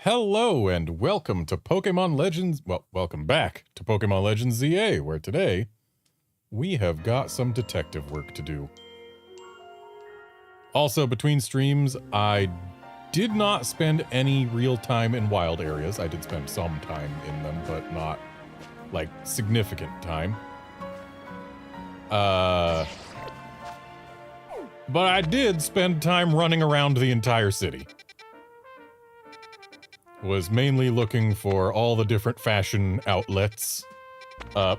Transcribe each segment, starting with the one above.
Hello and welcome to Pokémon Legends. Well, welcome back to Pokémon Legends Z-A, where today we have got some detective work to do. Also, between streams, I did not spend any real time in wild areas. I did spend some time in them, but not, like, significant time. But I did spend time running around the entire city. Was mainly looking for all the different fashion outlets,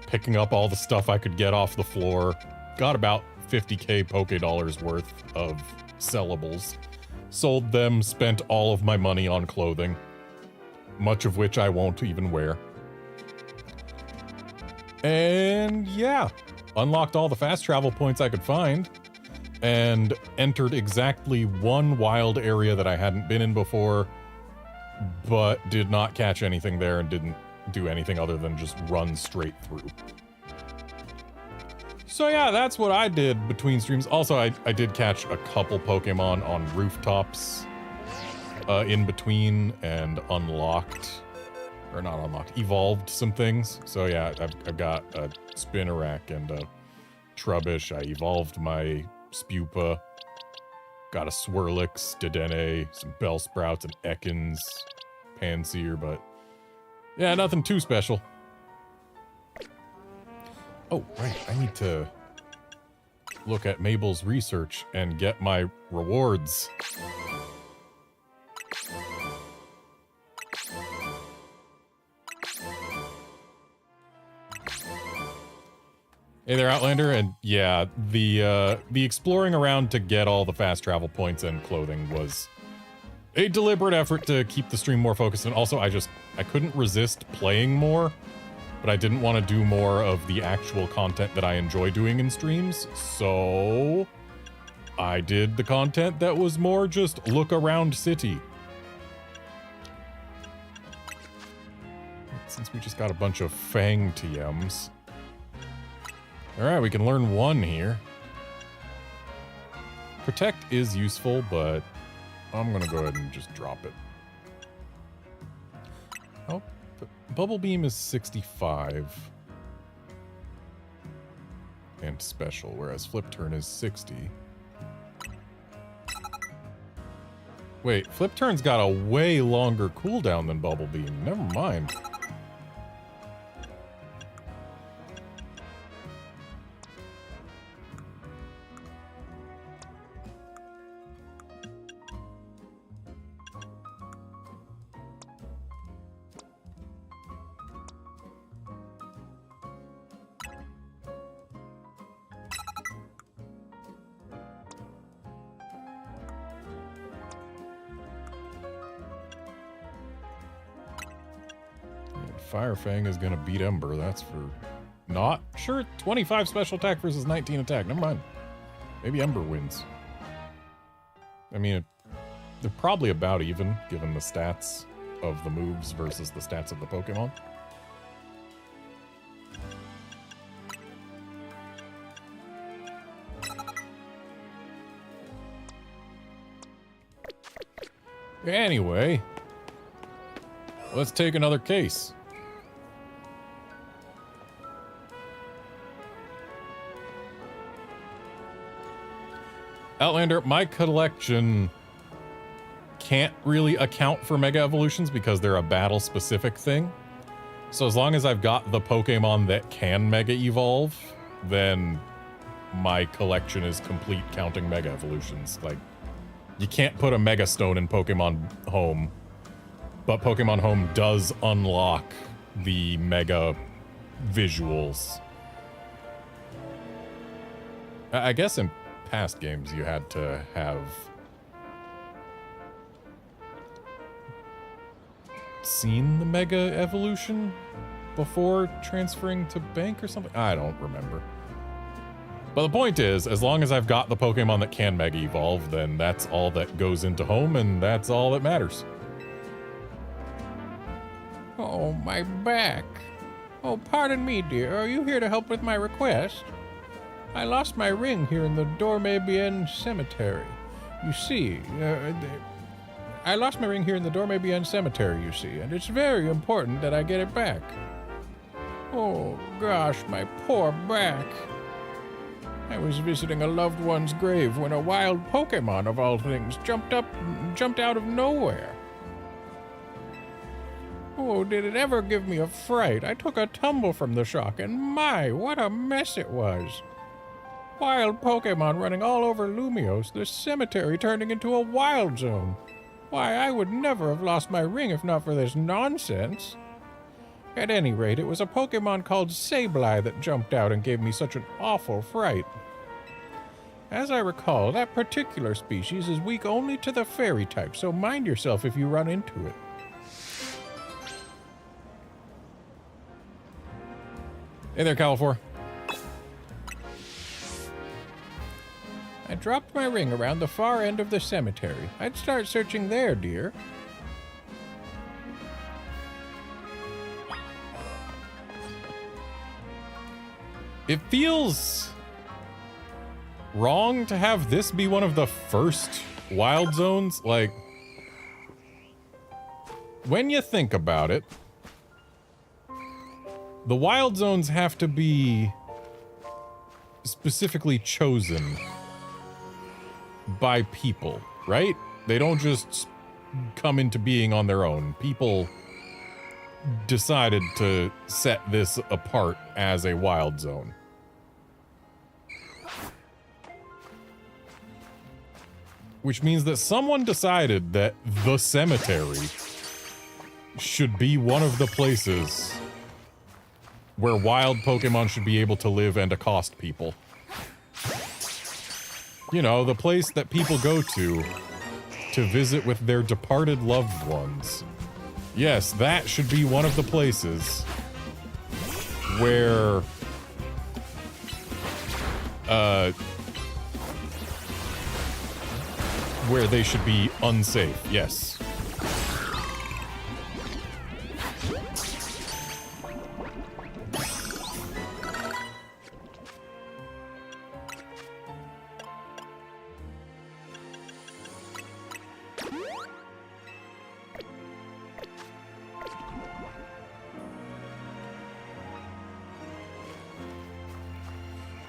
picking up all the stuff I could get off the floor. Got about 50k Poké Dollars worth of sellables. Sold them, spent all of my money on clothing, much of which I won't even wear. And yeah, unlocked all the fast travel points I could find, and entered exactly one wild area that I hadn't been in before, but did not catch anything there and didn't do anything other than just run straight through. So yeah, that's what I did between streams. Also, I did catch a couple Pokemon on rooftops in between and unlocked, or not unlocked, evolved some things. So yeah, I've got a Spinarak and a Trubbish. I evolved my Spupa. Got a Swirlix, Dedenne, some Bellsprouts, and Ekans, Panseer, but yeah, nothing too special. Oh, right, I need to look at Mabel's research and get my rewards. Hey there, Outlander, and yeah, the exploring around to get all the fast travel points and clothing was a deliberate effort to keep the stream more focused, and also I couldn't resist playing more, but I didn't want to do more of the actual content that I enjoy doing in streams, so I did the content that was more just look around city. Since we just got a bunch of Fang TMs. Alright, we can learn one here. Protect is useful, but I'm gonna go ahead and just drop it. Oh, Bubble Beam is 65. And special, whereas Flip Turn is 60. Wait, Flip Turn's got a way longer cooldown than Bubble Beam. Never mind. Fire Fang is gonna beat Ember, that's for not sure. 25 special attack versus 19 attack. Never mind. Maybe Ember wins. I mean, they're probably about even, given the stats of the moves versus the stats of the Pokemon. Anyway, let's take another case. Outlander, my collection can't really account for Mega Evolutions because they're a battle-specific thing. So as long as I've got the Pokemon that can Mega Evolve, then my collection is complete counting Mega Evolutions. Like, you can't put a Mega Stone in Pokemon Home, but Pokemon Home does unlock the Mega visuals. I guess in past games you had to have seen the Mega Evolution before transferring to Bank or something? I don't remember. But the point is, as long as I've got the Pokemon that can Mega Evolve, then that's all that goes into Home, and that's all that matters. Oh, my back. Oh, pardon me, dear. Are you here to help with my request? I lost my ring here in the Dormabian Cemetery. You see, I lost my ring here in the Dormabian Cemetery, you see, and it's very important that I get it back. Oh, gosh, my poor back. I was visiting a loved one's grave when a wild Pokémon, of all things, jumped out of nowhere. Oh, did it ever give me a fright. I took a tumble from the shock, and my, what a mess it was. Wild Pokémon running all over Lumios, the cemetery turning into a wild zone. Why, I would never have lost my ring if not for this nonsense. At any rate, it was a Pokémon called Sableye that jumped out and gave me such an awful fright. As I recall, that particular species is weak only to the fairy type, so mind yourself if you run into it. Hey there, Califor. I dropped my ring around the far end of the cemetery. I'd start searching there, dear. It feels wrong to have this be one of the first wild zones. Like, when you think about it, the wild zones have to be specifically chosen by people, right? They don't just come into being on their own. People decided to set this apart as a wild zone. Which means that someone decided that the cemetery should be one of the places where wild Pokemon should be able to live and accost people. You know, the place that people go to visit with their departed loved ones. Yes, that should be one of the places where they should be unsafe, yes.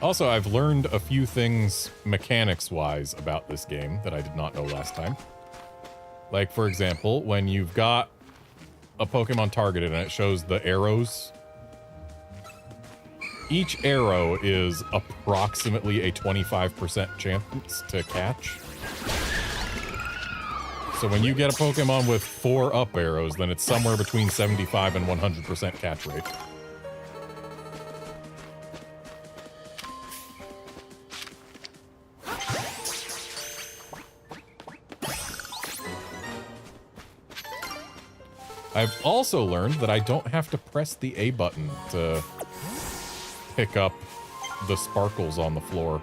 Also, I've learned a few things mechanics-wise about this game that I did not know last time. Like, for example, when you've got a Pokemon targeted and it shows the arrows, each arrow is approximately a 25% chance to catch. So when you get a Pokemon with 4 up arrows, then it's somewhere between 75 and 100% catch rate. I've also learned that I don't have to press the A button to pick up the sparkles on the floor.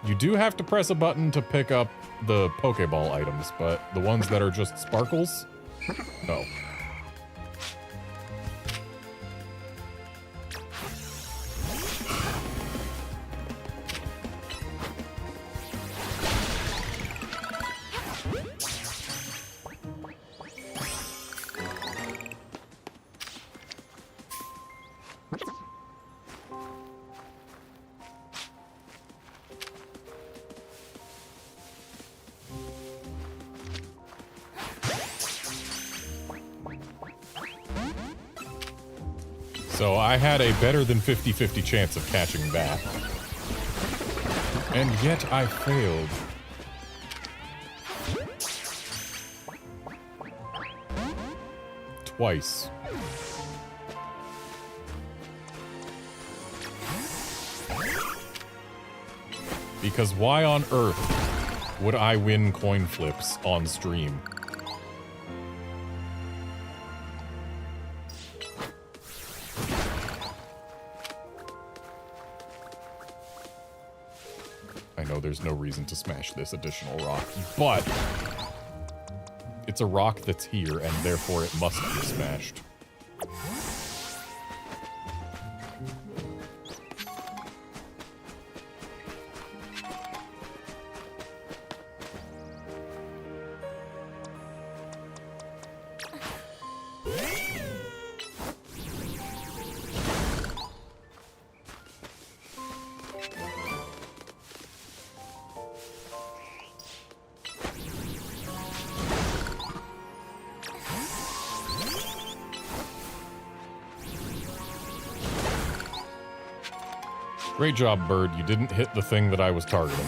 You do have to press a button to pick up the Pokeball items, but the ones that are just sparkles, no. So I had a better than 50-50 chance of catching that. And yet I failed. Twice. Because why on earth would I win coin flips on stream? I know there's no reason to smash this additional rock, but it's a rock that's here, and therefore it must be smashed. Great job, bird. You didn't hit the thing that I was targeting.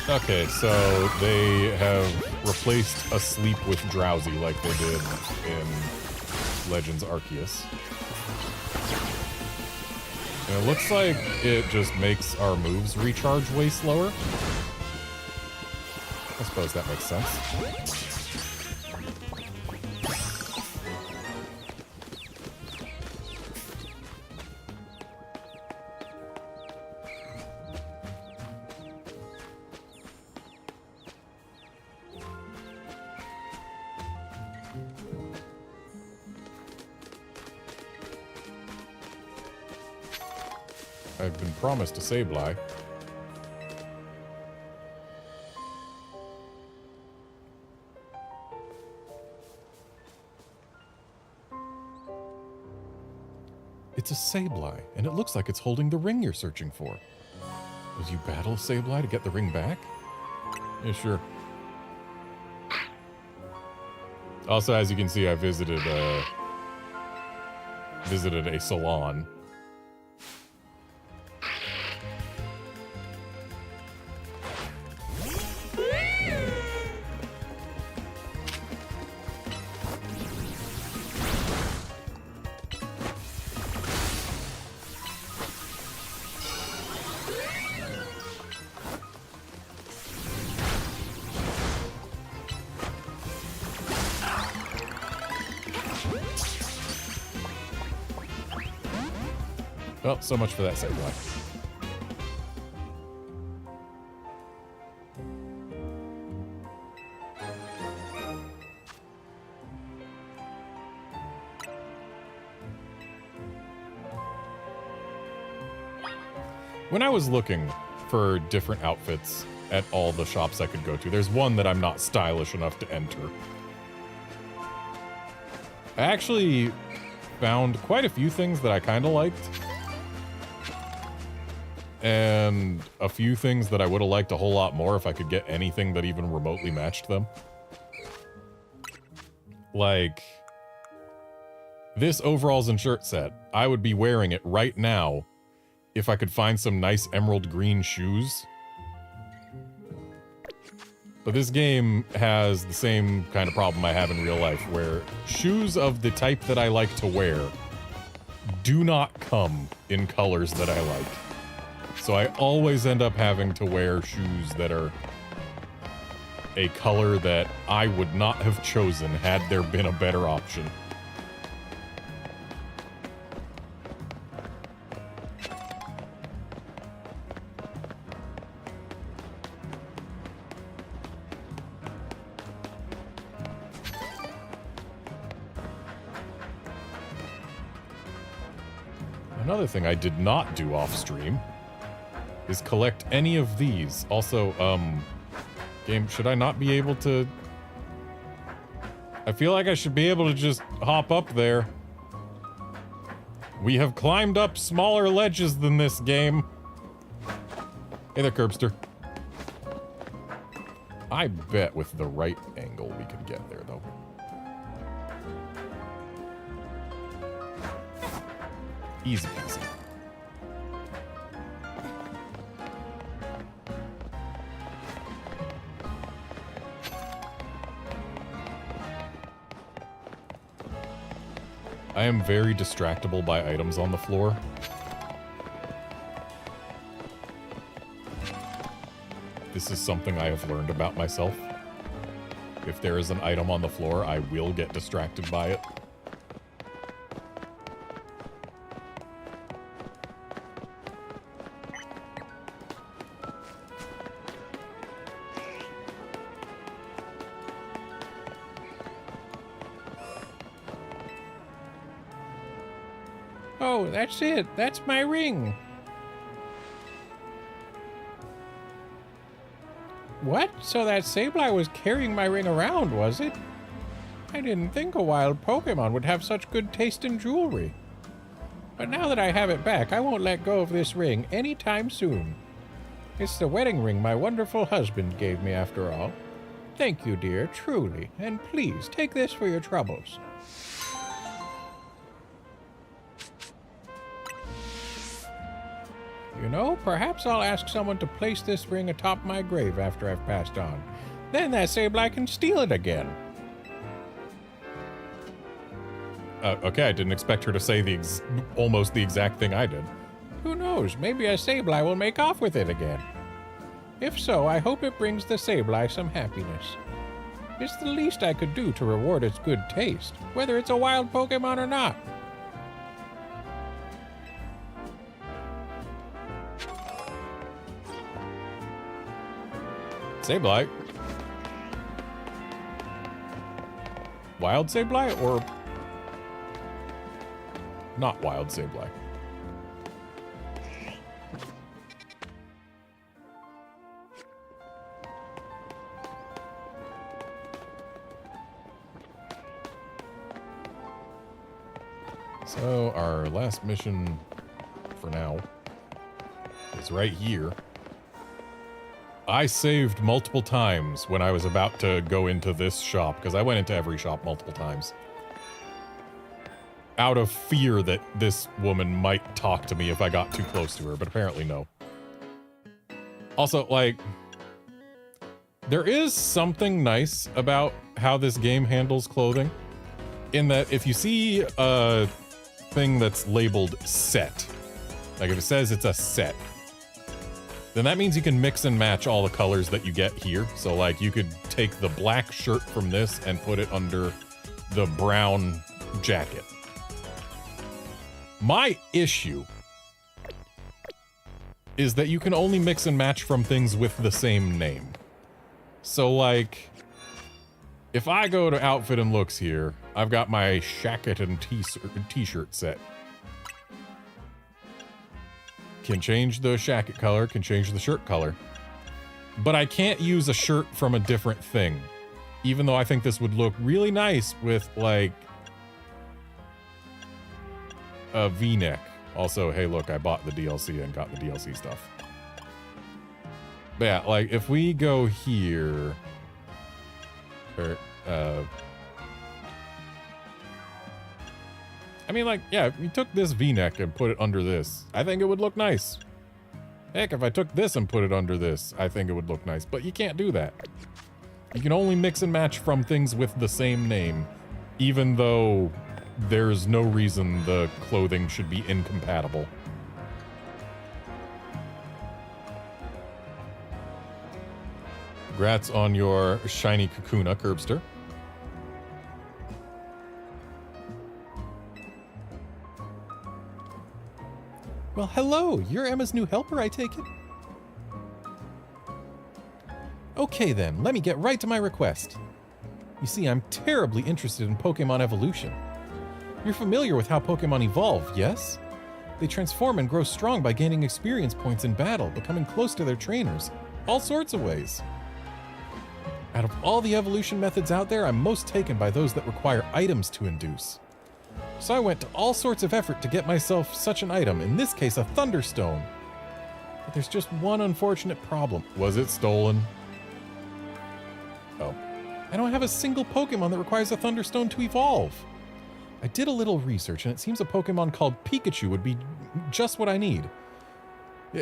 Okay, so they have replaced asleep with drowsy like they did in Legends Arceus. And it looks like it just makes our moves recharge way slower. I suppose that makes sense. I've been promised a Sableye. It's a Sableye, and it looks like it's holding the ring you're searching for. Will you battle a Sableye to get the ring back? Yeah, sure. Also, as you can see, I visited a salon. Well, so much for that Sableye. When I was looking for different outfits at all the shops I could go to, there's one that I'm not stylish enough to enter. I actually found quite a few things that I kind of liked. And a few things that I would have liked a whole lot more if I could get anything that even remotely matched them. Like, this overalls and shirt set, I would be wearing it right now if I could find some nice emerald green shoes. But this game has the same kind of problem I have in real life, where shoes of the type that I like to wear do not come in colors that I like. So I always end up having to wear shoes that are a color that I would not have chosen had there been a better option. Another thing I did not do off stream is collect any of these. Also, game, should I not be able to... I feel like I should be able to just hop up there. We have climbed up smaller ledges than this game. Hey there, Curbster. I bet with the right angle we could get there, though. Easy peasy. I am very distractible by items on the floor. This is something I have learned about myself. If there is an item on the floor, I will get distracted by it. go. That's it. That's my ring. What? So that Sableye was carrying my ring around, was it? I didn't think a wild Pokemon would have such good taste in jewelry. But now that I have it back, I won't let go of this ring anytime soon. It's the wedding ring my wonderful husband gave me, after all. Thank you, dear, truly. And please, take this for your troubles. You know, perhaps I'll ask someone to place this ring atop my grave after I've passed on. Then that Sableye can steal it again. Okay, I didn't expect her to say almost the exact thing I did. Who knows, maybe a Sableye will make off with it again. If so, I hope it brings the Sableye some happiness. It's the least I could do to reward its good taste, whether it's a wild Pokemon or not. Sableye. Wild Sableye or not wild Sableye? So our last mission for now is right here. I saved multiple times when I was about to go into this shop, because I went into every shop multiple times. Out of fear that this woman might talk to me if I got too close to her, but apparently no. Also, like, there is something nice about how this game handles clothing, in that if you see a thing that's labeled set, like if it says it's a set, then that means you can mix and match all the colors that you get here. So like you could take the black shirt from this and put it under the brown jacket. My issue is that you can only mix and match from things with the same name. So like, if I go to outfit and looks here, I've got my shacket and t-shirt set. Can change the shacket color, can change the shirt color. But I can't use a shirt from a different thing. Even though I think this would look really nice with, like, a V-neck. Also, hey, look, I bought the DLC and got the DLC stuff. But yeah, like, if we go here... Or, I mean, like, yeah, if you took this V-neck and put it under this, I think it would look nice. Heck, if I took this and put it under this, I think it would look nice. But you can't do that. You can only mix and match from things with the same name, even though there's no reason the clothing should be incompatible. Congrats on your shiny Kakuna, Curbster. Well, hello. You're Emma's new helper, I take it? Okay then, let me get right to my request. You see, I'm terribly interested in Pokemon evolution. You're familiar with how Pokemon evolve, yes? They transform and grow strong by gaining experience points in battle, becoming close to their trainers, all sorts of ways. Out of all the evolution methods out there, I'm most taken by those that require items to induce. So I went to all sorts of effort to get myself such an item, in this case a Thunderstone. But there's just one unfortunate problem. Was it stolen? Oh. I don't have a single Pokemon that requires a Thunderstone to evolve. I did a little research, and it seems a Pokemon called Pikachu would be just what I need.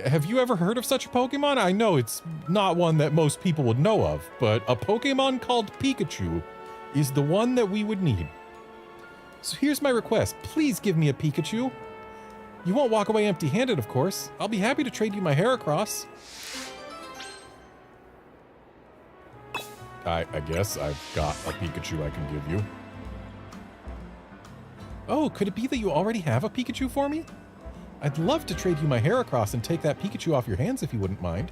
Have you ever heard of such a Pokemon? I know it's not one that most people would know of, but a Pokemon called Pikachu is the one that we would need. So here's my request. Please give me a Pikachu. You won't walk away empty-handed, of course. I'll be happy to trade you my Heracross. I guess I've got a Pikachu I can give you. Oh, could it be that you already have a Pikachu for me? I'd love to trade you my Heracross and take that Pikachu off your hands if you wouldn't mind.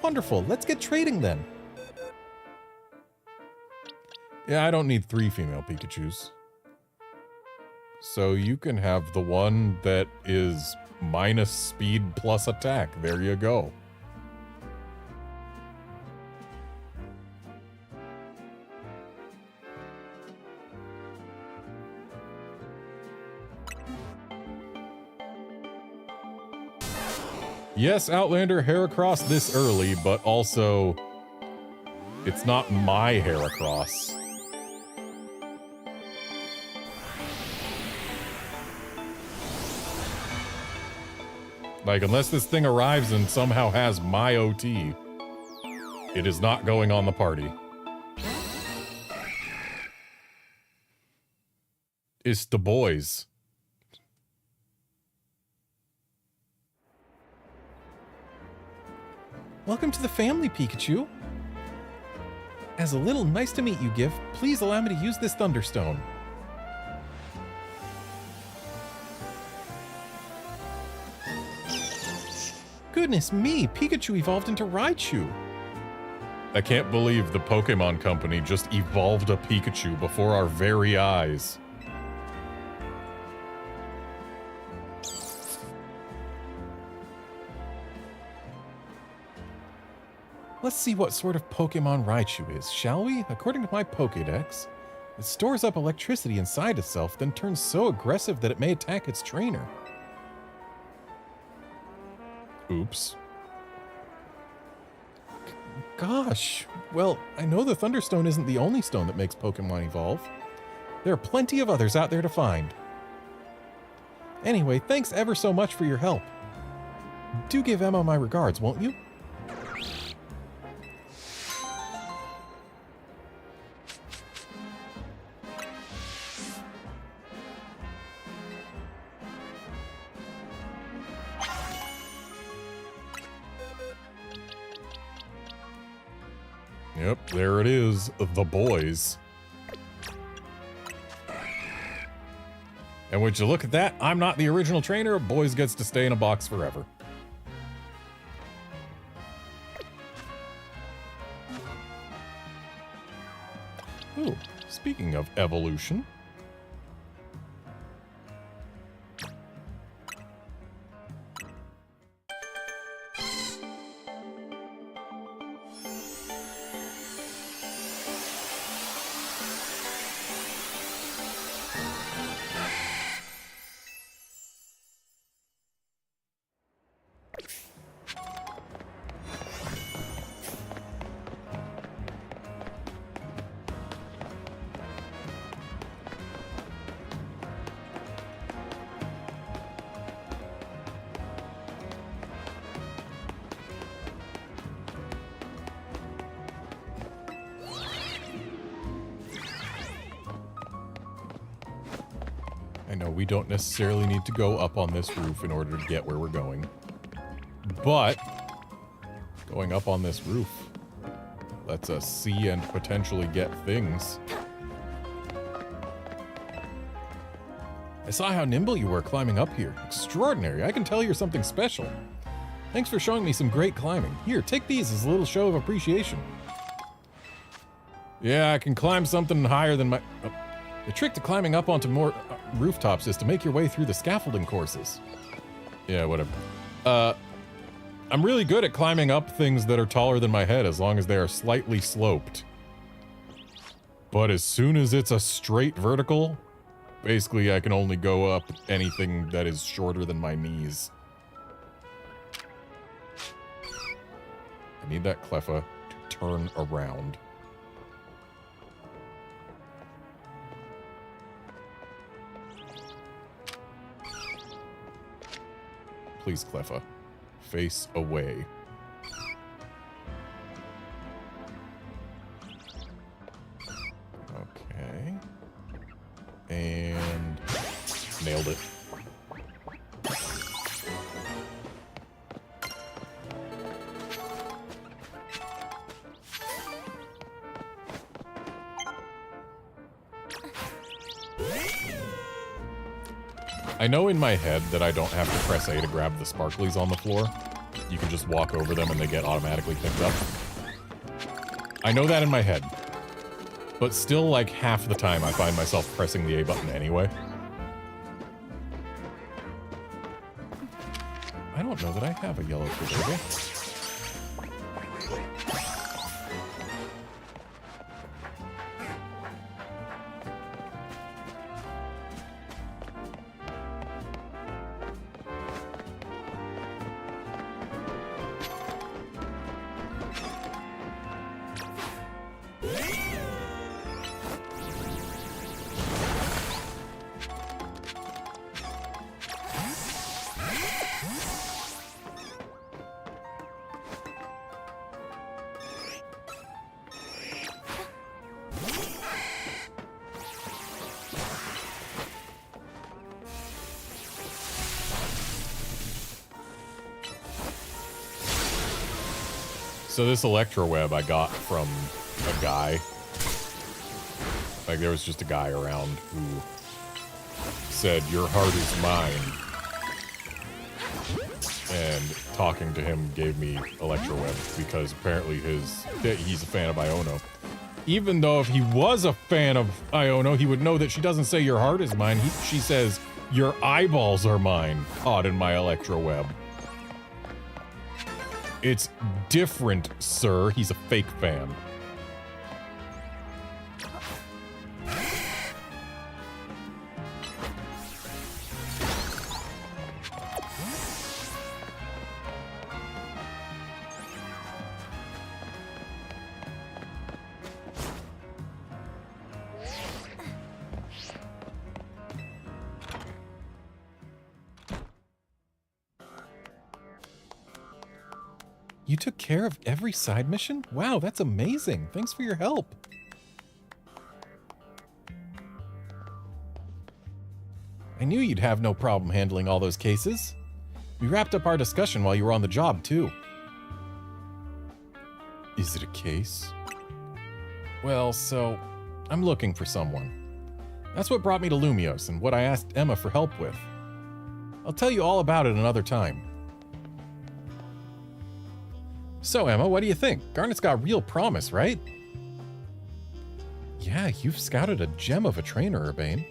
Wonderful, let's get trading then. Yeah, I don't need 3 female Pikachus. So you can have the one that is minus speed plus attack. There you go. Yes, Outlander, Heracross this early, but also it's not my Heracross. Like, unless this thing arrives and somehow has my OT, it is not going on the party. It's the boys. Welcome to the family, Pikachu. As a little nice to meet you gift, please allow me to use this Thunderstone. Goodness me, Pikachu evolved into Raichu. I can't believe the Pokémon Company just evolved a Pikachu before our very eyes. Let's see what sort of Pokemon Raichu is, shall we? According to my Pokédex, it stores up electricity inside itself, then turns so aggressive that it may attack its trainer. Oops. Gosh, well, I know the Thunderstone isn't the only stone that makes Pokemon evolve. There are plenty of others out there to find. Anyway, thanks ever so much for your help. Do give Emma my regards, won't you? Yep, there it is, the boys. And would you look at that? I'm not the original trainer. Boys gets to stay in a box forever. Ooh, speaking of evolution. I know we don't necessarily need to go up on this roof in order to get where we're going. But going up on this roof lets us see and potentially get things. I saw how nimble you were climbing up here. Extraordinary. I can tell you're something special. Thanks for showing me some great climbing. Here, take these as a little show of appreciation. Yeah, I can climb something higher than my... Oh. The trick to climbing up onto more rooftops is to make your way through the scaffolding courses. Yeah, whatever. I'm really good at climbing up things that are taller than my head as long as they are slightly sloped. But as soon as it's a straight vertical, basically I can only go up anything that is shorter than my knees. I need that Cleffa to turn around. Please, Cleffa. Face away. Okay. And... nailed it. I know in my head that I don't have to press A to grab the sparklies on the floor. You can just walk over them and they get automatically picked up. I know that in my head. But still, like, half the time I find myself pressing the A button anyway. don't know that I have a yellow Cordova. So this Electro Web I got from a guy. Like, there was just a guy around who said, "Your heart is mine." And talking to him gave me Electro Web because apparently he's a fan of Iono. Even though if he was a fan of Iono, he would know that she doesn't say "your heart is mine." She says, "Your eyeballs are mine," caught in my Electro Web. It's different, sir. He's a fake fan. You took care of every side mission? Wow, that's amazing. Thanks for your help. I knew you'd have no problem handling all those cases. We wrapped up our discussion while you were on the job, too. Is it a case? Well, so, I'm looking for someone. That's what brought me to Lumios and what I asked Emma for help with. I'll tell you all about it another time. So, Emma, what do you think? Garnet's got real promise, right? Yeah, you've scouted a gem of a trainer, Urbane.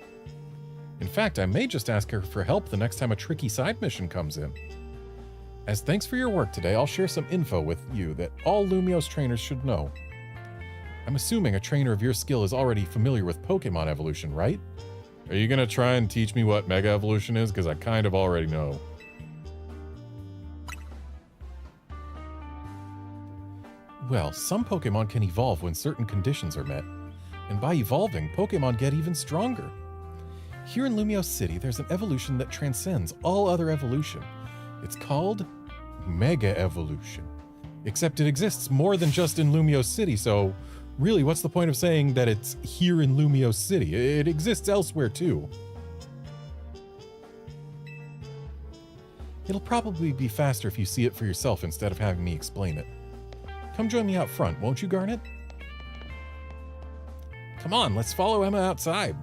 In fact, I may just ask her for help the next time a tricky side mission comes in. As thanks for your work today, I'll share some info with you that all Lumios trainers should know. I'm assuming a trainer of your skill is already familiar with Pokemon evolution, right? Are you gonna try and teach me what Mega Evolution is? Because I kind of already know. Well, some Pokemon can evolve when certain conditions are met. And by evolving, Pokemon get even stronger. Here in Lumios City, there's an evolution that transcends all other evolution. It's called Mega Evolution. Except it exists more than just in Lumios City, so really, what's the point of saying that it's here in Lumios City? It exists elsewhere too. It'll probably be faster if you see it for yourself instead of having me explain it. Come join me out front, won't you, Garnet? Come on, let's follow Emma outside.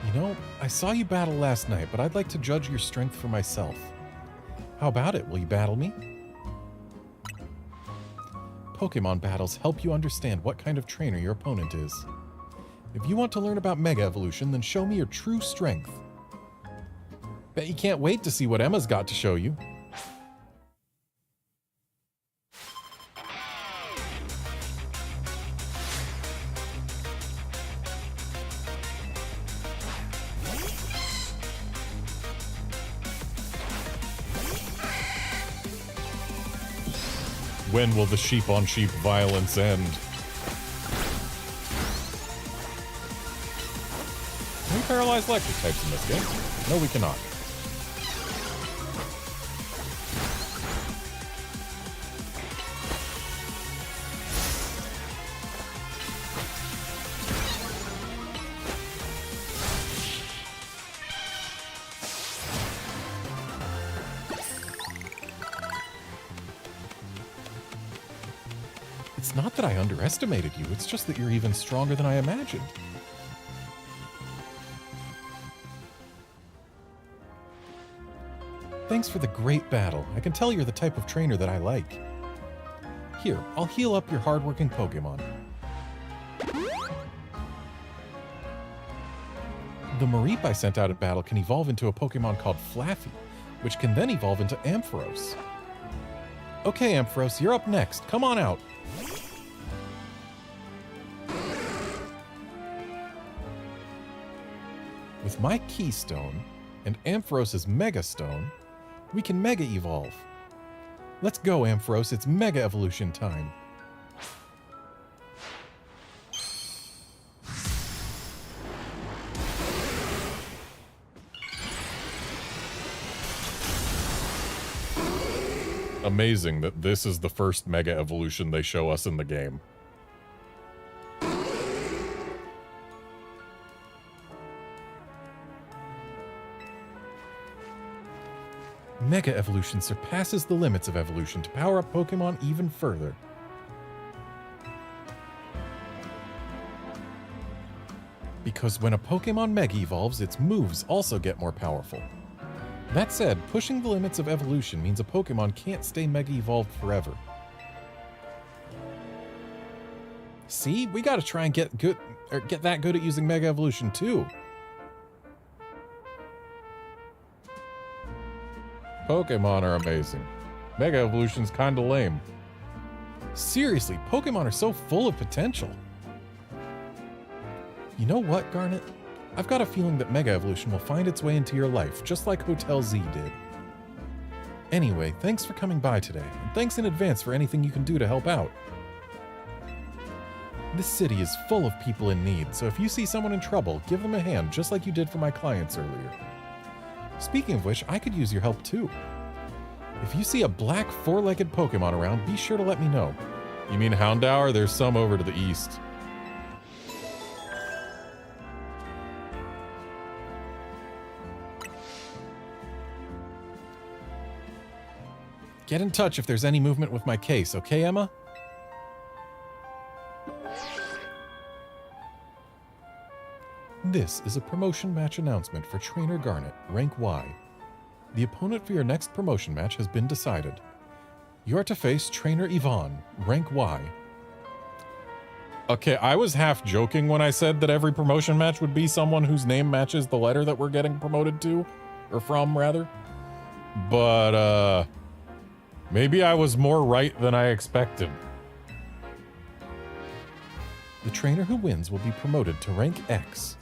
You know, I saw you battle last night, but I'd like to judge your strength for myself. How about it? Will you battle me? Pokemon battles help you understand what kind of trainer your opponent is. If you want to learn about Mega Evolution, then show me your true strength. Bet you can't wait to see what Emma's got to show you. When will the sheep-on-sheep violence end? Can we paralyze electric types in this game? No, we cannot. It's It's not that I underestimated you, it's just that you're even stronger than I imagined. Thanks for the great battle. I can tell you're the type of trainer that I like. Here, I'll heal up your hardworking Pokémon. The Mareep I sent out in battle can evolve into a Pokémon called Flaffy, which can then evolve into Ampharos. Okay, Ampharos, you're up next. Come on out. With my Keystone and Ampharos' Mega Stone, we can Mega Evolve. Let's go, Ampharos. It's Mega Evolution time. Amazing that this is the first Mega Evolution they show us in the game. Mega Evolution surpasses the limits of evolution to power up Pokémon even further. Because when a Pokémon Mega Evolves, its moves also get more powerful. That said, pushing the limits of evolution means a Pokémon can't stay Mega Evolved forever. See? We gotta try and get that good at using Mega Evolution too. Pokemon are amazing. Mega Evolution's kinda lame. Seriously, Pokemon are so full of potential. You know what, Garnet? I've got a feeling that Mega Evolution will find its way into your life, just like Hotel Z did. Anyway, thanks for coming by today, and thanks in advance for anything you can do to help out. This city is full of people in need, so if you see someone in trouble, give them a hand, just like you did for my clients earlier. Speaking of which, I could use your help too. If you see a black four-legged Pokemon around, be sure to let me know. You mean Houndour? There's some over to the east. Get in touch if there's any movement with my case, okay, Emma? This is a promotion match announcement for Trainer Garnet, rank Y. The opponent for your next promotion match has been decided. You are to face Trainer Yvonne, rank Y. Okay, I was half joking when I said that every promotion match would be someone whose name matches the letter that we're getting promoted to, or from, rather. But, maybe I was more right than I expected. The trainer who wins will be promoted to rank X.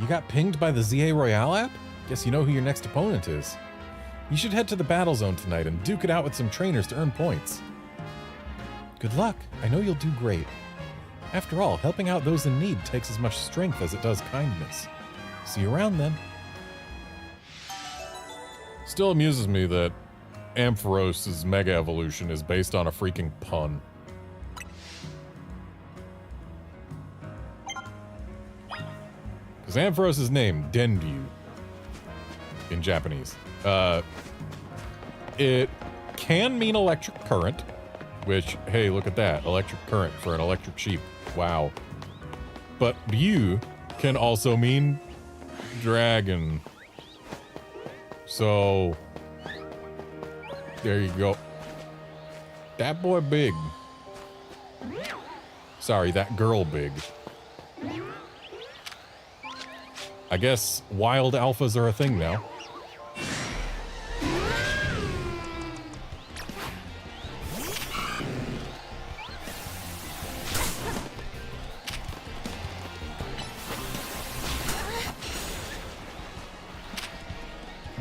You got pinged by the Z-A Royale app? Guess you know who your next opponent is. You should head to the battle zone tonight and duke it out with some trainers to earn points. Good luck. I know you'll do great. After all, helping out those in need takes as much strength as it does kindness. See you around then. Still amuses me that Ampharos' Mega Evolution is based on a freaking pun. Because Ampharos' name, Denryu, in Japanese. It can mean electric current, which, hey, look at that. Electric current for an electric sheep. Wow. But Ryu can also mean dragon. So, there you go. That boy big. Sorry, that girl big. I guess wild alphas are a thing now.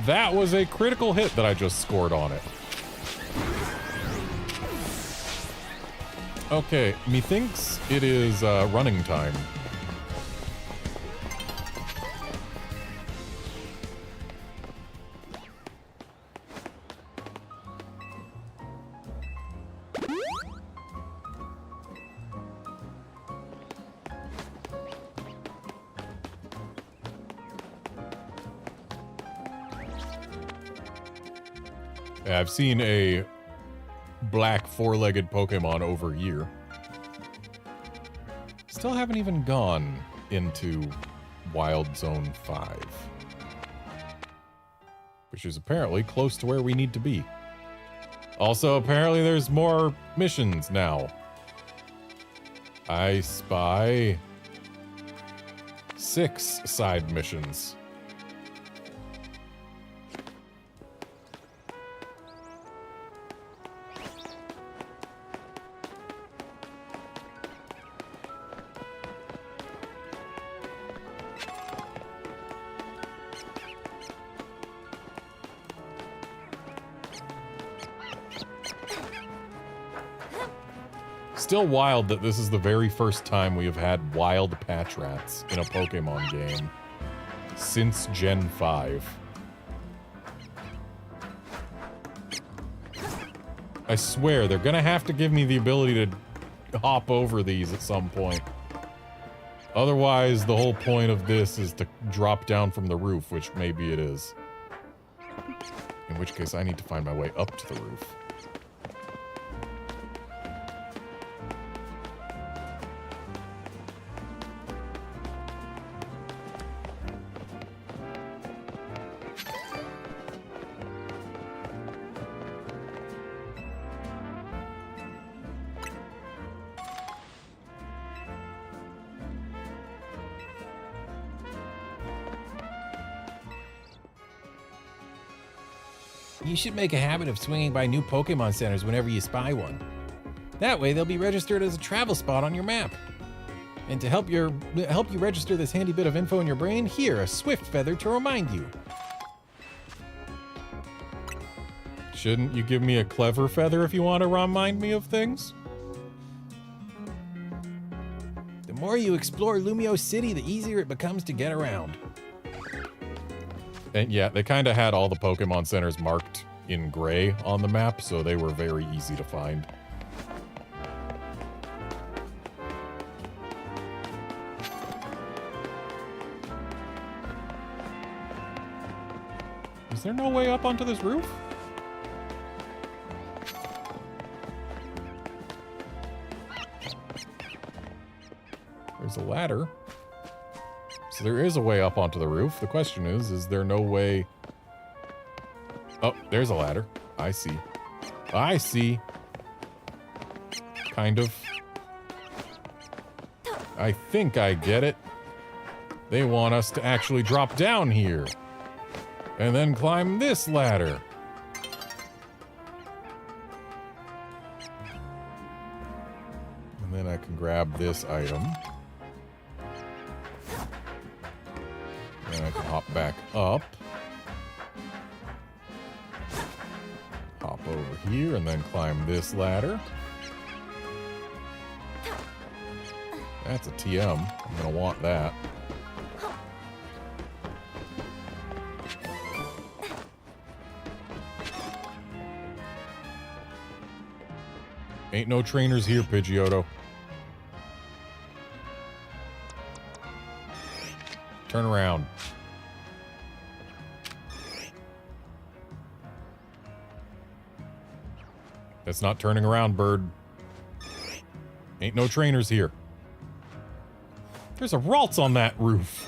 That was a critical hit that I just scored on it. Okay, methinks it is running time. Yeah, I've seen a black four-legged Pokemon over here. Still haven't even gone into Wild Zone 5. Which is apparently close to where we need to be. Also, apparently there's more missions now. I spy 6 side missions. Still wild that this is the very first time we have had wild patch rats in a Pokemon game since Gen 5. I swear, they're gonna have to give me the ability to hop over these at some point. Otherwise, the whole point of this is to drop down from the roof, which maybe it is. In which case, I need to find my way up to the roof. You should make a habit of swinging by new Pokemon centers whenever you spy one. That way they'll be registered as a travel spot on your map. And to help you register this handy bit of info in your brain, here, a Swift Feather to remind you. Shouldn't you give me a clever feather if you want to remind me of things? The more you explore Lumio City, the easier it becomes to get around. And yeah, they kind of had all the Pokemon centers marked in gray on the map, so they were very easy to find. Is there no way up onto this roof? There's a ladder. So there is a way up onto the roof. The question is there no way... Oh, there's a ladder. I see. I see. Kind of. I think I get it. They want us to actually drop down here. And then climb this ladder. And then I can grab this item. And I can hop back up. Hop over here and then climb this ladder. That's a TM. I'm gonna want that. Ain't no trainers here, Pidgeotto. Turn around. That's not turning around, bird. Ain't no trainers here. There's a Ralts on that roof.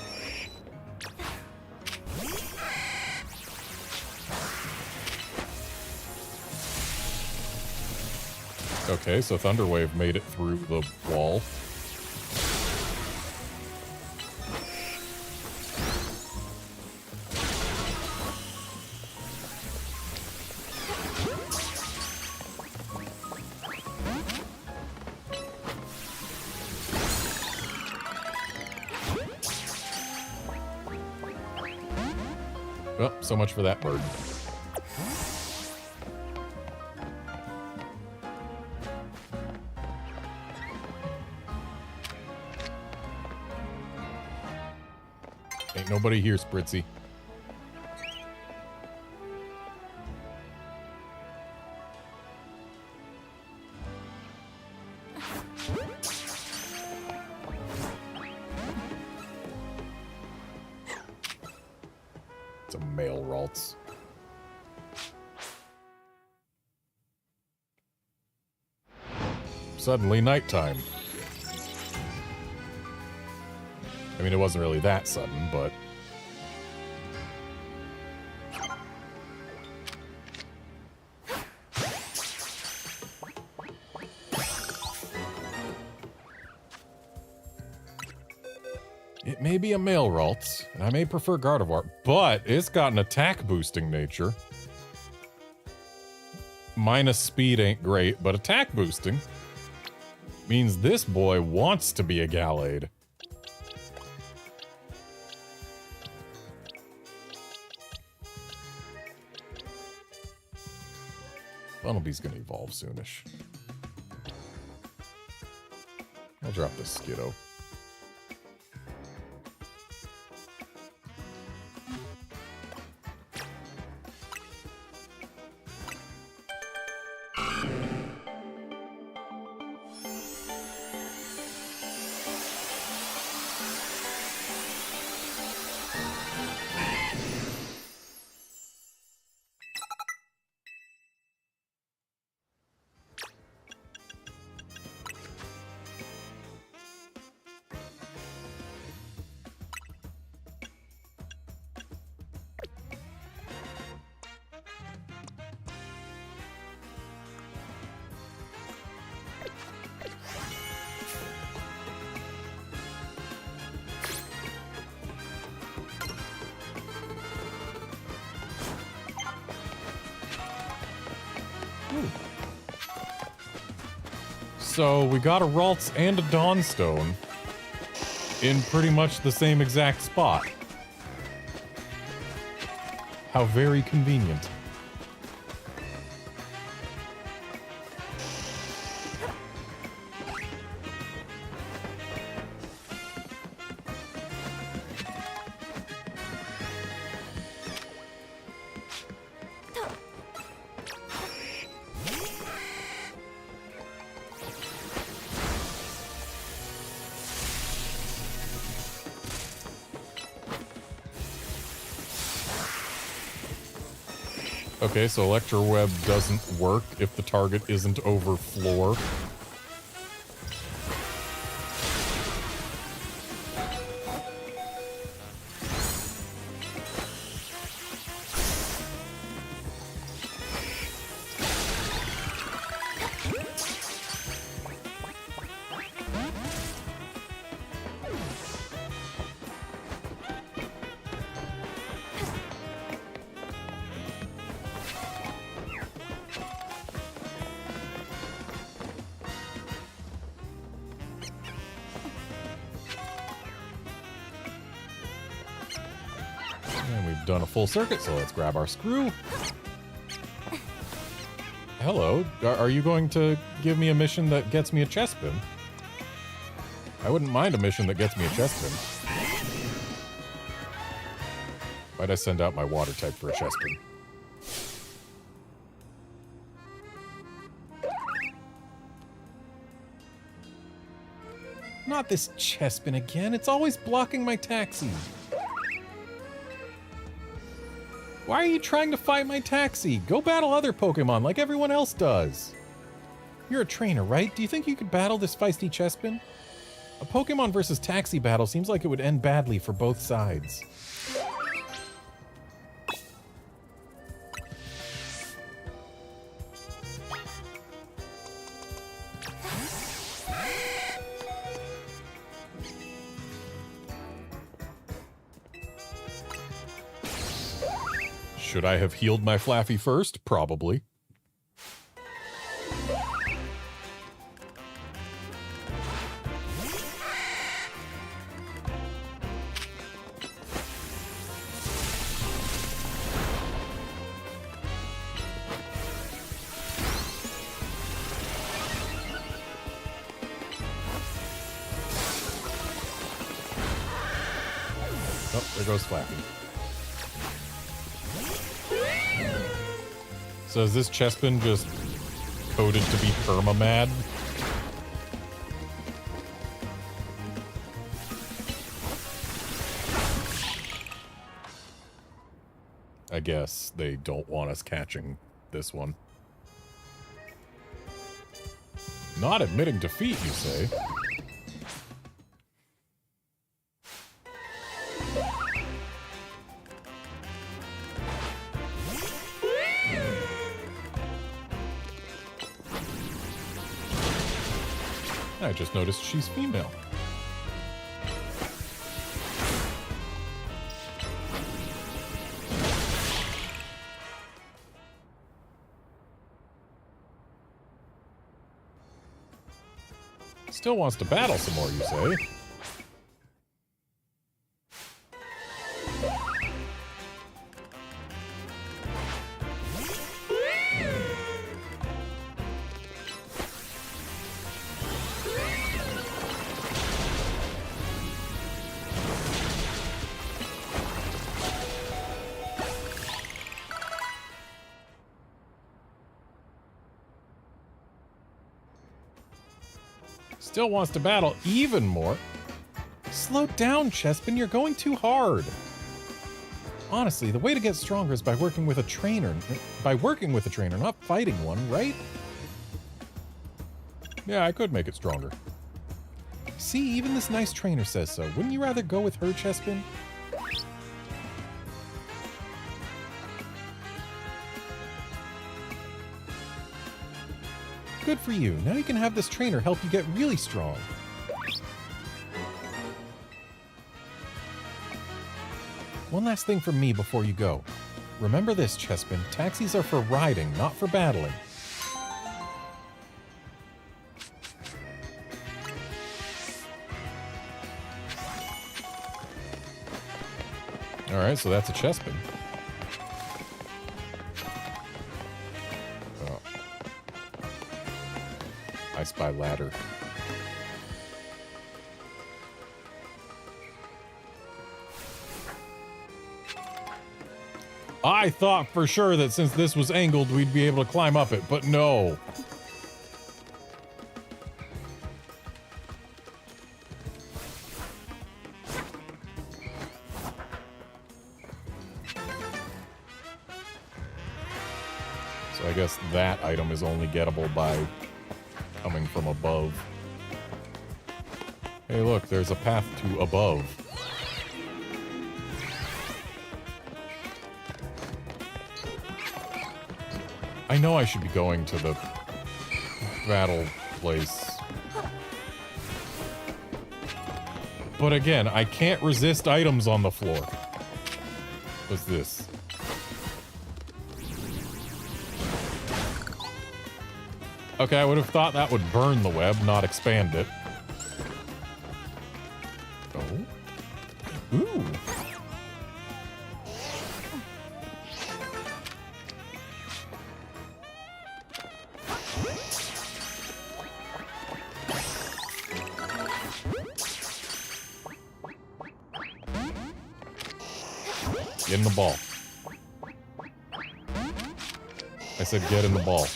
Okay, so Thunderwave made it through the wall. Oh, so much for that bird. Ain't nobody here, Spritzy. It's a male Ralts. suddenly nighttime. I mean, it wasn't really that sudden, but... It may be a male Ralts, and I may prefer Gardevoir, but it's got an attack boosting nature. Minus speed ain't great, but attack boosting means this boy wants to be a Gallade. Bunnelby's gonna evolve soonish. I'll drop this Skiddo. So we got a Ralts and a Dawnstone in pretty much the same exact spot. How very convenient. Okay, so Electroweb doesn't work if the target isn't over floor. Done a full circuit, so let's grab our screw. Hello, are you going to give me a mission that gets me a Chespin? I wouldn't mind a mission that gets me a Chespin. Why'd I send out my water type for a Chespin? Not this Chespin again, it's always blocking my taxi. Why are you trying to fight my taxi? Go battle other Pokemon like everyone else does. You're a trainer, right? Do you think you could battle this feisty Chespin? A Pokemon versus taxi battle seems like it would end badly for both sides. Should I have healed my Flaffy first? Probably. Oh, there goes Flaffy. So is this Chespin just coded to be perma-mad? I guess they don't want us catching this one. Not admitting defeat, you say? I just noticed she's female. Still wants to battle some more, you say? Still wants to battle even more. Slow down, Chespin, you're going too hard. Honestly, the way to get stronger is by working with a trainer. Not fighting one, right? Yeah, I could make it stronger. See, even this nice trainer says so. Wouldn't you rather go with her, Chespin? Good for you. Now you can have this trainer help you get really strong. One last thing from me before you go. Remember this, Chespin. Taxis are for riding, not for battling. Alright, so that's a Chespin. I spy ladder. I thought for sure that since this was angled, we'd be able to climb up it, but no. So I guess that item is only gettable by coming from above. Hey, look, there's a path to above. I know I should be going to the battle place. But again, I can't resist items on the floor. What's this? Okay, I would have thought that would burn the web, not expand it. Oh. Ooh. Get in the ball. I said get in the ball.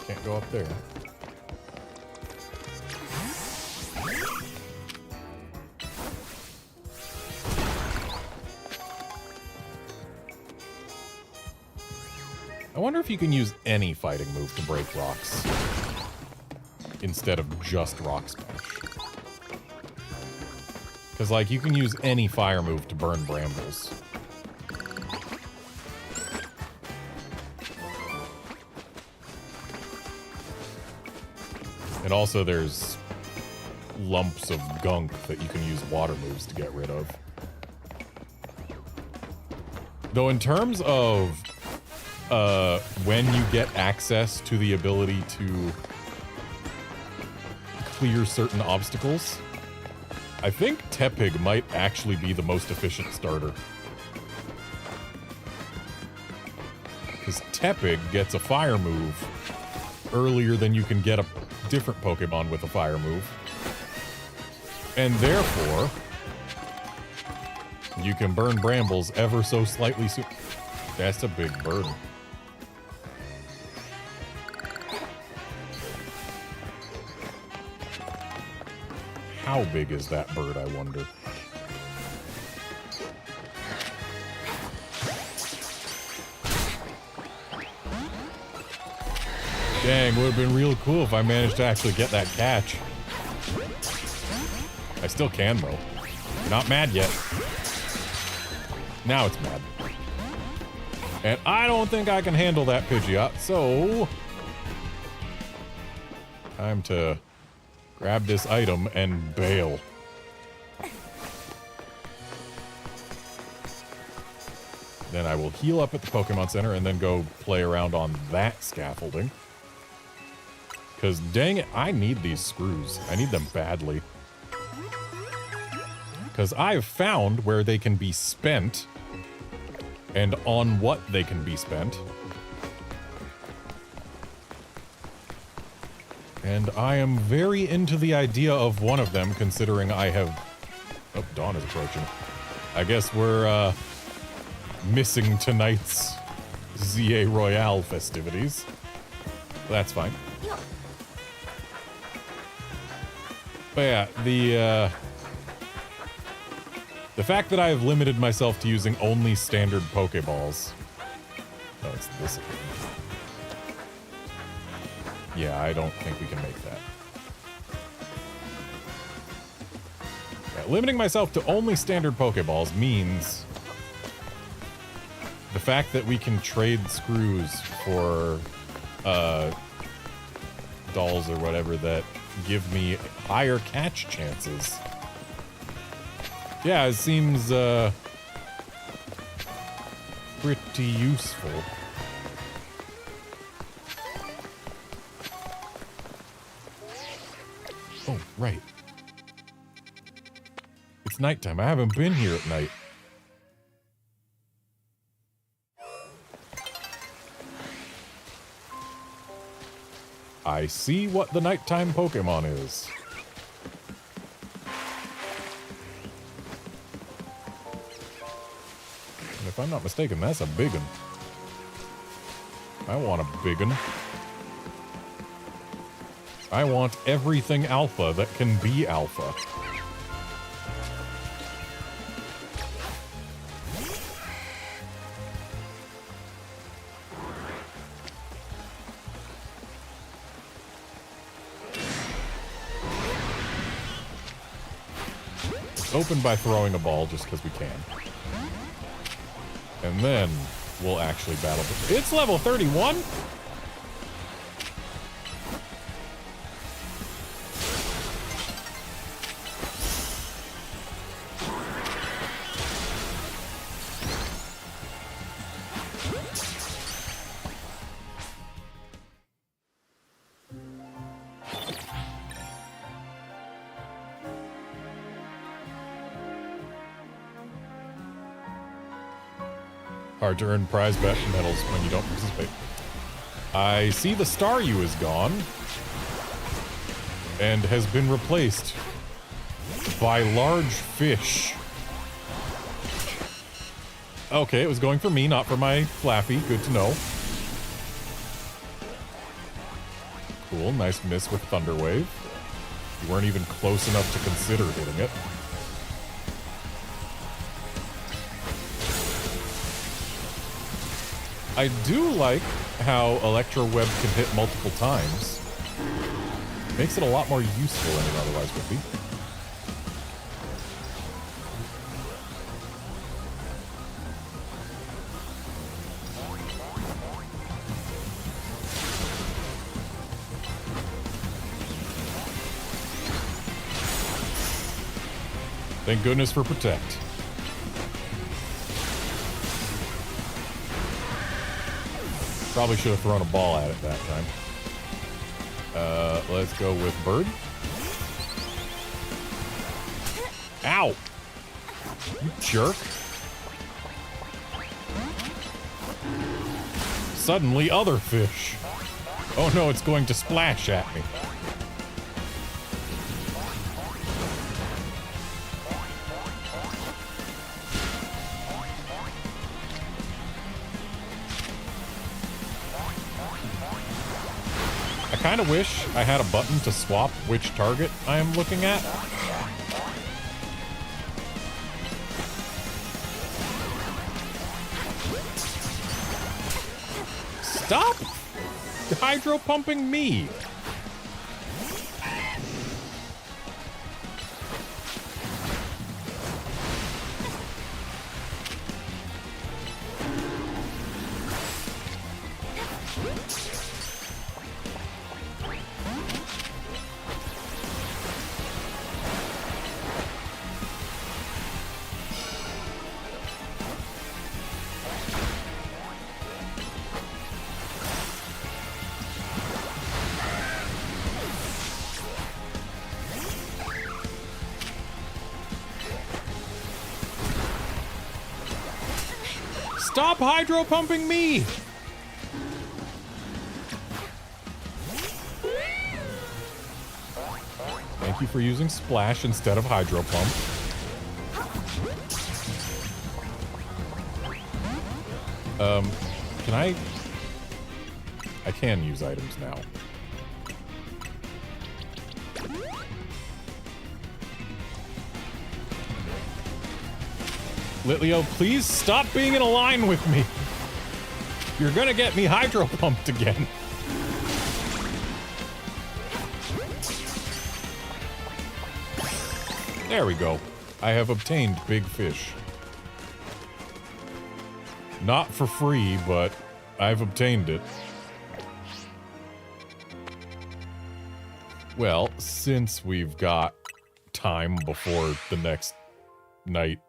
Can't go up there. I wonder if you can use any fighting move to break rocks instead of just Rock Smash. Because, like, you can use any fire move to burn brambles. And also there's lumps of gunk that you can use water moves to get rid of. Though in terms of when you get access to the ability to clear certain obstacles, I think Tepig might actually be the most efficient starter. Because Tepig gets a fire move earlier than you can get a different Pokemon with a fire move. And therefore, You can burn brambles ever so slightly soon. That's a big bird. How big is that bird, I wonder? Dang, would have been real cool if I managed to actually get that catch. I still can, though. Not mad yet. Now it's mad. And I don't think I can handle that Pidgeot, so... time to grab this item and bail. Then I will heal up at the Pokemon Center and then go play around on that scaffolding. Because dang it, I need these screws. I need them badly. Because I've found where they can be spent and on what they can be spent. And I am very into the idea of one of them, considering I have... oh, dawn is approaching. I guess we're, missing tonight's Z-A Royale festivities. That's fine. But yeah, the fact that I have limited myself to using only standard Pokeballs. Oh, it's this again. Yeah, I don't think we can make that. Yeah, limiting myself to only standard Pokeballs means the fact that we can trade screws for dolls or whatever that give me higher catch chances. Yeah, it seems pretty useful. Oh, right. It's nighttime. I haven't been here at night. I see what the nighttime Pokemon is. And if I'm not mistaken, that's a big one. I want a big one. I want everything alpha that can be alpha. Open by throwing a ball just because we can. And then we'll actually battle. It's level 31? Hard to earn prize medals when you don't participate. I see the Staryu is gone and has been replaced by large fish. Okay, it was going for me, not for my Flappy. Good to know. Cool, nice miss with Thunder Wave. You weren't even close enough to consider hitting it. I do like how Electro Web can hit multiple times. Makes it a lot more useful than it otherwise would be. Thank goodness for Protect. Probably should have thrown a ball at it that time. Let's go with Bird. Ow! You jerk. Suddenly, other fish. Oh no, it's going to splash at me. kind of wish I had a button to swap which target I am looking at. Stop hydro pumping me. Stop hydro pumping me! Thank you for using splash instead of hydro pump. Can I can use items now. Litleo, please stop being in a line with me. You're gonna get me hydro pumped again. There we go. I have obtained big fish. Not for free, but I've obtained it. Well, since we've got time before the next night,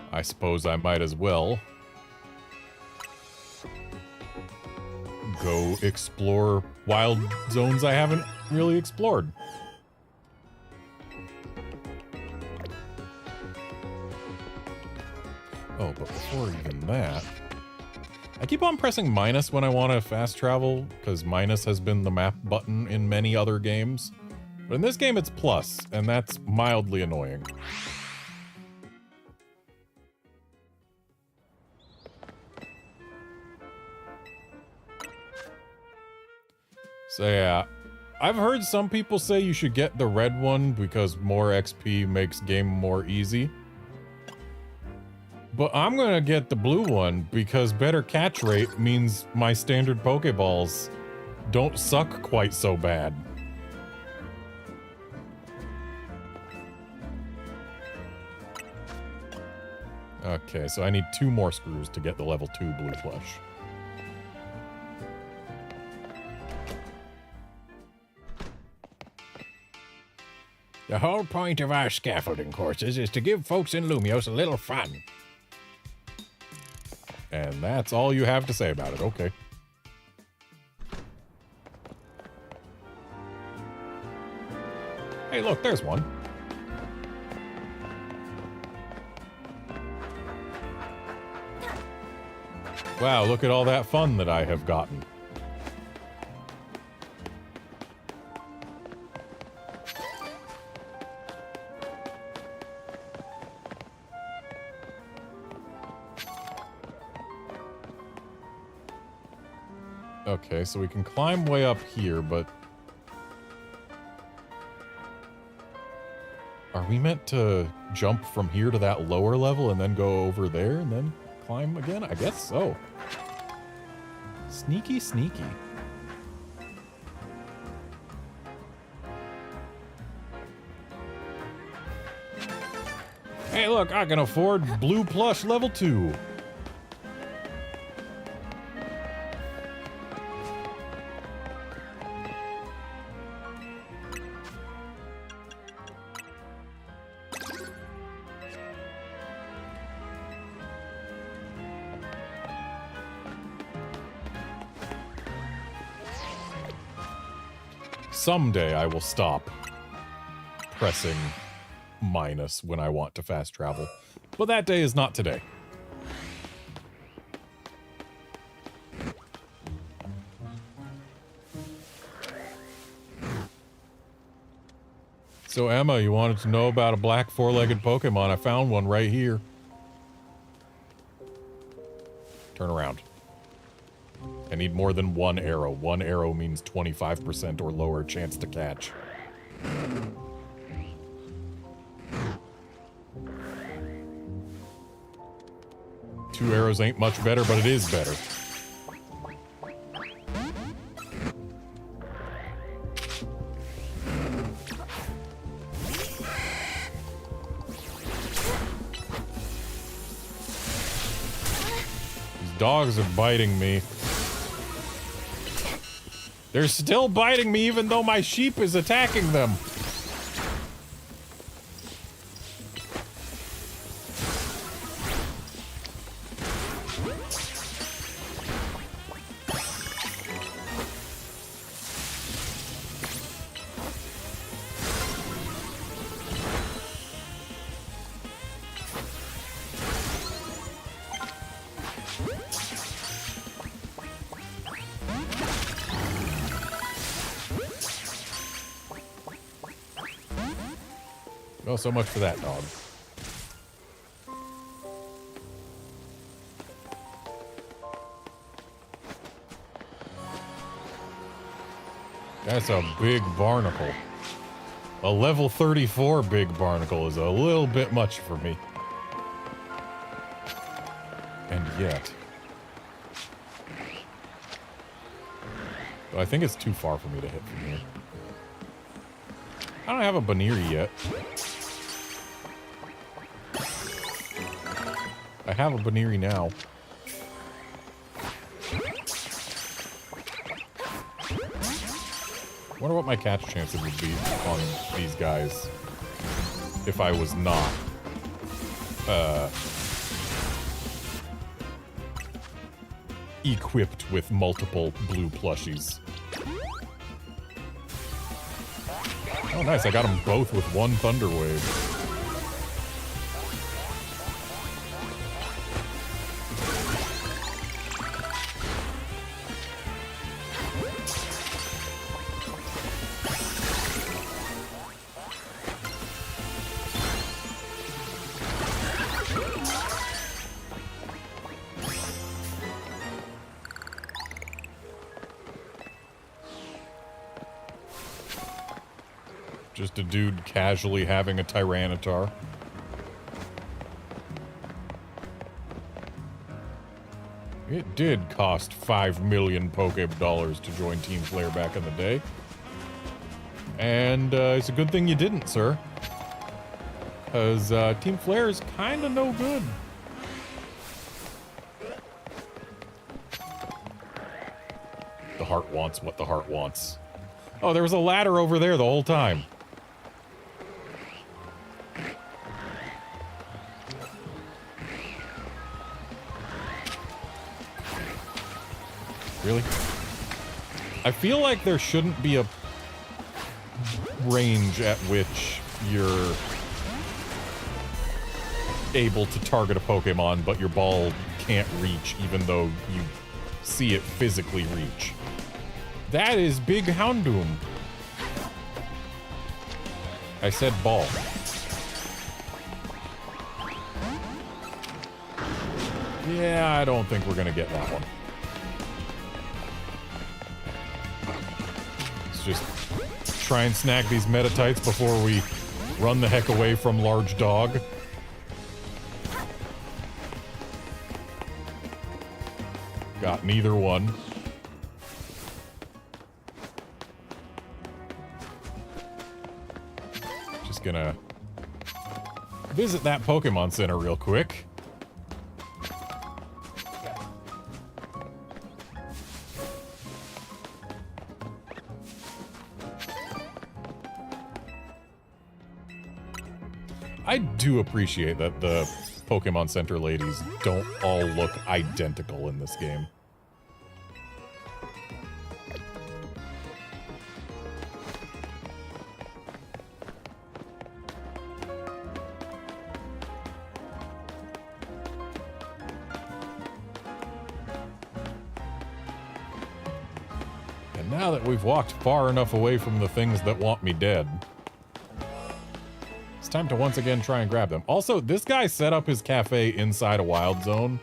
I suppose I might as well go explore wild zones I haven't really explored. Oh, but before even that, I keep on pressing minus when I want to fast travel, because minus has been the map button in many other games. But in this game it's plus, and that's mildly annoying. So yeah, I've heard some people say you should get the red one because more XP makes game more easy. But I'm gonna get the blue one because better catch rate means my standard Pokeballs don't suck quite so bad. Okay, so I need 2 more screws to get the level 2 blue plush. The whole point of our scaffolding courses is to give folks in Lumios a little fun. And that's all you have to say about it, okay. Hey, look, there's one. Wow, look at all that fun that I have gotten. Okay, so we can climb way up here, but... Are we meant to jump from here to that lower level and then go over there and then climb again? I guess so. Sneaky, sneaky. Hey, look, I can afford blue plush level 2. Someday I will stop pressing minus when I want to fast travel, but that day is not today. So Emma, you wanted to know about a black 4-legged Pokemon. I found one right here. Turn around. I need more than one arrow. One arrow means 25% or lower chance to catch. Two arrows ain't much better, but it is better. These dogs are biting me. They're still biting me even though my sheep is attacking them. Oh, so much for that dog. That's a big barnacle. A level 34 big barnacle is a little bit much for me. And yet... I think it's too far for me to hit from here. I don't have a Baniri yet. I have a Baniri now. Wonder what my catch chances would be on these guys if I was not equipped with multiple blue plushies. Oh nice, I got them both with one Thunder Wave. Just a dude casually having a Tyranitar. It did cost 5 million Pokédollars to join Team Flare back in the day. And it's a good thing you didn't, sir. Because Team Flare is kind of no good. The heart wants what the heart wants. Oh, there was a ladder over there the whole time. Really? I feel like there shouldn't be a range at which you're able to target a Pokemon, but your ball can't reach, even though you see it physically reach. That is big Houndoom. I said ball. Yeah, I don't think we're gonna get that one. Let's just try and snag these Metatites before we run the heck away from Large Dog. Got neither one. Just gonna visit that Pokemon Center real quick. I do appreciate that the Pokemon Center ladies don't all look identical in this game. And now that we've walked far enough away from the things that want me dead, it's time to once again try and grab them. Also, this guy set up his cafe inside a wild zone.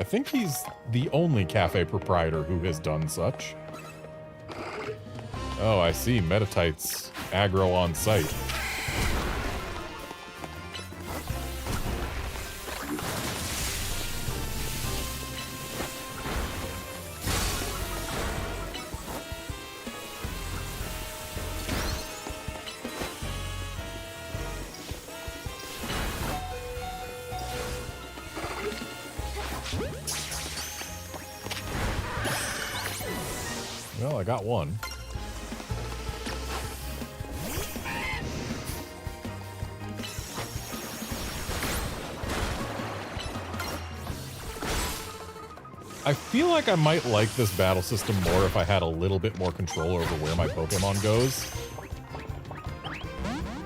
I think he's the only cafe proprietor who has done such. Oh, I see. Metatites aggro on site. Well, I got one. I feel like I might like this battle system more if I had a little bit more control over where my Pokemon goes.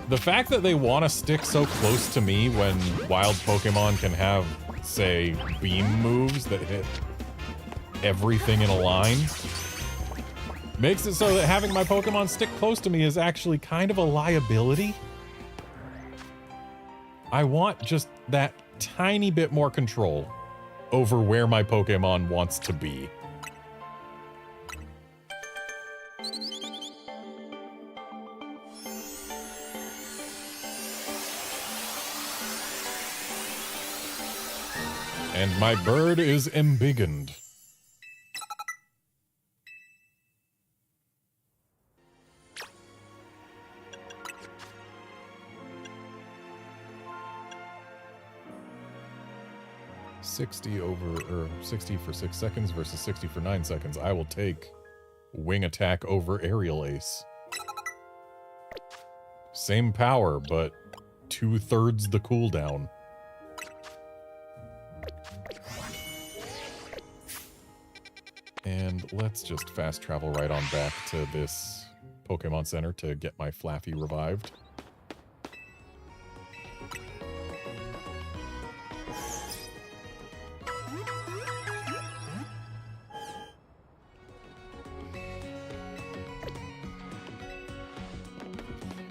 The fact that they want to stick so close to me when wild Pokemon can have, say, beam moves that hit everything in a line makes it so that having my Pokemon stick close to me is actually kind of a liability. I want just that tiny bit more control over where my Pokemon wants to be. And my bird is embiggened. Or 60 for 6 seconds versus 60 for 9 seconds. I will take wing attack over aerial ace. Same power, but 2/3 the cooldown. And let's just fast travel right on back to this Pokemon Center to get my Flaffy revived.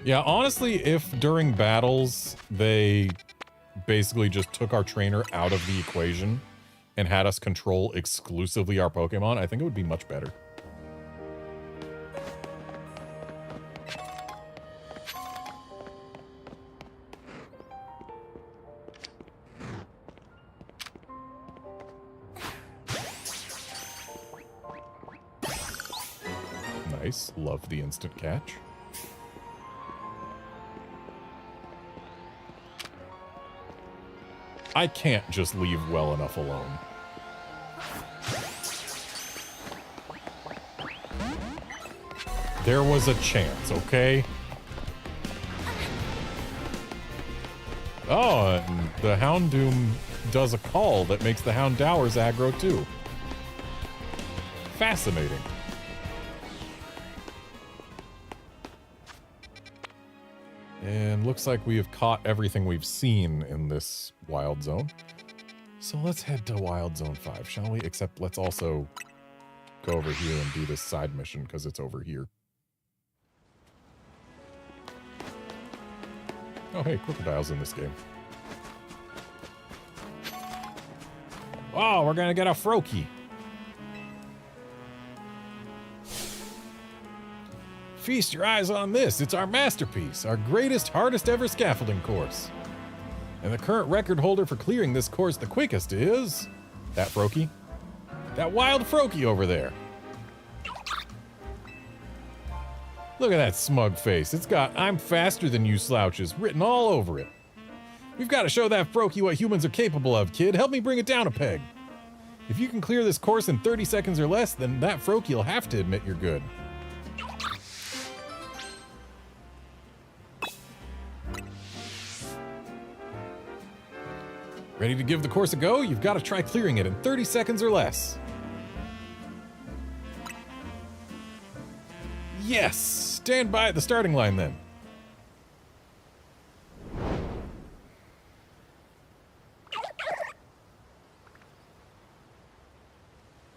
Yeah, honestly, if during battles they basically just took our trainer out of the equation and had us control exclusively our Pokemon, I think it would be much better. Nice. Love the instant catch. I can't just leave well enough alone. There was a chance, okay? Oh, and the Houndoom does a call that makes the Houndowers aggro too. Fascinating. And looks like we have caught everything we've seen in this Wild Zone. So let's head to Wild Zone 5, shall we? Except let's also go over here and do this side mission because it's over here. Oh, hey, Crocodile's in this game. Oh, we're gonna get a Froakie. Feast your eyes on this. It's our masterpiece, our greatest, hardest ever scaffolding course. And the current record holder for clearing this course the quickest is... that Froakie. That wild Froakie over there. Look at that smug face. It's got "I'm faster than you slouches" written all over it. We've got to show that Froakie what humans are capable of, kid. Help me bring it down a peg. If you can clear this course in 30 seconds or less, then that Froakie will have to admit you're good. Ready to give the course a go? You've got to try clearing it in 30 seconds or less. Yes! Stand by at the starting line then.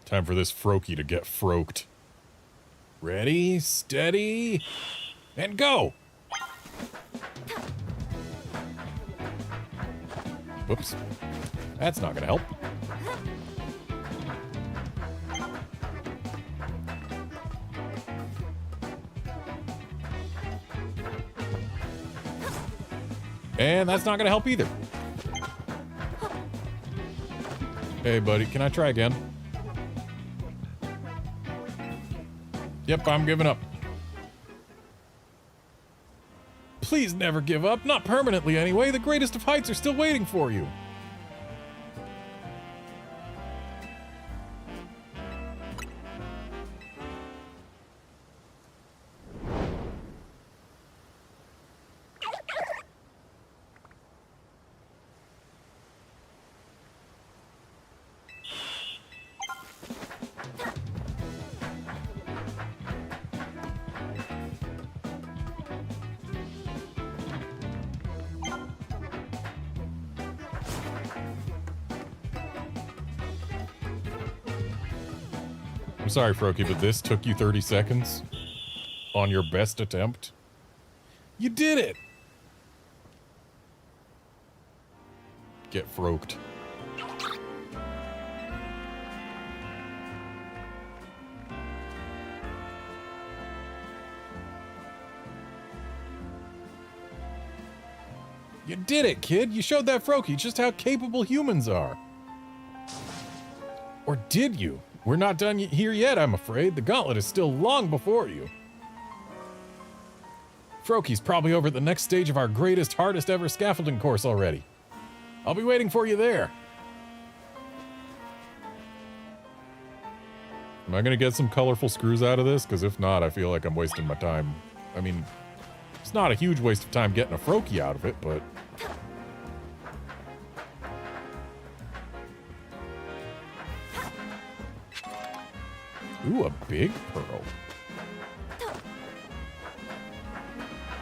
Time for this Froakie to get froked. Ready, steady, and go! Whoops. That's not gonna help. And that's not gonna help either. Hey, buddy, can I try again? Yep, I'm giving up. Please never give up, not permanently anyway. The greatest of heights are still waiting for you. I'm sorry, Froakie, but this took you 30 seconds on your best attempt. You did it! Get froked. You did it, kid! You showed that Froakie just how capable humans are. Or did you? We're not done here yet, I'm afraid. The gauntlet is still long before you. Froakie's probably over at the next stage of our greatest, hardest ever scaffolding course already. I'll be waiting for you there. Am I gonna get some colorful screws out of this? Because if not, I feel like I'm wasting my time. I mean, it's not a huge waste of time getting a Froakie out of it, but... Ooh, a big pearl.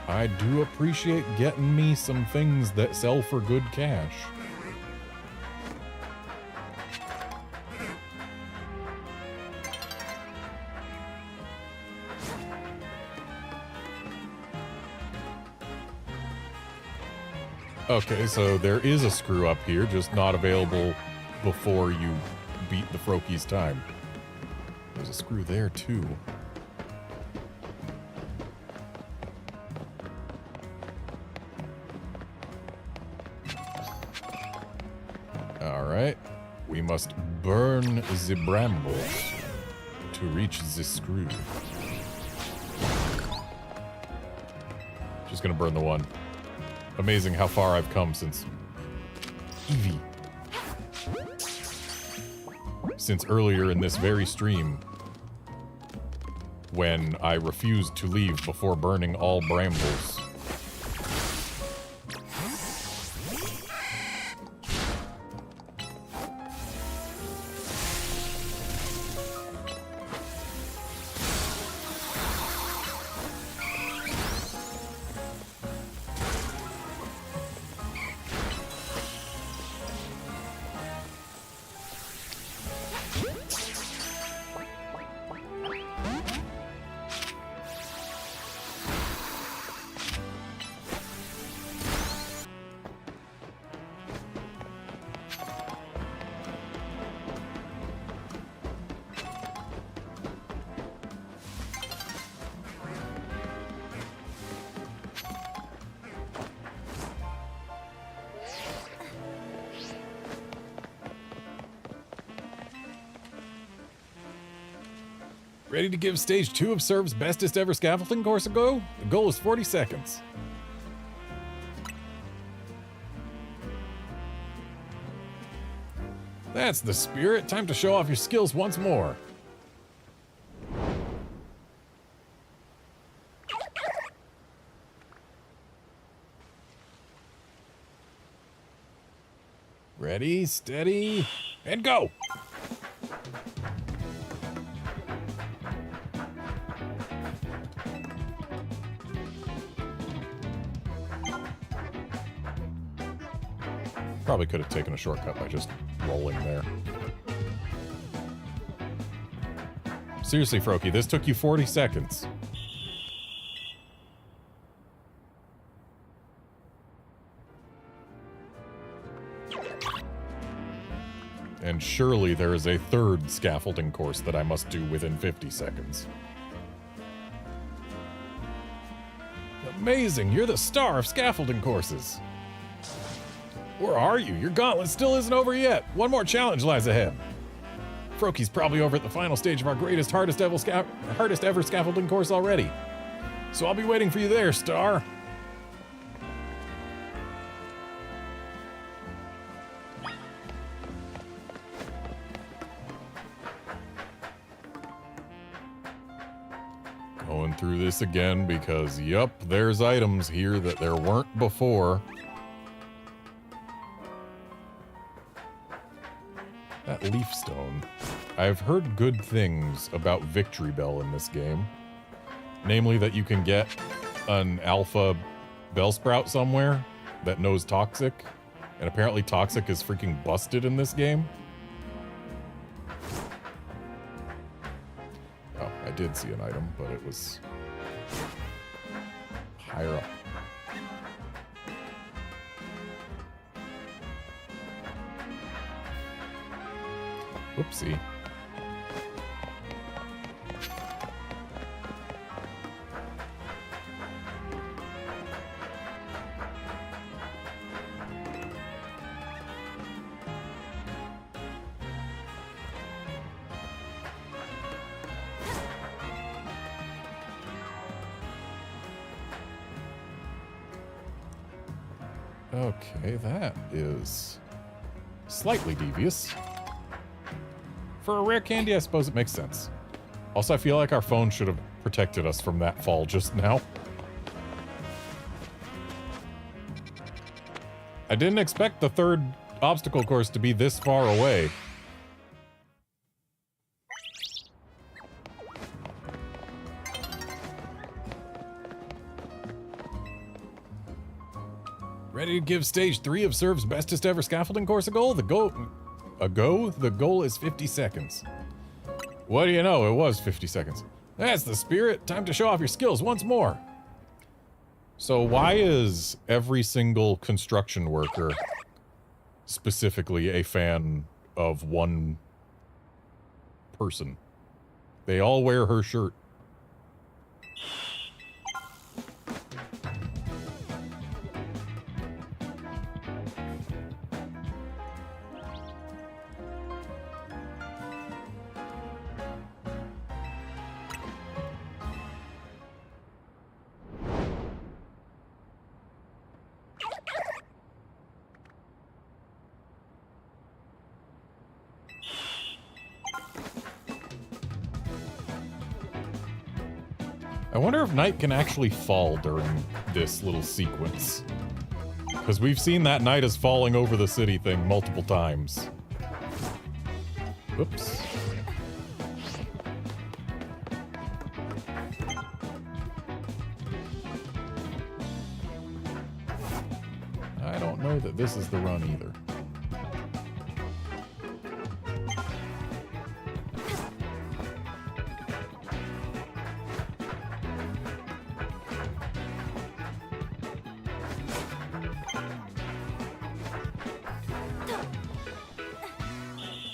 I do appreciate getting me some things that sell for good cash. Okay, so there is a screw up here, just not available before you beat the Froakie's time. There's a screw there, too. Alright. We must burn the brambles to reach the screw. Just gonna burn the one. Amazing how far I've come since Eevee. Since earlier in this very stream, when I refused to leave before burning all brambles. Ready to give Stage 2 of Serve's bestest ever scaffolding course a go? The goal is 40 seconds. That's the spirit. Time to show off your skills once more. Ready, steady, and go! Probably could have taken a shortcut by just rolling there. Seriously, Froakie, this took you 40 seconds. And surely there is a third scaffolding course that I must do within 50 seconds. Amazing! You're the star of scaffolding courses! Where are you? Your gauntlet still isn't over yet. One more challenge lies ahead. Froaky's probably over at the final stage of our hardest ever scaffolding course already. So I'll be waiting for you there, Star. Going through this again because, yup, there's items here that there weren't before. That leaf stone. I've heard good things about Victory Bell in this game. Namely that you can get an alpha Bellsprout somewhere that knows Toxic. And apparently Toxic is freaking busted in this game. Oh, I did see an item, but it was higher up. Whoopsie. Okay, that is slightly devious. For a rare candy, I suppose it makes sense. Also, I feel like our phone should have protected us from that fall just now. I didn't expect the third obstacle course to be this far away. Ready to give stage 3 of Serve's bestest ever scaffolding course a go? The goal is 50 seconds. What do you know? It was 50 seconds. That's the spirit. Time to show off your skills once more. So why is every single construction worker specifically a fan of one person? They all wear her shirt. I wonder if Knight can actually fall during this little sequence. Because we've seen that Knight is falling over the city thing multiple times. Whoops. I don't know that this is the run either.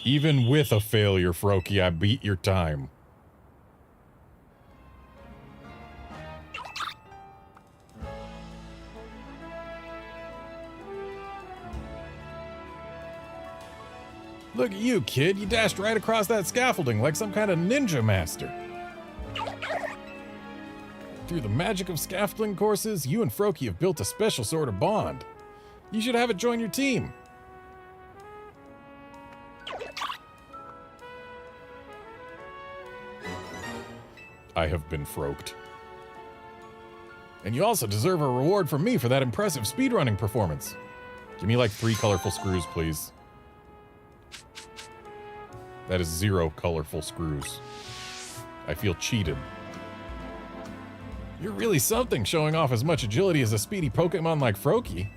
Even with a failure, Froaky, I beat your time. Look at you, kid. You dashed right across that scaffolding like some kind of ninja master. Through the magic of scaffolding courses, you and Froaky have built a special sort of bond. You should have it join your team. I have been Froaked. And you also deserve a reward from me for that impressive speedrunning performance. Give me like 3 colorful screws, please. That is 0 colorful screws. I feel cheated. You're really something, showing off as much agility as a speedy Pokemon like Froaky.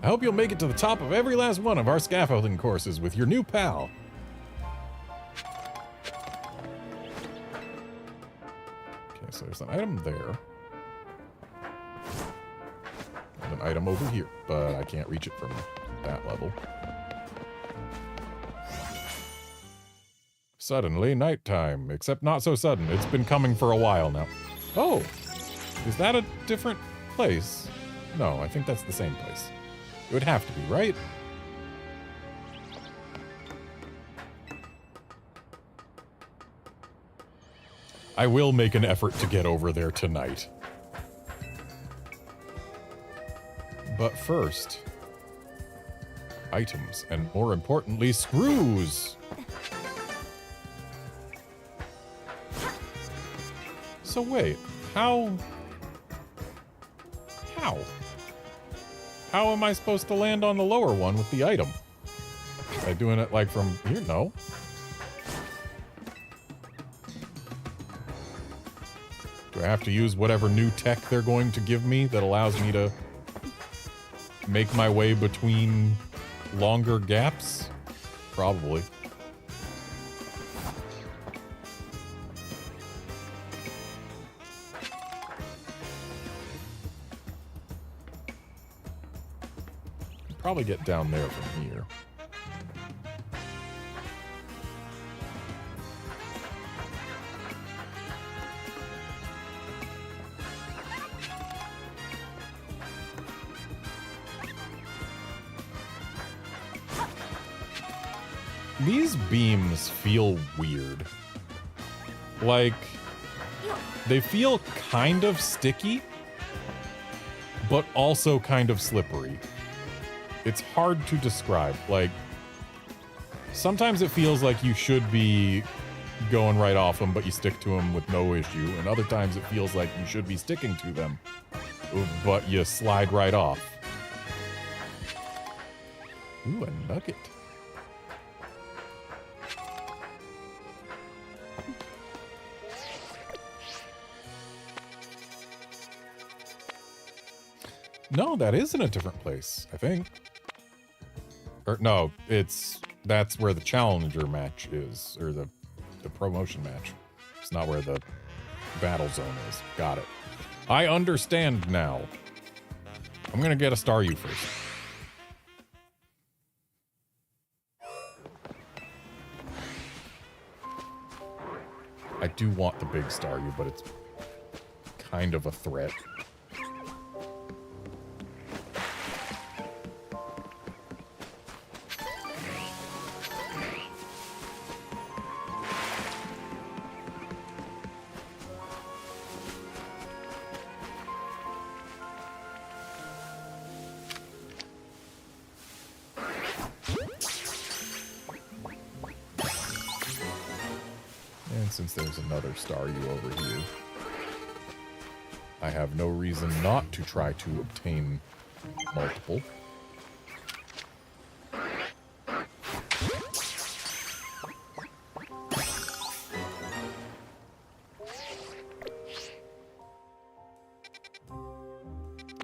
I hope you'll make it to the top of every last one of our scaffolding courses with your new pal. So there's an item there. And an item over here, but I can't reach it from that level. Suddenly nighttime, except not so sudden. It's been coming for a while now. Oh, is that a different place? No, I think that's the same place. It would have to be, right? I will make an effort to get over there tonight. But first, items, and more importantly, screws. So wait, how am I supposed to land on the lower one with the item? Am I doing it like from here? No. Do I have to use whatever new tech they're going to give me that allows me to make my way between longer gaps? Probably. Probably get down there from here. These beams feel weird. Like, they feel kind of sticky, but also kind of slippery. It's hard to describe. Like, sometimes it feels like you should be going right off them, but you stick to them with no issue. And other times it feels like you should be sticking to them, but you slide right off. Ooh, a nugget. No, that is in a different place, I think. Or no, that's where the challenger match is, or the promotion match. It's not where the battle zone is. Got it. I understand now. I'm gonna get a Staryu first. I do want the big Staryu, but it's kind of a threat. Since there's another Staryu over here, I have no reason not to try to obtain multiple.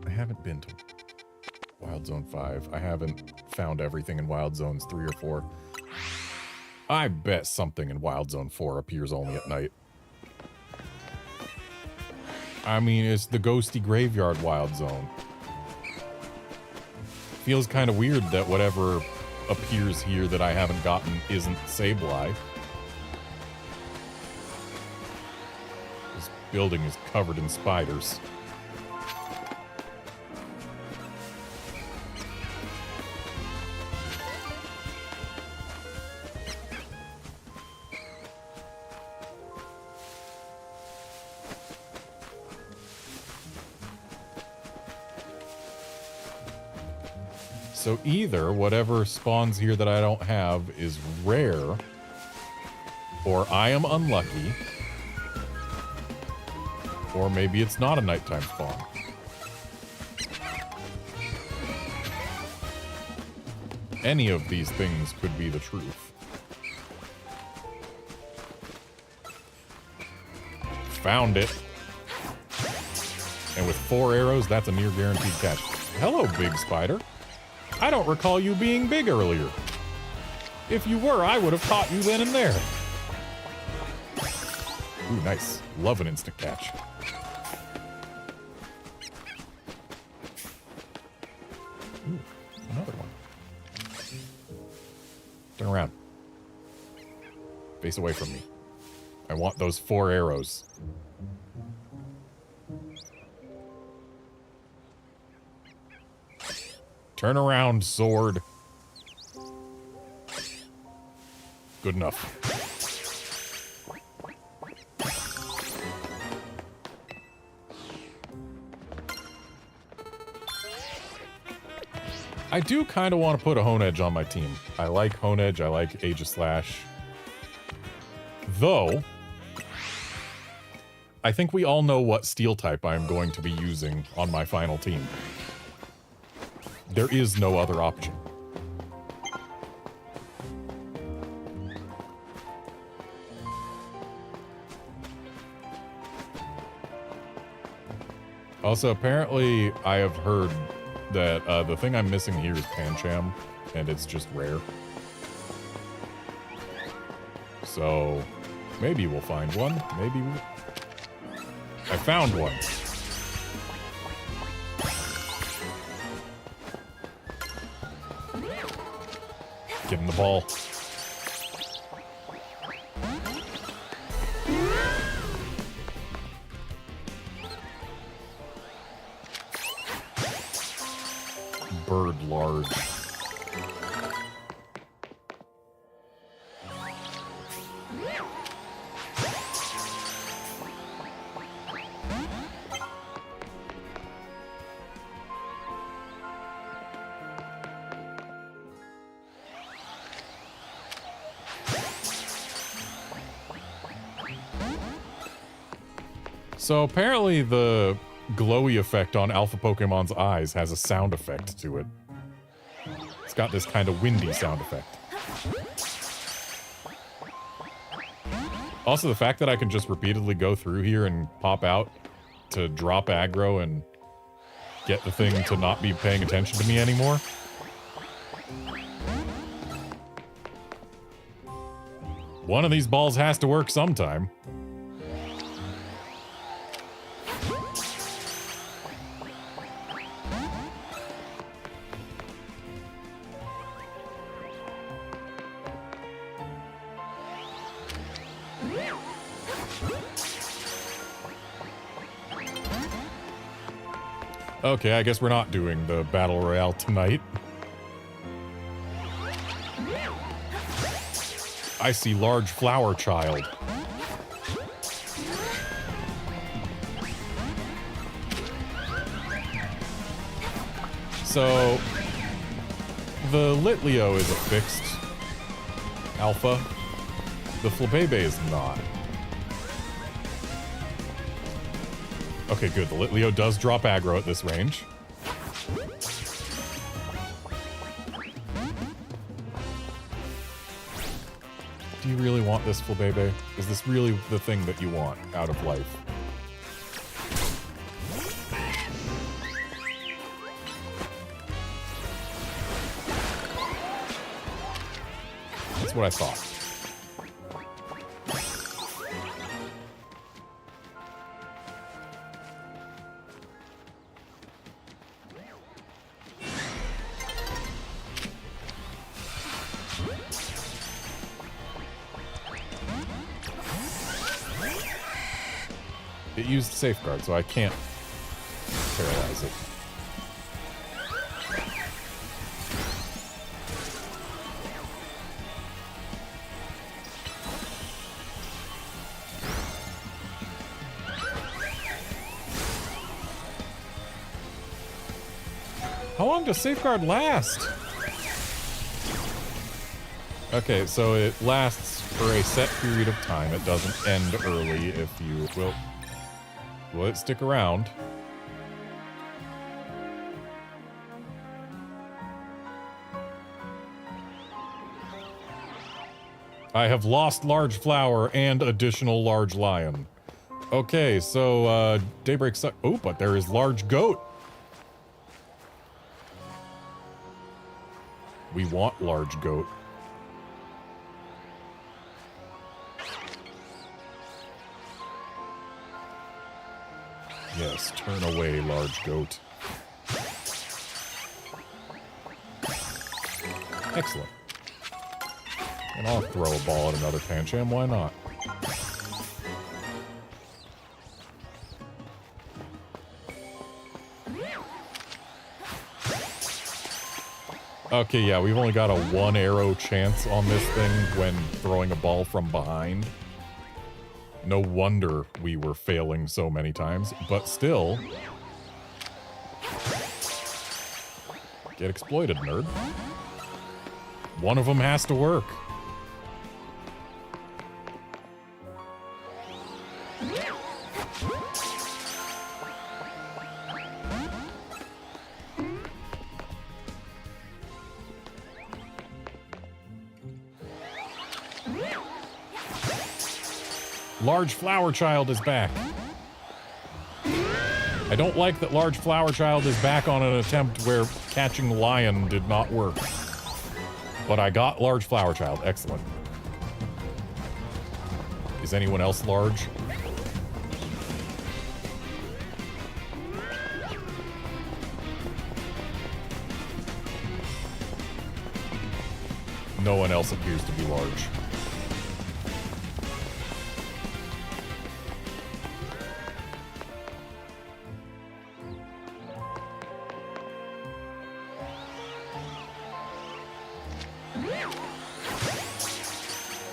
I haven't been to Wild Zone 5. I haven't found everything in Wild Zones 3 or 4. I bet something in Wild Zone 4 appears only at night. I mean, it's the ghosty graveyard Wild Zone. Feels kind of weird that whatever appears here that I haven't gotten isn't Sableye. This building is covered in spiders. So either whatever spawns here that I don't have is rare, or I am unlucky, or maybe it's not a nighttime spawn. Any of these things could be the truth. Found it. And with 4 arrows, that's a near guaranteed catch. Hello, big spider. I don't recall you being big earlier. If you were, I would have caught you then and there. Ooh, nice. Love an instant catch. Ooh, another one. Turn around. Face away from me. I want those 4 arrows. Turn around, sword. Good enough. I do kind of want to put a Honedge on my team. I like Honedge, I like Aegislash. Though, I think we all know what steel type I'm going to be using on my final team. There is no other option. Also, apparently, I have heard that the thing I'm missing here is Pancham, and it's just rare. So, maybe we'll find one. Maybe we'll... I found one. Give him the ball. Bird large. So apparently the glowy effect on Alpha Pokemon's eyes has a sound effect to it. It's got this kind of windy sound effect. Also, the fact that I can just repeatedly go through here and pop out to drop aggro and get the thing to not be paying attention to me anymore. One of these balls has to work sometime. Okay, I guess we're not doing the Battle Royale tonight. I see large flower child. So, the Litleo is a fixed alpha. The Flabebe is not. Okay, good. The Litleo does drop aggro at this range. Do you really want this, Flabebe? Is this really the thing that you want out of life? That's what I thought. It used safeguard, so I can't paralyze it. How long does safeguard last? Okay, so it lasts for a set period of time. It doesn't end early if you will. Will it stick around? I have lost large flower and additional large lion. Okay, so Daybreak suck. Oh, but there is large goat. We want large goat. Yes, turn away, large goat. Excellent. And I'll throw a ball at another Pancham, why not? Okay, yeah, we've only got a 1 arrow chance on this thing when throwing a ball from behind. No wonder we were failing so many times, but still. Get exploited, nerd. One of them has to work. Large Flower Child is back. I don't like that Large Flower Child is back on an attempt where catching Lion did not work. But I got Large Flower Child. Excellent. Is anyone else large? No one else appears to be large.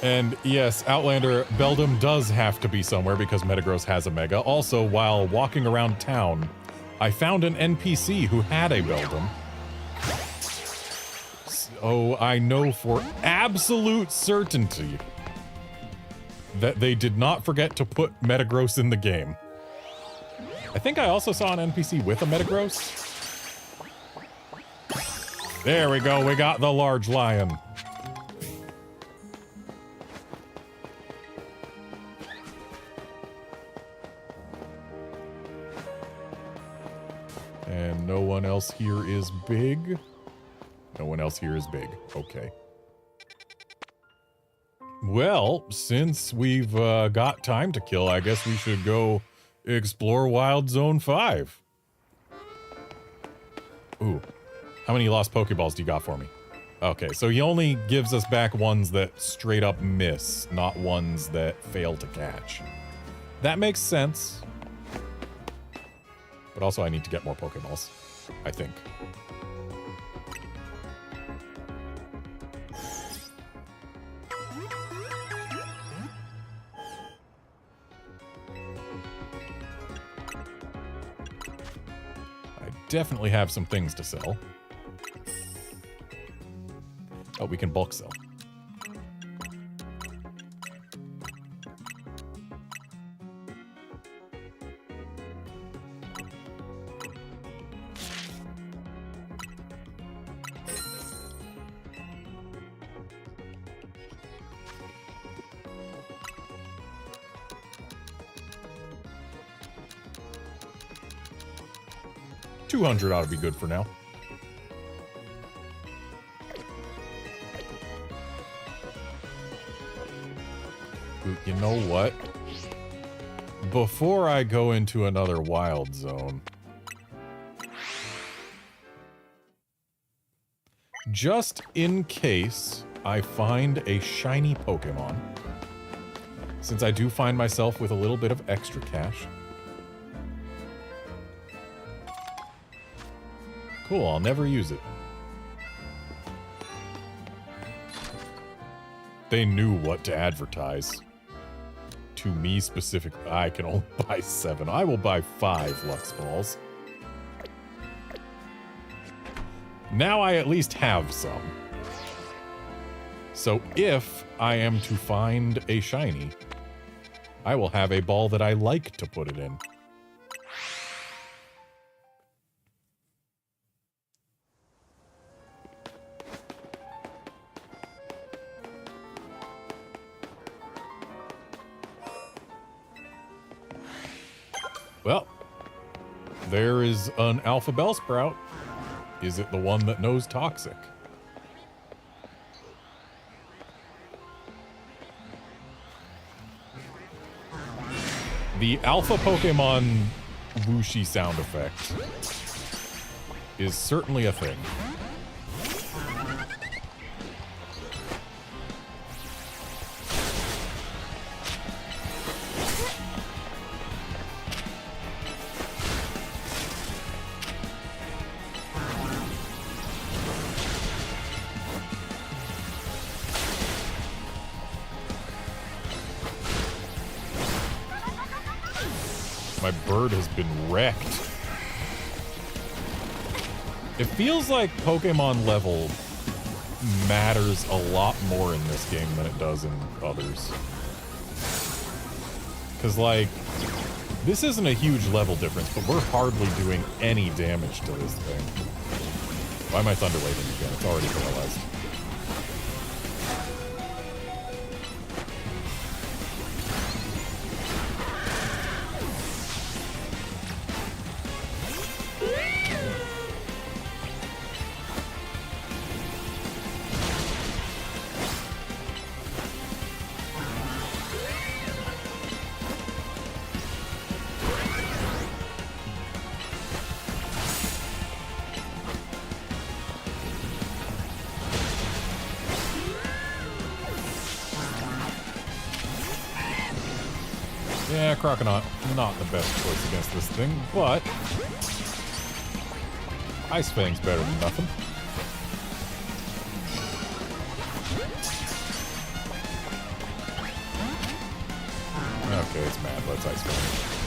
And yes, Outlander, Beldum does have to be somewhere because Metagross has a Mega. Also, while walking around town, I found an NPC who had a Beldum. So I know for absolute certainty that they did not forget to put Metagross in the game. I think I also saw an NPC with a Metagross. There we go, we got the large lion. And no one else here is big. No one else here is big. Okay. Well, since we've got time to kill, I guess we should go explore Wild Zone 5. Ooh. How many lost Pokeballs do you got for me? Okay, so he only gives us back ones that straight up miss, not ones that fail to catch. That makes sense. But also I need to get more Pokeballs, I think. I definitely have some things to sell. Oh, we can bulk sell. $200 ought to be good for now. You know what? Before I go into another wild zone, just in case I find a shiny Pokemon, since I do find myself with a little bit of extra cash. Cool, I'll never use it. They knew what to advertise. To me specifically, I can only buy 7. I will buy 5 Lux Balls. Now I at least have some. So if I am to find a shiny, I will have a ball that I like to put it in. Well, there is an Alpha Bellsprout. Is it the one that knows Toxic? The Alpha Pokemon whooshy sound effect is certainly a thing. My bird has been wrecked. It feels like Pokemon level matters a lot more in this game than it does in others. Because, like, this isn't a huge level difference, but we're hardly doing any damage to this thing. Why am I Thunder Waving again? It's already paralyzed. Yeah, Croconaut, not the best choice against this thing, but Ice Fang's better than nothing. Okay, it's mad. Let's Ice Fang.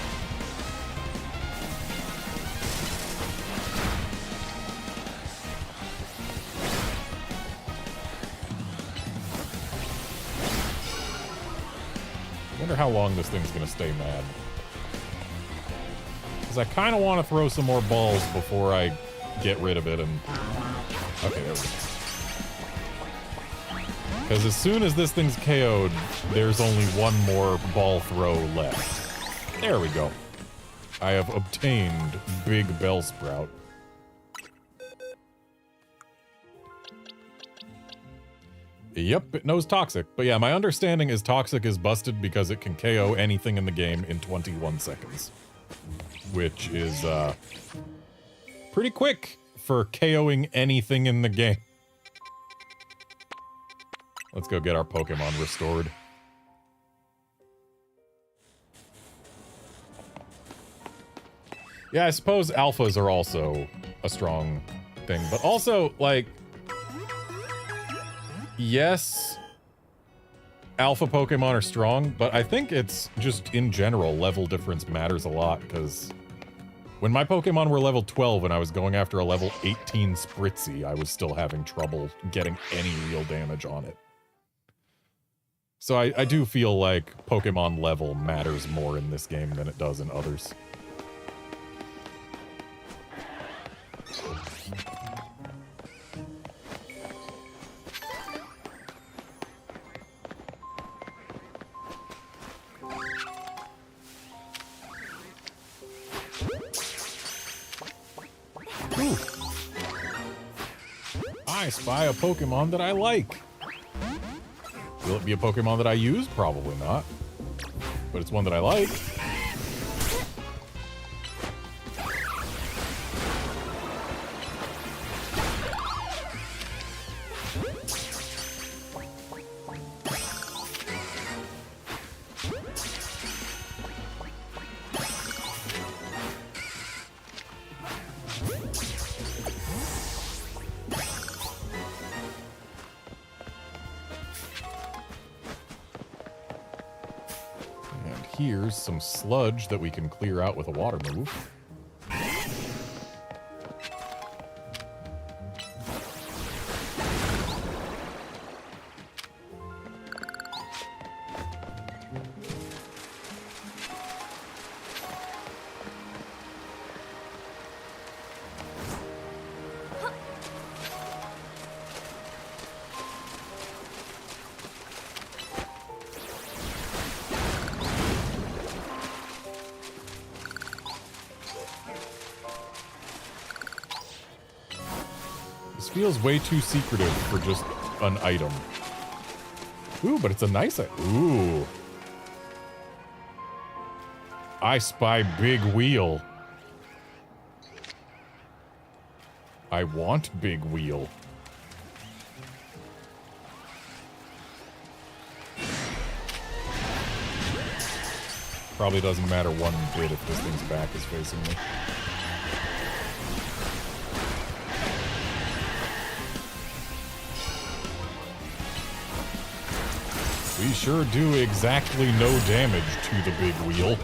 I wonder how long this thing's gonna stay mad. Because I kind of want to throw some more balls before I get rid of it and... Okay, there we go. Because as soon as this thing's KO'd, there's only one more ball throw left. There we go. I have obtained Big Bellsprout. Yep, it knows Toxic. But yeah, my understanding is Toxic is busted because it can KO anything in the game in 21 seconds. Which is, pretty quick for KOing anything in the game. Let's go get our Pokemon restored. Yeah, I suppose alphas are also a strong thing, but also, like... Yes, alpha Pokemon are strong, but I think it's just, in general, level difference matters a lot, because when my Pokemon were level 12 and I was going after a level 18 Spritzy, I was still having trouble getting any real damage on it. So I do feel like Pokemon level matters more in this game than it does in others. Ooh. I spy a Pokemon that I like. Will it be a Pokemon that I use? Probably not. But it's one that I like. Here's some sludge that we can clear out with a water move. Feels way too secretive for just an item. Ooh, but it's a nice item. Ooh. I spy Big Wheel. I want Big Wheel. Probably doesn't matter one bit if this thing's back is facing me. We sure do exactly no damage to the Big Wheel.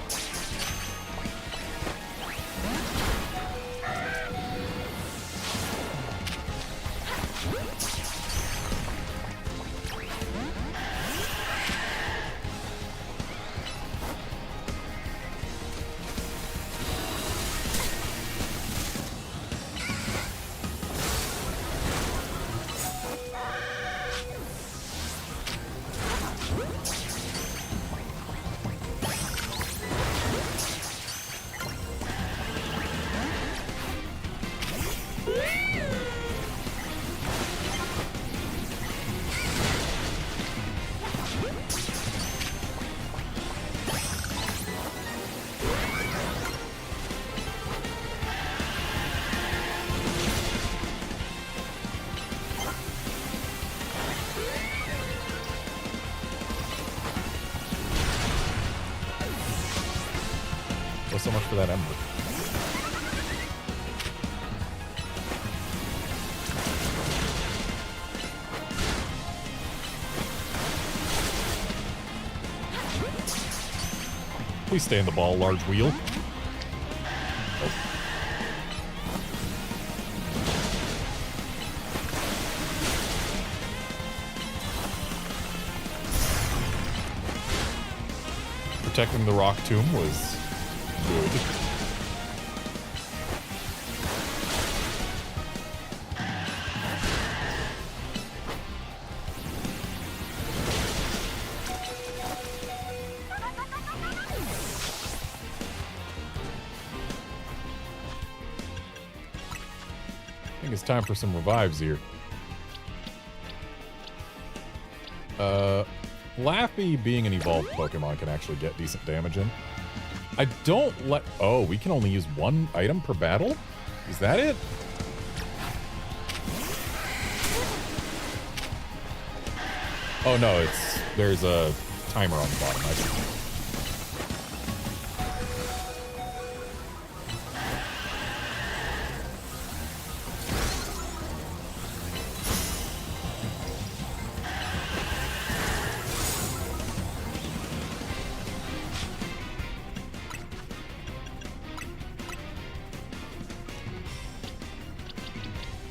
for that ember. Please stay in the ball, large wheel. Oh. Protecting the rock tomb was good. I think it's time for some revives here. Laffy, being an evolved Pokemon, can actually get decent damage in. I don't let... Oh, we can only use one item per battle? Is that it? Oh, no, it's... There's a timer on the bottom. I see.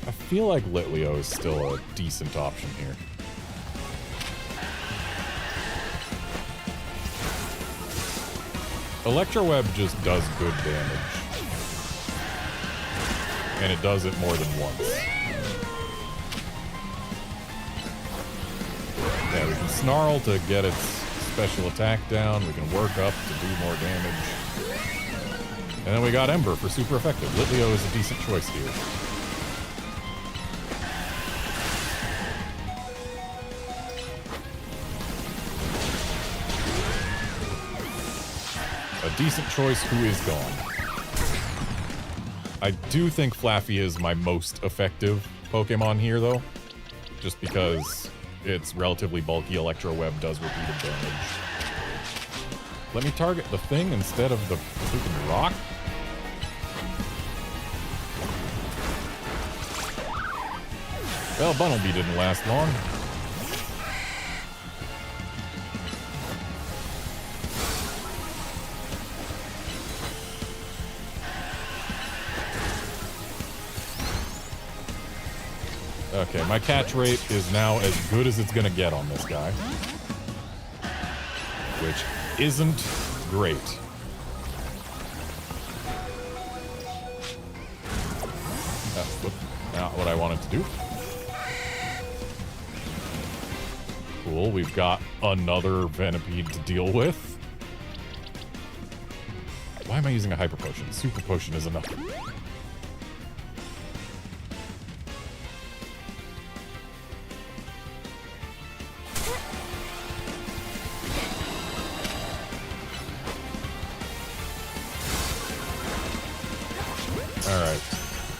I feel like Litleo is still a decent option here. Electroweb just does good damage. And it does it more than once. Yeah, we can Snarl to get its special attack down. We can work up to do more damage. And then we got Ember for super effective. Litleo is a decent choice here. Decent choice. Who is gone? I do think Flaffy is my most effective Pokemon here, though. Just because its relatively bulky Electro Web does repeated damage. Let me target the thing instead of the freaking rock? Well, Bunnelby didn't last long. Okay, my catch rate is now as good as it's gonna get on this guy. Which isn't great. Not what I wanted to do. Cool, we've got another Venipede to deal with. Why am I using a Hyper Potion? Super Potion is enough.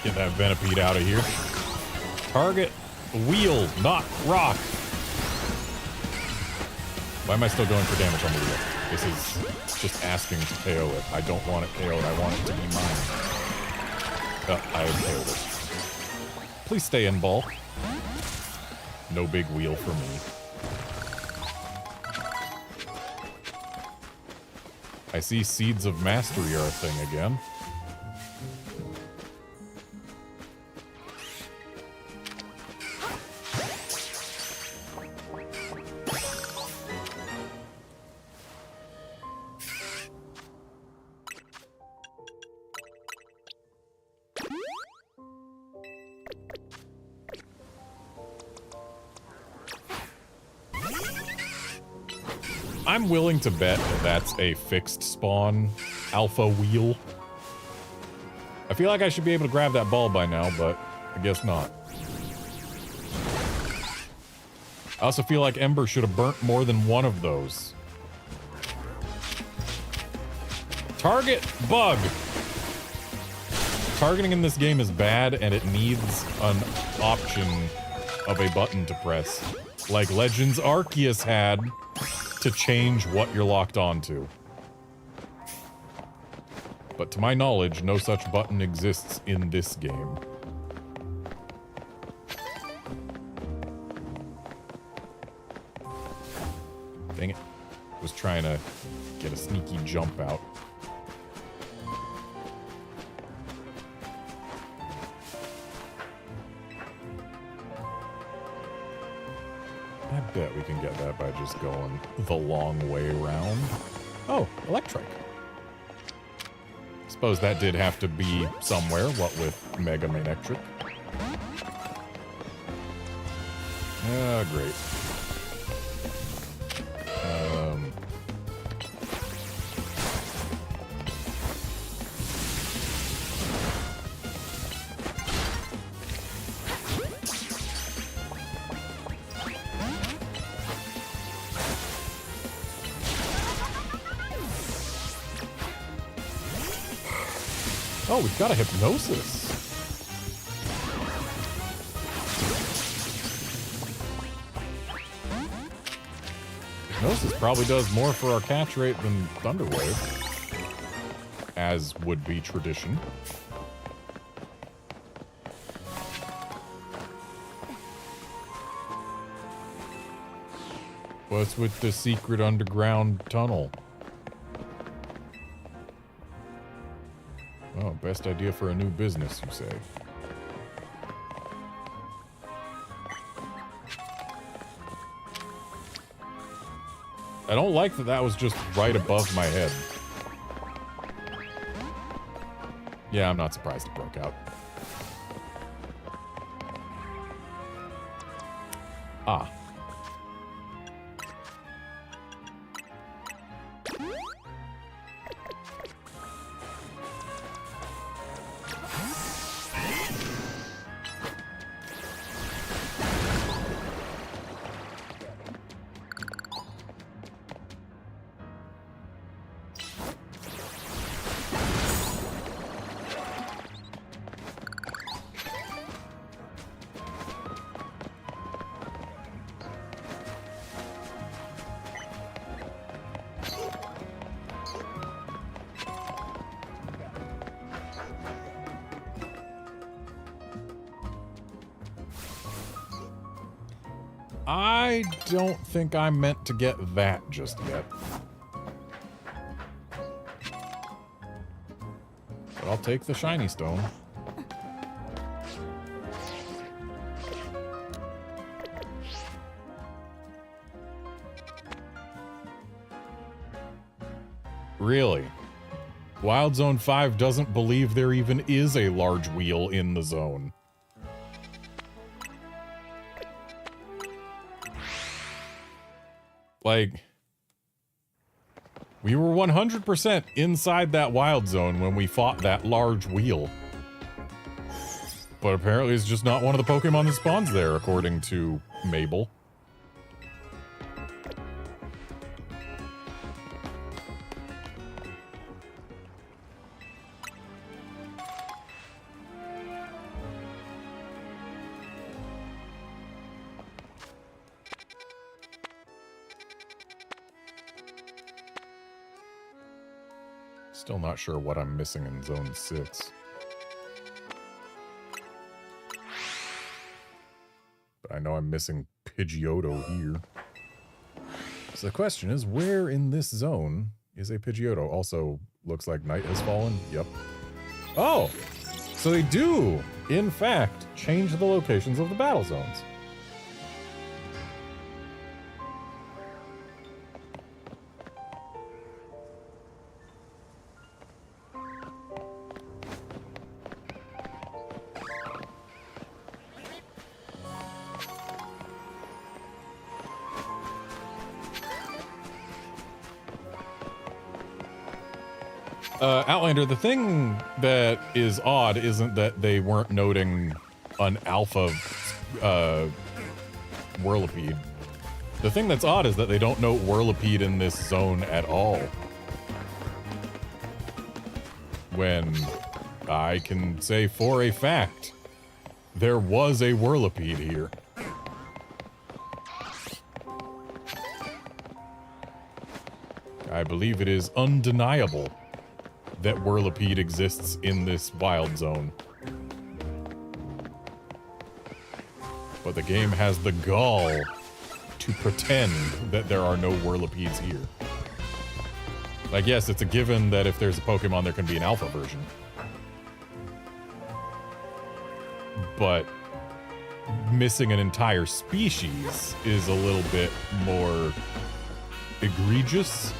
Get that Venipede out of here. Target wheel, not rock. Why am I still going for damage on the wheel? This is just asking to KO it. I don't want it KO'd. I want it to be mine. Oh, I KO'd it. Please stay in, ball. No big wheel for me. I see Seeds of Mastery are a thing again. I'm willing to bet that that's a fixed spawn alpha wheel. I feel like I should be able to grab that ball by now, but I guess not. I also feel like Ember should have burnt more than one of those. Target bug! Targeting in this game is bad, and it needs an option of a button to press, like Legends Arceus had, to change what you're locked onto. But to my knowledge, no such button exists in this game. Dang it. Was trying to get a sneaky jump out. I bet we can get that by just going the long way around. Oh, electric. Suppose that did have to be somewhere, what with Mega Manectric. Ah, great. Oh, we've got a hypnosis. Hypnosis probably does more for our catch rate than Thunder Wave, as would be tradition. What's with the secret underground tunnel? Oh, best idea for a new business, you say? I don't like that that was just right above my head. Yeah, I'm not surprised it broke out. Ah. I don't think I meant to get that just yet. But I'll take the shiny stone. Really? Wild Zone 5 doesn't believe there even is a large wheel in the zone. Like, we were 100% inside that wild zone when we fought that large wheel. But apparently it's just not one of the Pokemon that spawns there, according to Mabel. Still not sure what I'm missing in Zone 6. But I know I'm missing Pidgeotto here. So the question is, where in this zone is a Pidgeotto? Also, looks like night has fallen. Yep. Oh! So they do, in fact, change the locations of the battle zones. Outlander, the thing that is odd isn't that they weren't noting an alpha Whirlipede. The thing that's odd is that they don't note Whirlipede in this zone at all. When I can say for a fact, there was a Whirlipede here. I believe it is undeniable that Whirlipede exists in this wild zone. But the game has the gall to pretend that there are no Whirlipedes here. Like, yes, it's a given that if there's a Pokemon, there can be an alpha version. But missing an entire species is a little bit more egregious.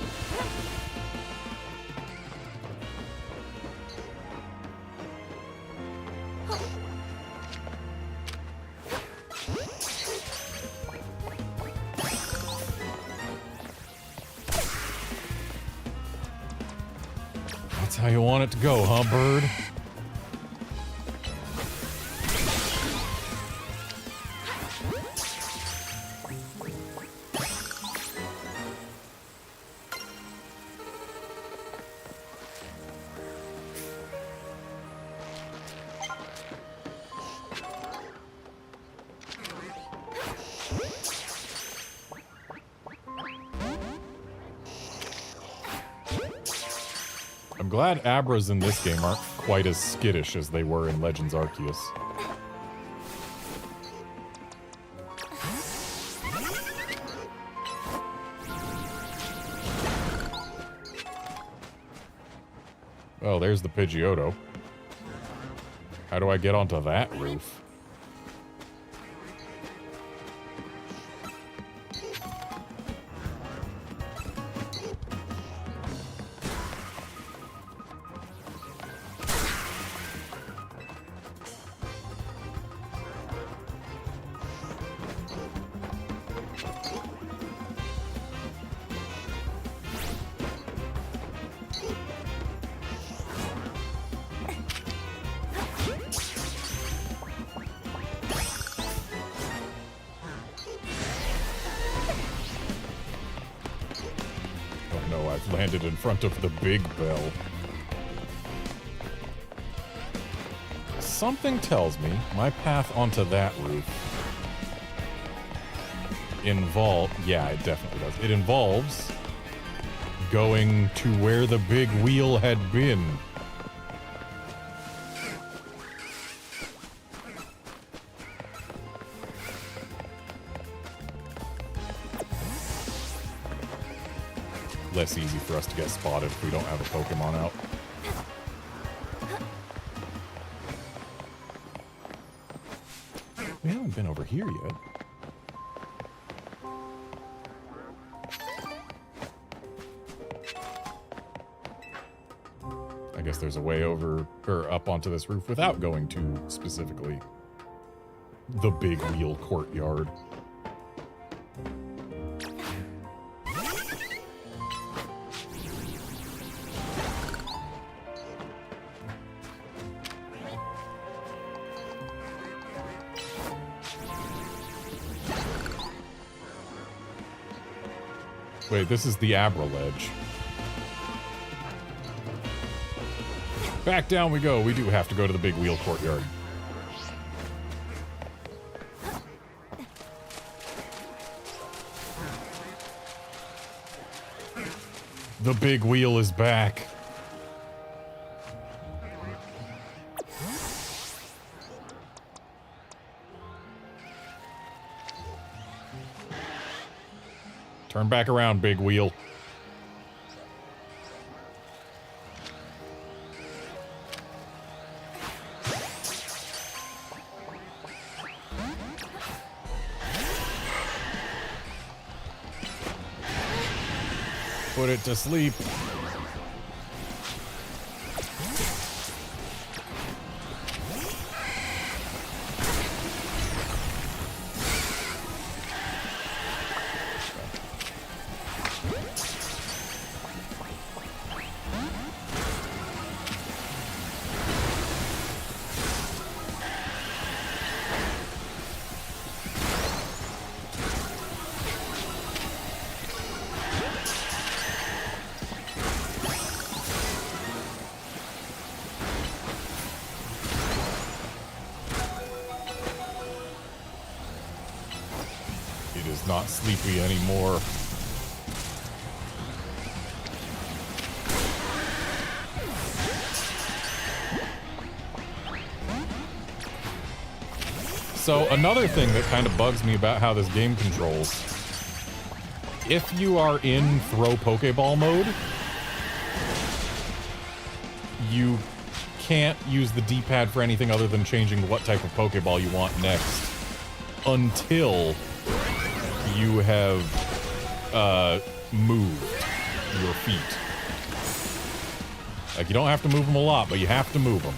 That's how you want it to go, huh, bird? I'm glad Abras in this game aren't quite as skittish as they were in Legends Arceus. Well, there's the Pidgeotto. How do I get onto that roof? Landed in front of the big bell. Something tells me my path onto that roof yeah, it definitely does. It involves going to where the big wheel had been. Less easy for us to get spotted if we don't have a Pokemon out. We haven't been over here yet. I guess there's a way over, or up onto this roof without going to, specifically, the big wheel courtyard. Wait, this is the Abra ledge. Back down we go. We do have to go to the big wheel courtyard. The big wheel is back. Turn back around, big wheel. Put it to sleep. Not sleepy anymore. So another thing that kind of bugs me about how this game controls, if you are in throw Pokeball mode, you can't use the D-pad for anything other than changing what type of Pokeball you want next until you have moved your feet. Like, you don't have to move them a lot, but you have to move them.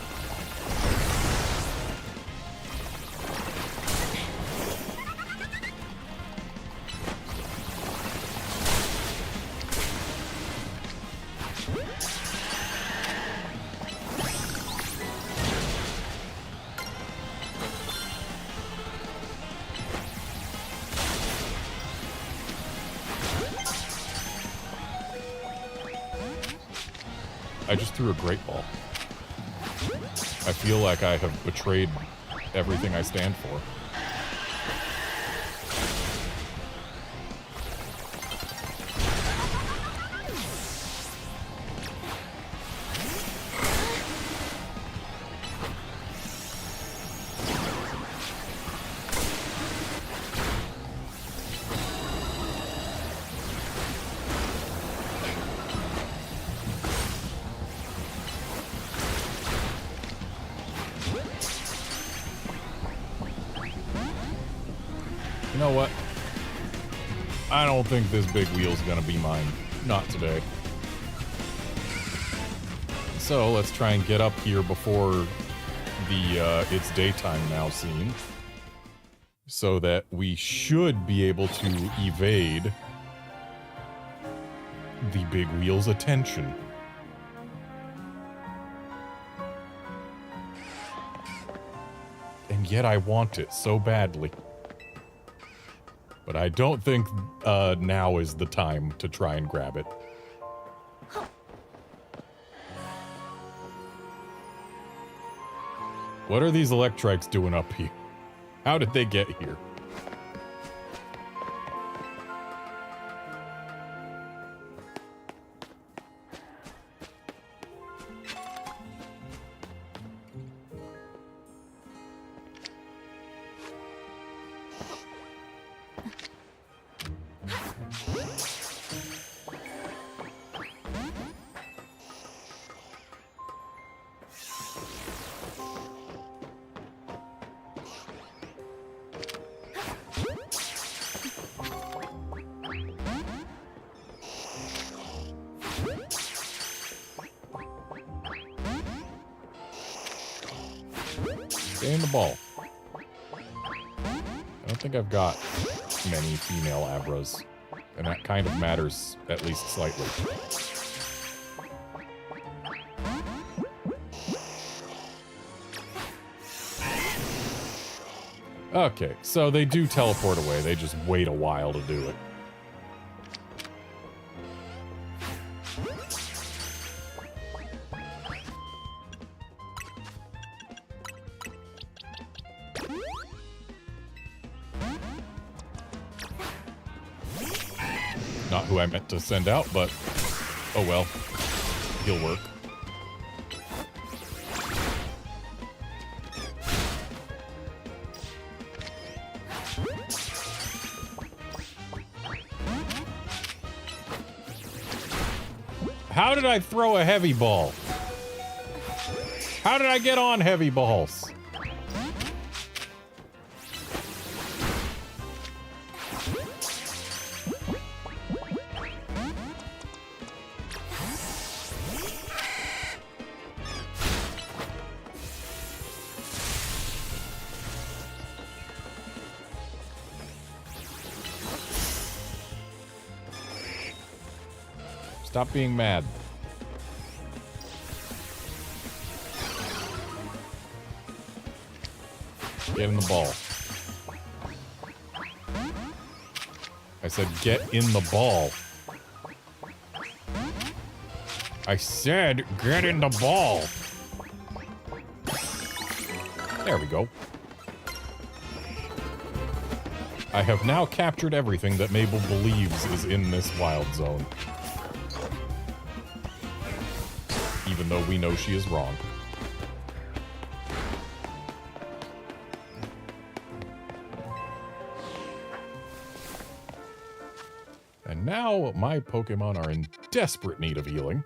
I just threw a great ball. I feel like I have betrayed everything I stand for. You know what? I don't think this big wheel's gonna be mine. Not today. So let's try and get up here before the it's daytime now scene, so that we should be able to evade the big wheel's attention. And yet I want it so badly. But I don't think now is the time to try and grab it. What are these Electrites doing up here? How did they get here? Stay in the ball. I don't think I've got many female Abras, and that kind of matters, at least slightly. Okay, so they do teleport away, they just wait a while to do it. Not who I meant to send out, but oh well. He'll work. How did I throw a heavy ball? How did I get on heavy balls? Stop being mad. Get in the ball. I said get in the ball. I said get in the ball. There we go. I have now captured everything that Mabel believes is in this wild zone. Even though we know she is wrong. now my Pokemon are in desperate need of healing.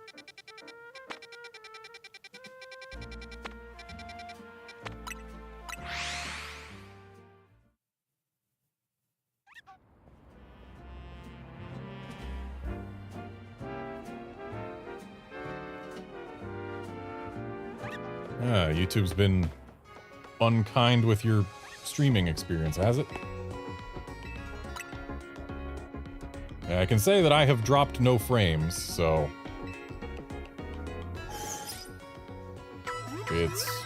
YouTube's been unkind with your streaming experience, has it? I can say that I have dropped no frames, so it's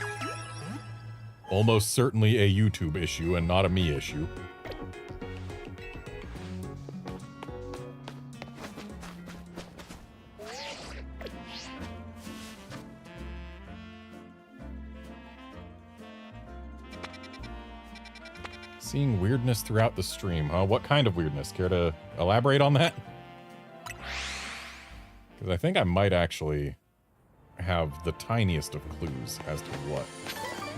almost certainly a YouTube issue and not a me issue. Seeing weirdness throughout the stream, huh? What kind of weirdness? Care to elaborate on that? Because I think I might actually have the tiniest of clues as to what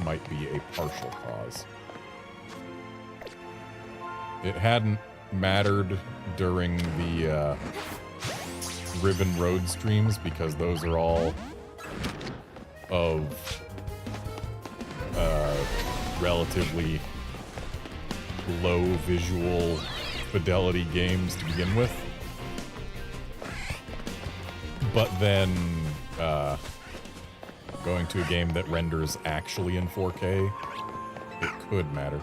might be a partial cause. It hadn't mattered during the Ribbon Road streams because those are all of relatively low visual fidelity games to begin with. But then going to a game that renders actually in 4K, it could matter.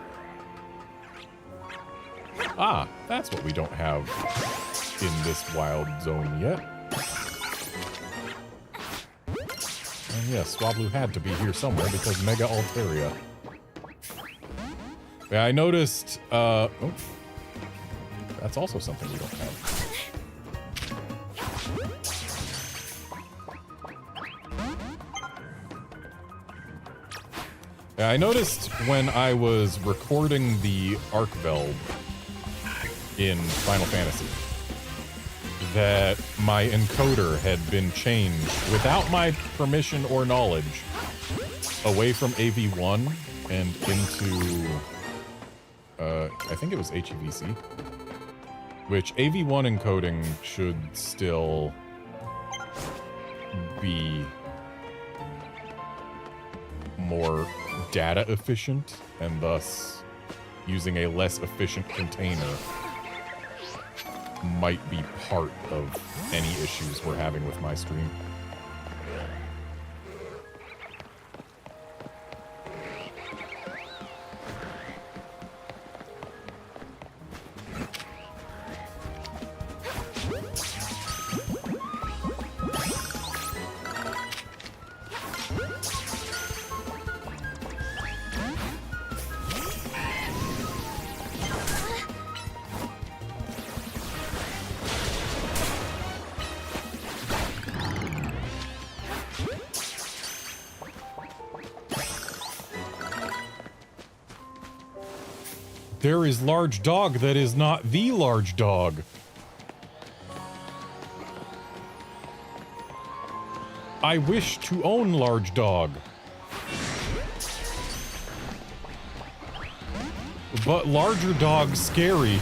Ah, that's what we don't have in this wild zone yet. And yes, Swablu had to be here somewhere because Mega Altaria. Yeah, I noticed, oh, that's also something we don't have. Yeah, I noticed when I was recording the Arcvelb in Final Fantasy that my encoder had been changed without my permission or knowledge away from AV1 and into I think it was HEVC, which AV1 encoding should still be more data efficient, and thus using a less efficient container might be part of any issues we're having with my stream. There is large dog that is not the large dog. I wish to own large dog. But larger dog scary.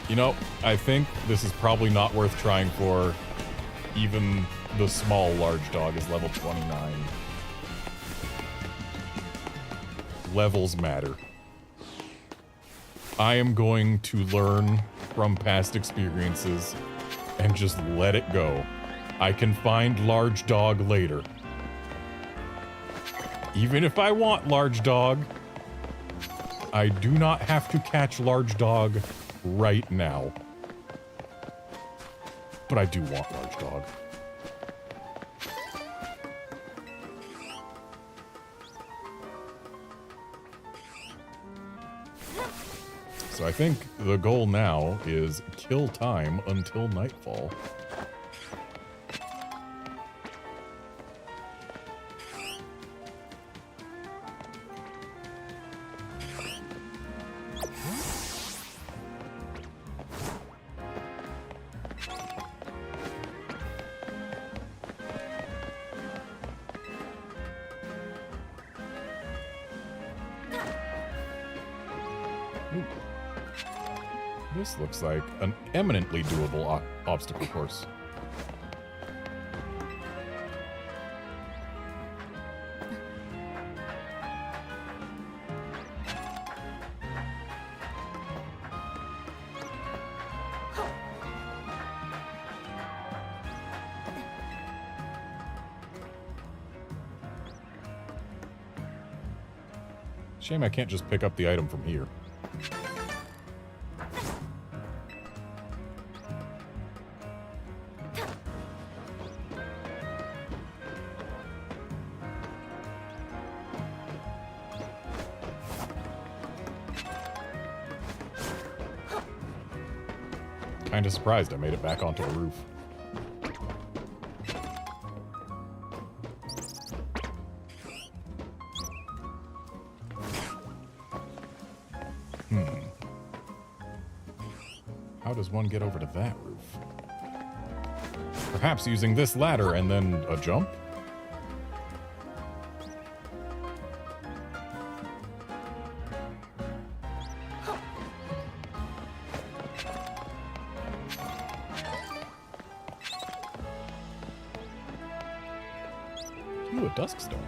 You know, I think this is probably not worth trying for. Even the small large dog is level 29. Levels matter. I am going to learn from past experiences and just let it go. I can find large dog later. Even if I want large dog, I do not have to catch large dog right now. But I do want large dog. So I think the goal now is kill time until nightfall. This looks like an eminently doable obstacle course. Shame I can't just pick up the item from here. Kinda surprised I made it back onto the roof. How does one get over to that roof? Perhaps using this ladder and then a jump? Ooh, a duskstone.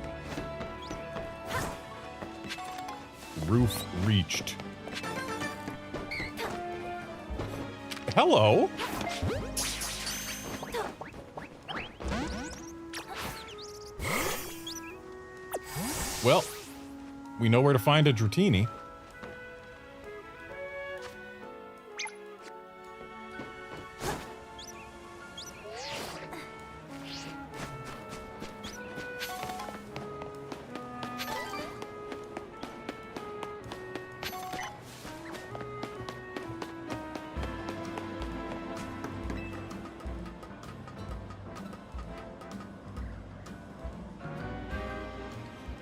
Roof reached. Hello? Well, we know where to find a Dratini.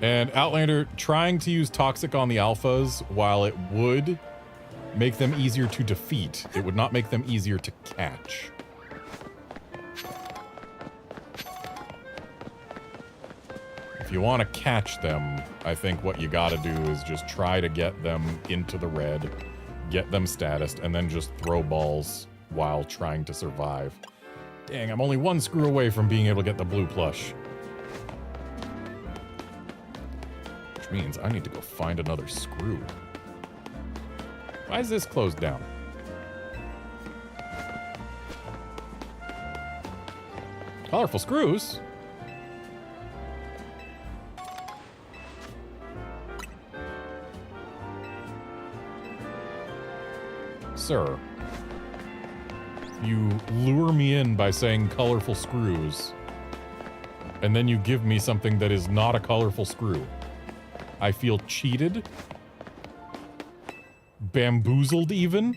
And Outlander trying to use Toxic on the alphas, while it would make them easier to defeat, it would not make them easier to catch. If you want to catch them, I think what you gotta do is just try to get them into the red, get them statused, and then just throw balls while trying to survive. Dang, I'm only one screw away from being able to get the blue plush. Means I need to go find another screw. Why is this closed down? Colorful screws? Sir, you lure me in by saying colorful screws, and then you give me something that is not a colorful screw. I feel cheated, bamboozled even.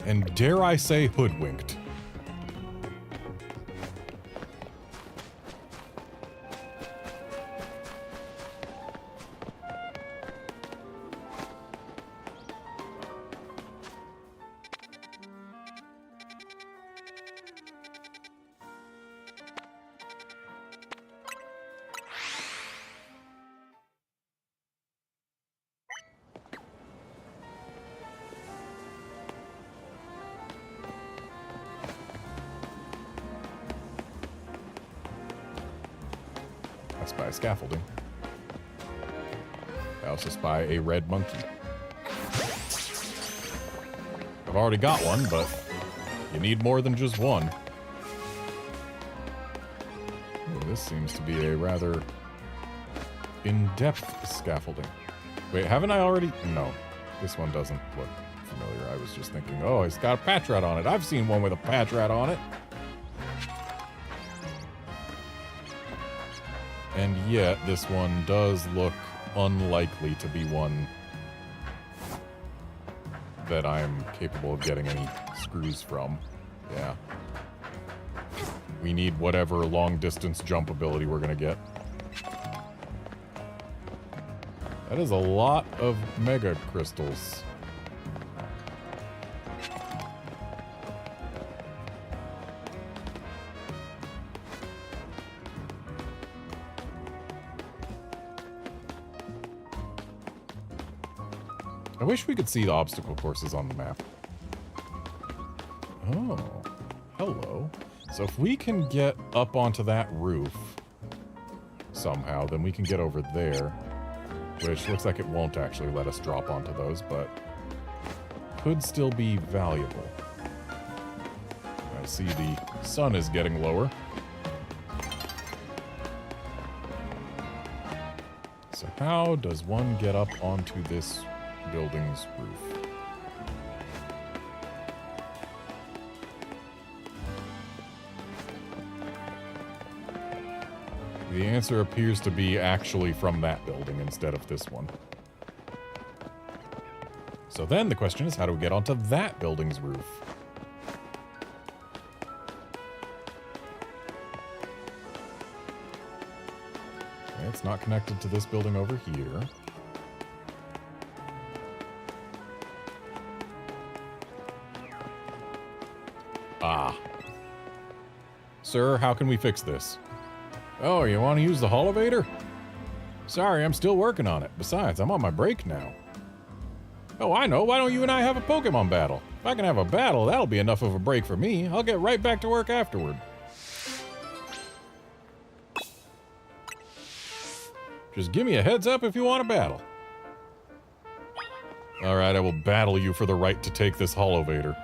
And dare I say hoodwinked. I spy scaffolding. I also spy a red monkey. I've already got one, but you need more than just one. Ooh, this seems to be a rather in-depth scaffolding. Wait, haven't I already? No, this one doesn't look familiar. I was just thinking, oh, it's got a patch rat on it. I've seen one with a patch rat on it. And yet, this one does look unlikely to be one that I'm capable of getting any screws from. Yeah. We need whatever long-distance jump ability we're gonna get. That is a lot of mega crystals. I wish we could see the obstacle courses on the map. Oh, hello. So if we can get up onto that roof somehow, then we can get over there, which looks like it won't actually let us drop onto those, but could still be valuable. I see the sun is getting lower. So how does one get up onto this building's roof? The answer appears to be actually from that building instead of this one. So then the question is, how do we get onto that building's roof? Okay, it's not connected to this building over here. Ah. Sir, how can we fix this? Oh, you want to use the holovator? Sorry, I'm still working on it. Besides, I'm on my break now. Oh, I know. Why don't you and I have a Pokemon battle? If I can have a battle, that'll be enough of a break for me. I'll get right back to work afterward. Just give me a heads up if you want a battle. Alright, I will battle you for the right to take this holovator.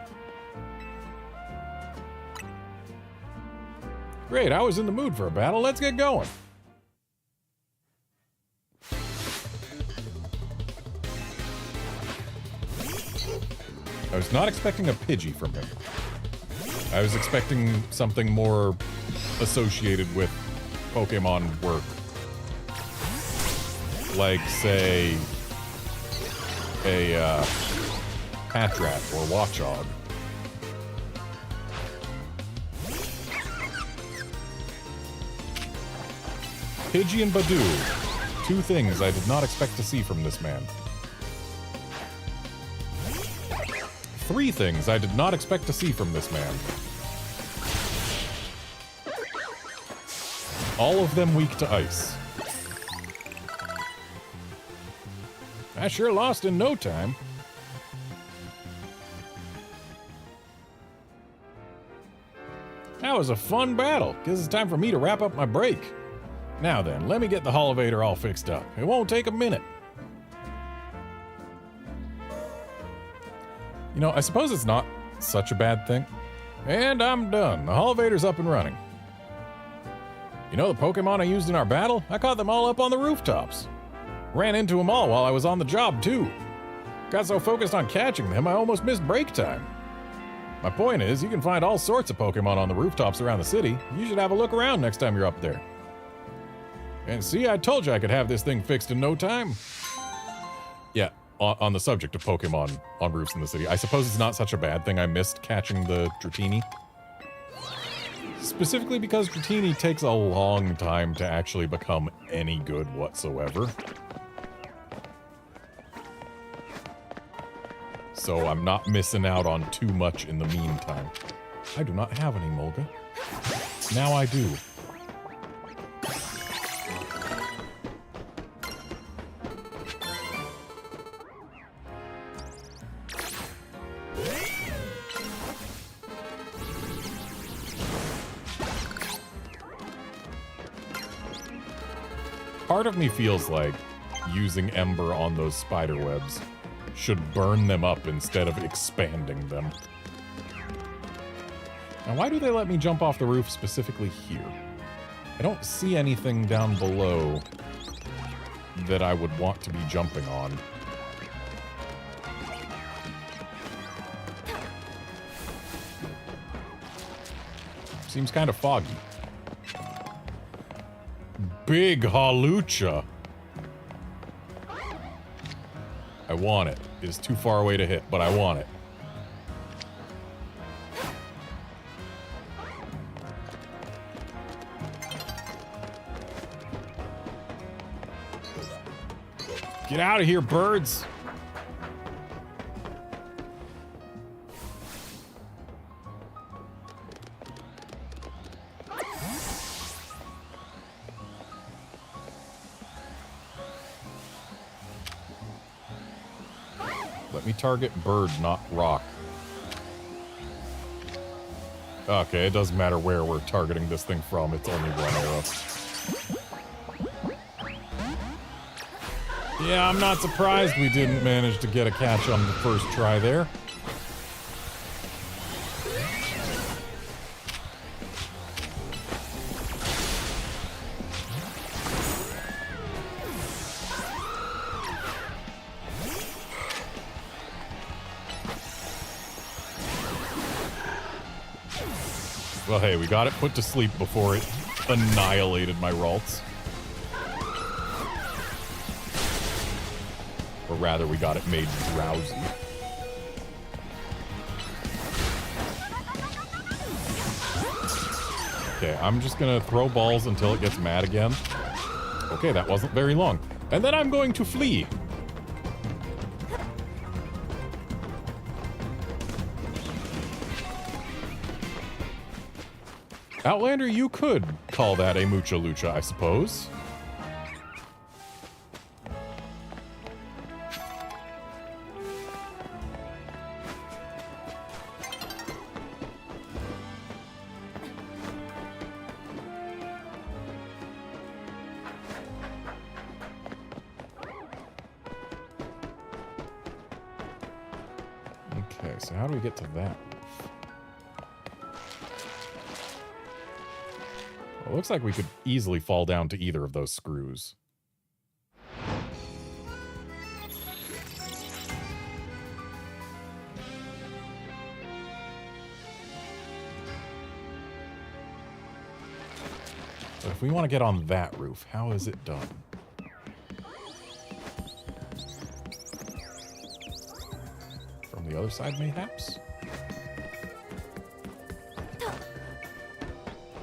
Great, I was in the mood for a battle. Let's get going. I was not expecting a Pidgey from him. I was expecting something more associated with Pokemon work. Like, say, a Patrat or Watchog. Pidgey and Badoo. Two things I did not expect to see from this man. Three things I did not expect to see from this man. All of them weak to ice. I sure lost in no time. That was a fun battle. Guess it's time for me to wrap up my break. Now then, let me get the holovator all fixed up. It won't take a minute. You know, I suppose it's not such a bad thing. And I'm done. The holovator's up and running. You know the Pokemon I used in our battle? I caught them all up on the rooftops. Ran into them all while I was on the job, too. Got so focused on catching them, I almost missed break time. My point is, you can find all sorts of Pokemon on the rooftops around the city. You should have a look around next time you're up there. And see, I told you I could have this thing fixed in no time. Yeah, on the subject of Pokemon on roofs in the city, I suppose it's not such a bad thing I missed catching the Dratini. Specifically because Dratini takes a long time to actually become any good whatsoever. So I'm not missing out on too much in the meantime. I do not have any Molga. Now I do. Part of me feels like using Ember on those spider webs should burn them up instead of expanding them. Now, why do they let me jump off the roof specifically here? I don't see anything down below that I would want to be jumping on. Seems kind of foggy. Big Hawlucha. I want it. It is too far away to hit, but I want it. Get out of here, birds! Let me target bird, not rock. Okay, it doesn't matter where we're targeting this thing from. It's only one arrow. Yeah, I'm not surprised we didn't manage to get a catch on the first try there. Well, hey, we got it put to sleep before it annihilated my Ralts. Or rather, we got it made drowsy. Okay, I'm just gonna throw balls until it gets mad again. Okay, that wasn't very long. And then I'm going to flee. Outlander, you could call that a Mucha Lucha, I suppose. Okay, so how do we get to that? It looks like we could easily fall down to either of those screws. But if we want to get on that roof, how is it done? From the other side, mayhaps?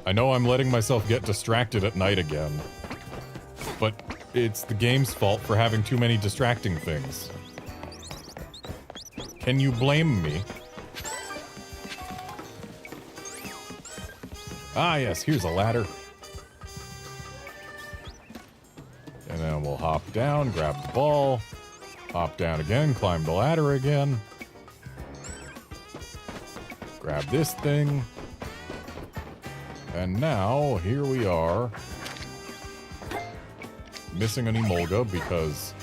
I know I'm letting myself get distracted at night again, but it's the game's fault for having too many distracting things. Can you blame me? Ah, yes, here's a ladder. And then we'll hop down, grab the ball, hop down again, climb the ladder again. Grab this thing. And now, here we are. Missing an Emolga because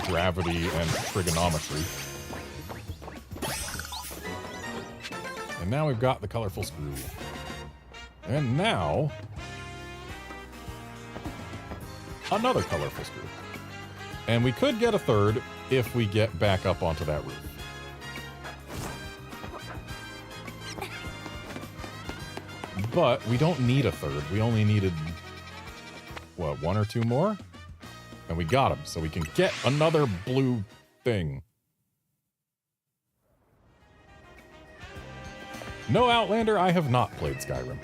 gravity and trigonometry. And now we've got the colorful screw. And now, another colorful screw. And we could get a third if we get back up onto that roof. But we don't need a third. We only needed, what, one or two more? And we got them, so we can get another blue thing. No, Outlander, I have not played Skyrim.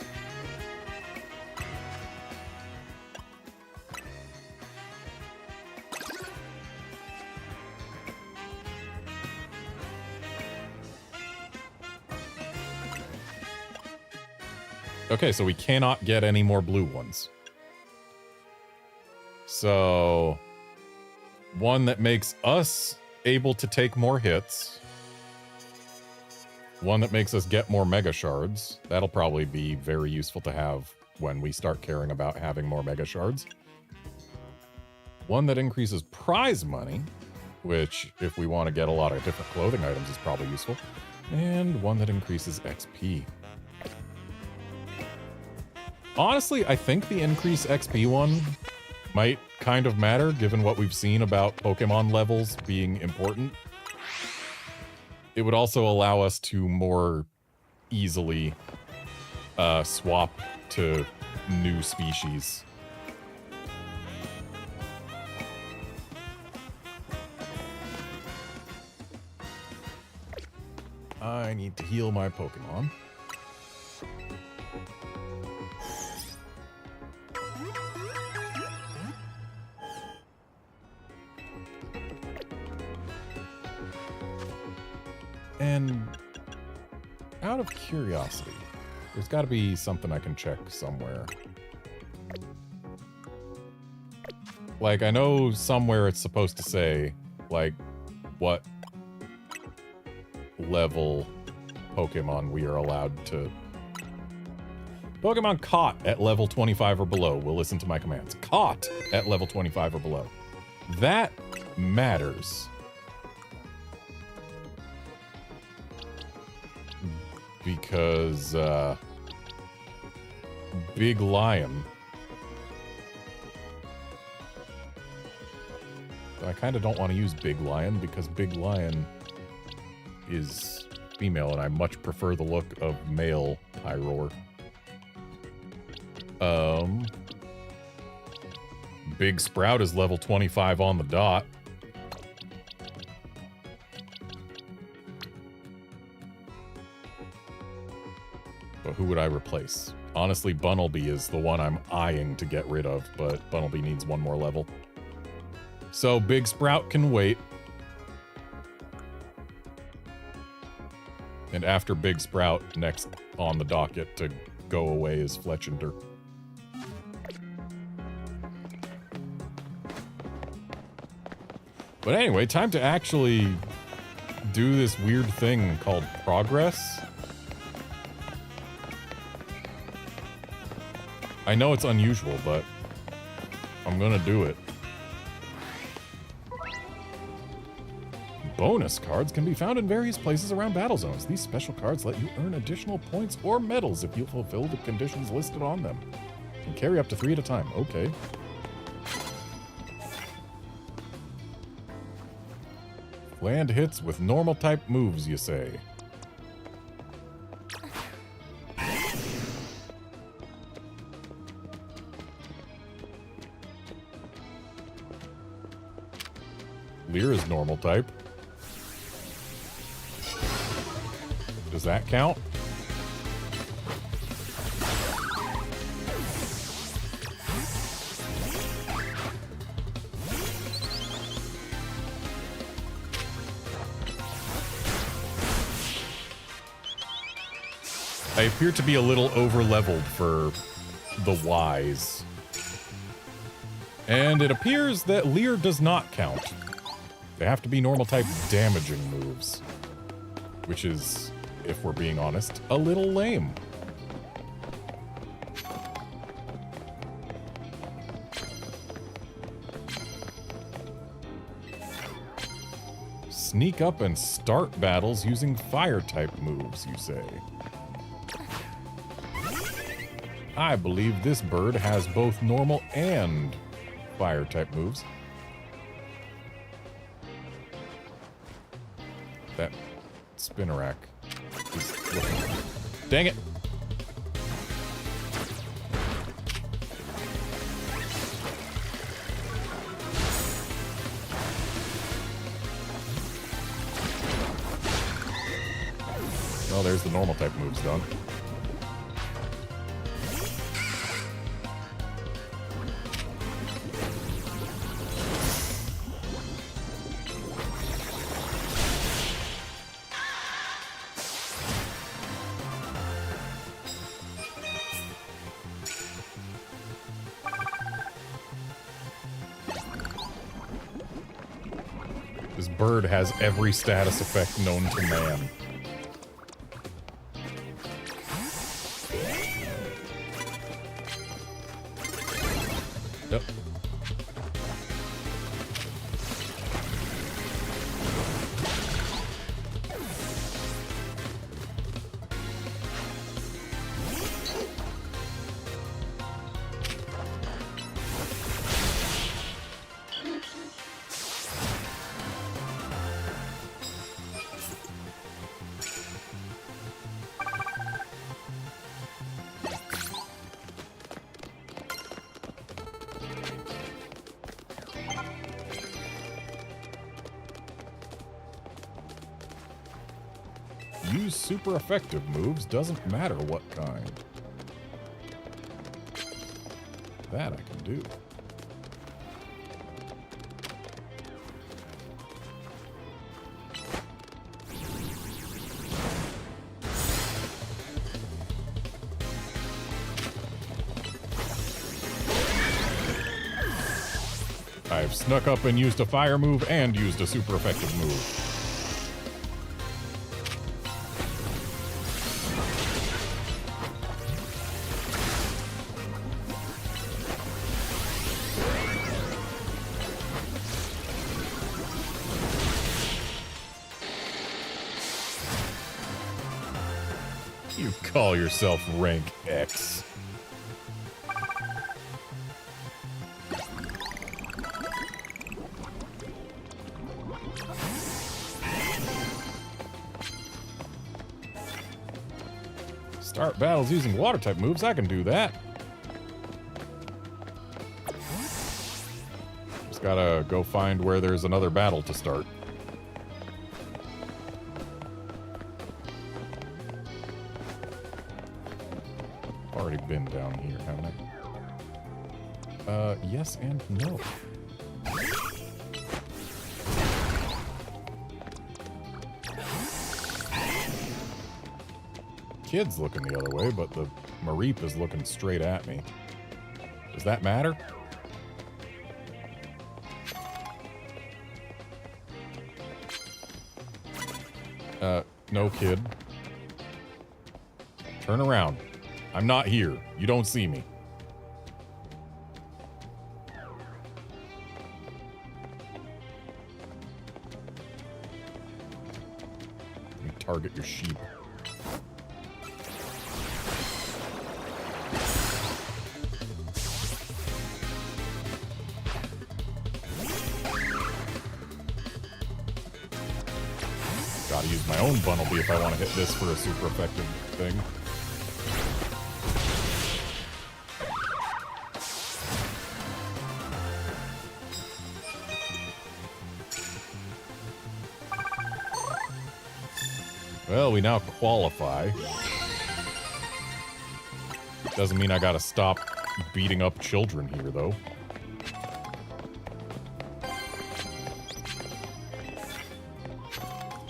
Okay, so we cannot get any more blue ones. So, one that makes us able to take more hits. One that makes us get more Mega Shards. That'll probably be very useful to have when we start caring about having more Mega Shards. One that increases prize money, which, if we want to get a lot of different clothing items, is probably useful. And one that increases XP. Honestly, I think the increase XP one might kind of matter, given what we've seen about Pokemon levels being important. It would also allow us to more easily swap to new species. I need to heal my Pokemon. And out of curiosity, there's got to be something I can check somewhere. Like, I know somewhere it's supposed to say, like, what level Pokemon we are allowed to... Pokemon caught at level 25 or below will listen to my commands. Caught at level 25 or below. That matters. Because, Big Lion... I kind of don't want to use Big Lion because Big Lion is female and I much prefer the look of male Pyroar. Big Sprout is level 25 on the dot. But who would I replace? Honestly, Bunnelby is the one I'm eyeing to get rid of, but Bunnelby needs one more level. So Big Sprout can wait. And after Big Sprout, next on the docket to go away is Fletchinder. But anyway, time to actually do this weird thing called progress. I know it's unusual, but I'm gonna do it. Bonus cards can be found in various places around battle zones. These special cards let you earn additional points or medals if you fulfill the conditions listed on them. And carry up to 3 at a time. Okay. Land hits with normal type moves, you say. Leer is normal type. Does that count? I appear to be a little over-leveled for the Ys. And it appears that Leer does not count. They have to be normal type damaging moves. Which is, if we're being honest, a little lame. Sneak up and start battles using fire-type moves, you say. I believe this bird has both normal and fire-type moves. That Spinnerack is looking... Dang it! Well, there's the normal type moves done. This bird has every status effect known to man. Yep. Use super effective moves, doesn't matter what kind. That I can do. I've snuck up and used a fire move and used a super effective move. You call yourself rank X. Start battles using water type moves. I can do that. Just gotta go find where there's another battle to start. Already been down here, haven't I? Yes and no. Kid's looking the other way, but the Mareep is looking straight at me. Does that matter? No, kid. Turn around. I'm not here. You don't see me. Let me target your sheep. Gotta use my own Bunnelby if I want to hit this for a super effective thing. Well, we now qualify. Doesn't mean I gotta stop beating up children here, though.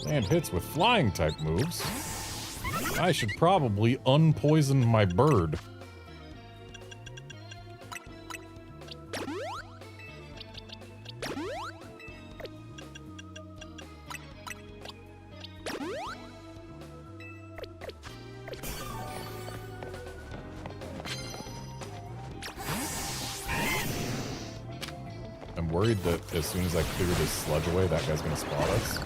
Land hits with flying type moves. I should probably unpoison my bird. I'm worried that as soon as I clear this sludge away, that guy's gonna spot us.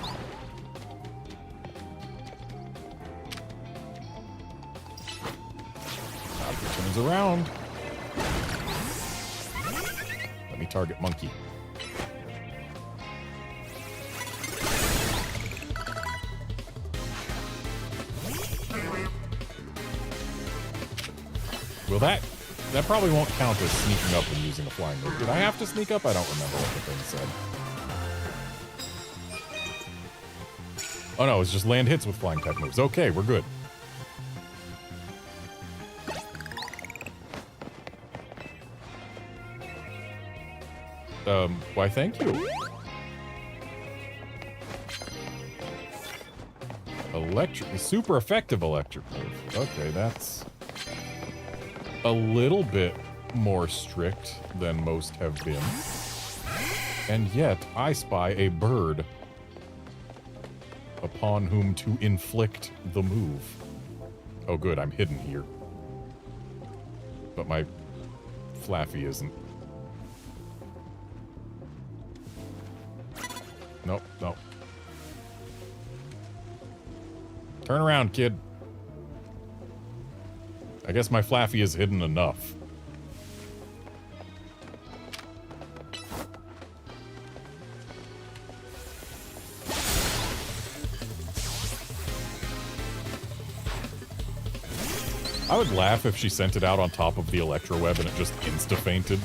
Around. Let me target monkey. Will that probably won't count as sneaking up and using a flying move. Did I have to sneak up? I don't remember what the thing said. Oh no, it's just land hits with flying type moves. Okay, we're good. Why, thank you. Super effective electric move. Okay, that's a little bit more strict than most have been. And yet, I spy a bird upon whom to inflict the move. Oh good, I'm hidden here. But my Flaffy isn't. Nope, nope. Turn around, kid. I guess my Flaffy is hidden enough. I would laugh if she sent it out on top of the Electroweb and it just insta-fainted.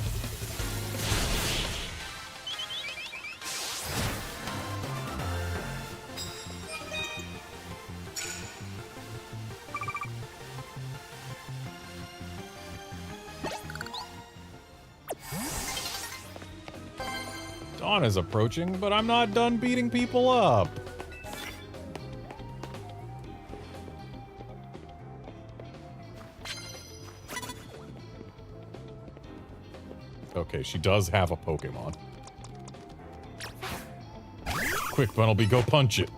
Dawn is approaching, but I'm not done beating people up. Okay, she does have a Pokemon. Quick, Bunnelby, go punch it.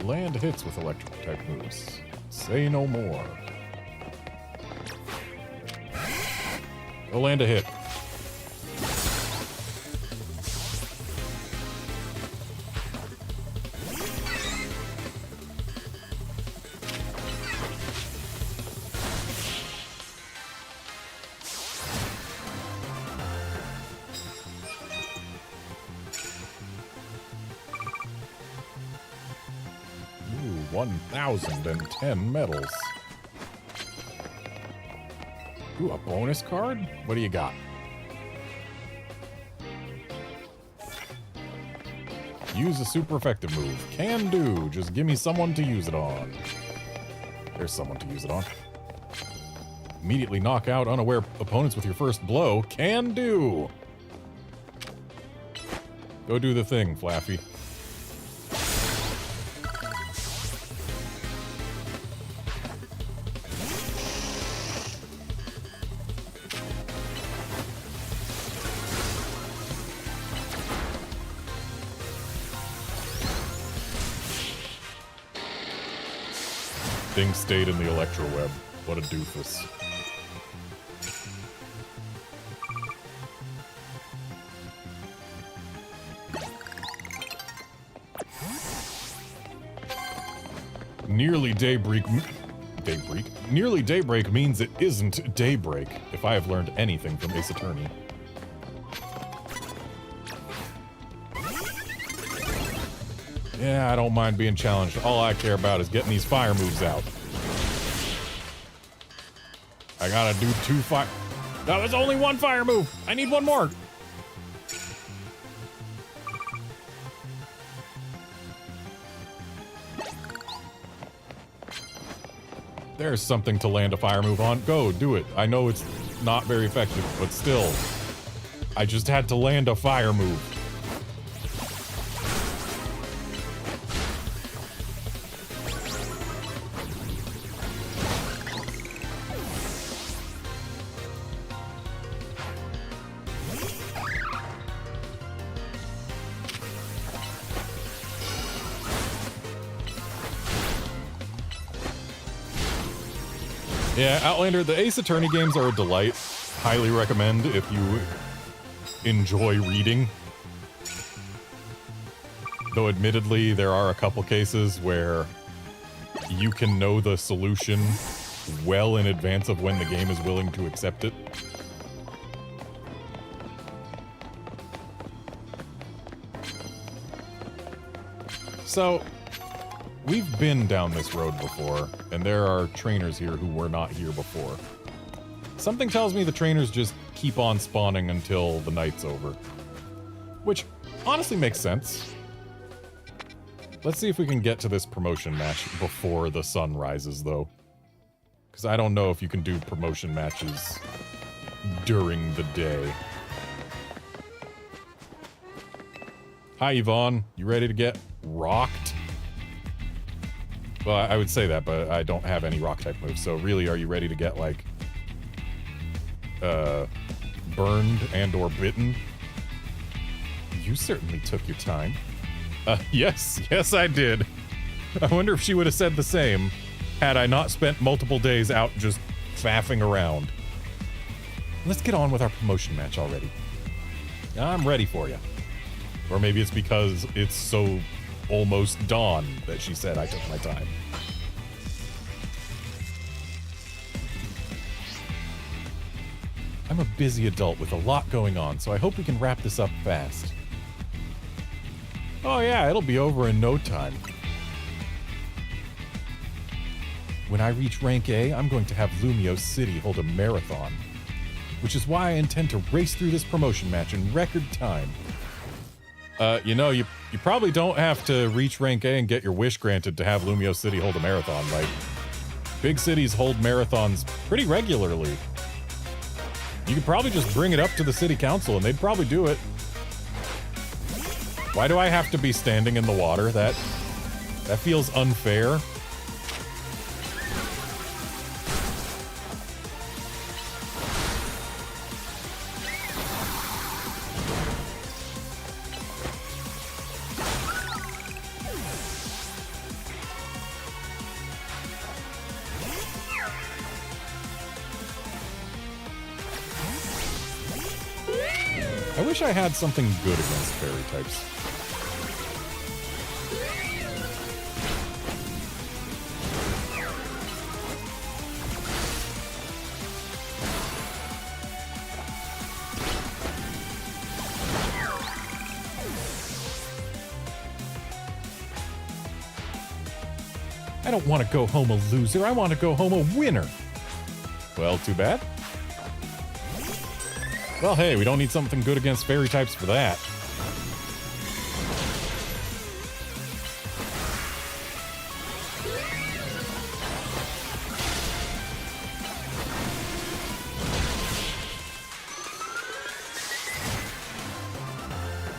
Land hits with electric type moves. Say no more. Go land a hit. Ooh, 1,010 medals. Ooh, a bonus card? What do you got? Use a super effective move. Can do. Just give me someone to use it on. There's someone to use it on. Immediately knock out unaware opponents with your first blow. Can do. Go do the thing, Flaffy. Thing stayed in the electro web. What a doofus. Nearly daybreak. Nearly daybreak means it isn't daybreak, if I have learned anything from Ace Attorney. Yeah, I don't mind being challenged. All I care about is getting these fire moves out. I gotta do 2 fire... No, there's only 1 fire move! I need 1 more! There's something to land a fire move on. Go, do it. I know it's not very effective, but still. I just had to land a fire move. Yeah, Outlander, the Ace Attorney games are a delight. Highly recommend if you enjoy reading. Though admittedly, there are a couple cases where you can know the solution well in advance of when the game is willing to accept it. So, we've been down this road before, and there are trainers here who were not here before. Something tells me the trainers just keep on spawning until the night's over. Which honestly makes sense. Let's see if we can get to this promotion match before the sun rises, though. Because I don't know if you can do promotion matches during the day. Hi, Yvonne. You ready to get rocked? Well, I would say that, but I don't have any rock type moves, so really, are you ready to get, like, burned and or bitten? You certainly took your time. Yes, I did. I wonder if she would have said the same had I not spent multiple days out just faffing around. Let's get on with our promotion match already. I'm ready for you. Or maybe it's because it's so almost dawn that she said I took my time. I'm a busy adult with a lot going on, so I hope we can wrap this up fast. Oh yeah, it'll be over in no time. When I reach rank A, I'm going to have Lumio City hold a marathon, which is why I intend to race through this promotion match in record time. You know, you probably don't have to reach rank A and get your wish granted to have Lumio City hold a marathon. Like, big cities hold marathons pretty regularly. You could probably just bring it up to the city council and they'd probably do it. Why do I have to be standing in the water? That feels unfair. I wish I had something good against fairy types. I don't want to go home a loser. I want to go home a winner. Well, too bad. Well, hey, we don't need something good against fairy types for that.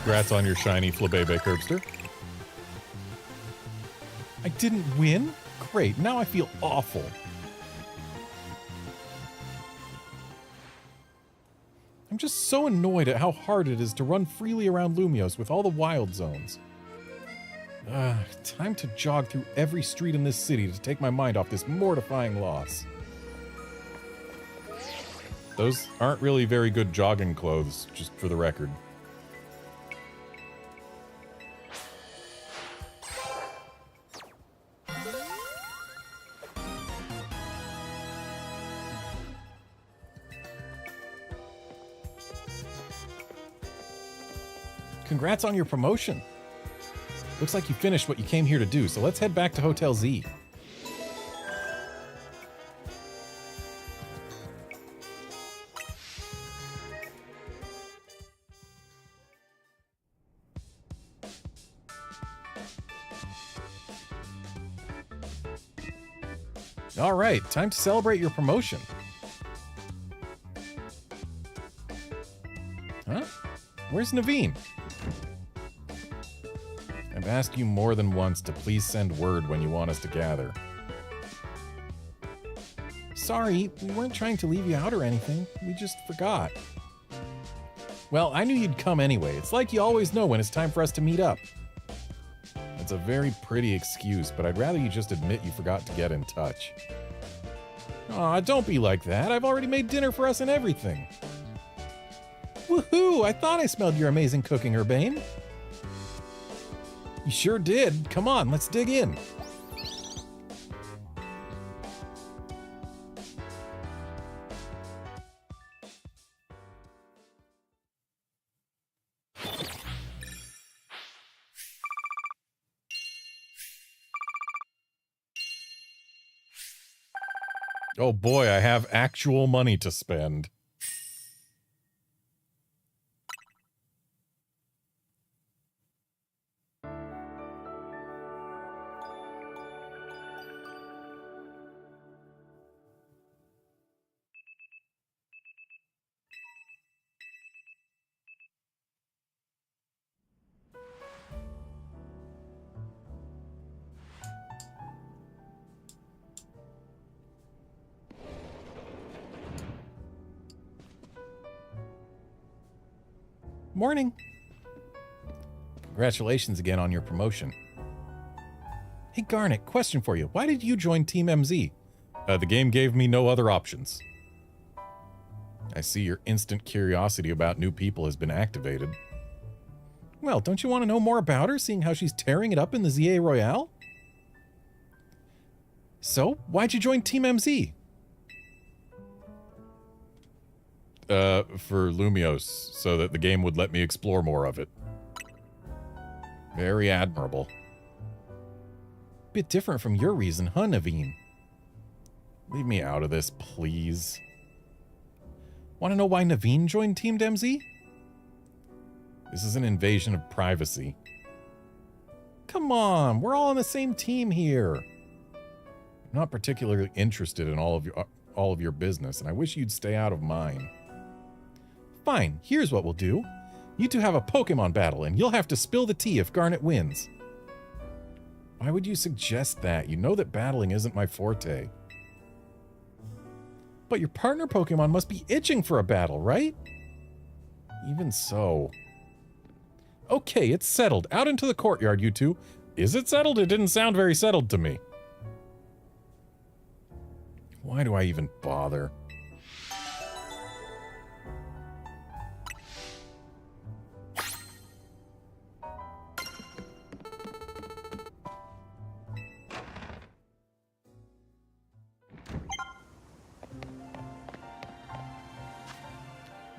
Congrats on your shiny Flabébé Curbster. I didn't win? Great, now I feel awful. I'm just so annoyed at how hard it is to run freely around Lumios with all the wild zones. Time to jog through every street in this city to take my mind off this mortifying loss. Those aren't really very good jogging clothes, just for the record. Congrats on your promotion. Looks like you finished what you came here to do, so let's head back to Hotel Z. All right, time to celebrate your promotion. Huh? Where's Naveen? I've asked you more than once to please send word when you want us to gather. Sorry, we weren't trying to leave you out or anything. We just forgot. Well, I knew you'd come anyway. It's like you always know when it's time for us to meet up. That's a very pretty excuse, but I'd rather you just admit you forgot to get in touch. Aw, don't be like that. I've already made dinner for us and everything. Woohoo! I thought I smelled your amazing cooking, Urbane. You sure did. Come on, let's dig in. Oh boy, I have actual money to spend. Morning. Congratulations again on your promotion. Hey Garnet, question for you. Why did you join Team MZ? The game gave me no other options. I see your instant curiosity about new people has been activated. Well, don't you want to know more about her, seeing how she's tearing it up in the Z-A Royale? So, why'd you join Team MZ? For Lumios, so that the game would let me explore more of it. Very admirable. Bit different from your reason, huh, Naveen? Leave me out of this, please. Want to know why Naveen joined Team MZ? This is an invasion of privacy. Come on, we're all on the same team here. I'm not particularly interested in all of your business, and I wish you'd stay out of mine. Fine, here's what we'll do. You two have a Pokemon battle, and you'll have to spill the tea if Garnet wins. Why would you suggest that? You know that battling isn't my forte. But your partner Pokemon must be itching for a battle, right? Even so. Okay, it's settled. Out into the courtyard, you two. Is it settled? It didn't sound very settled to me. Why do I even bother?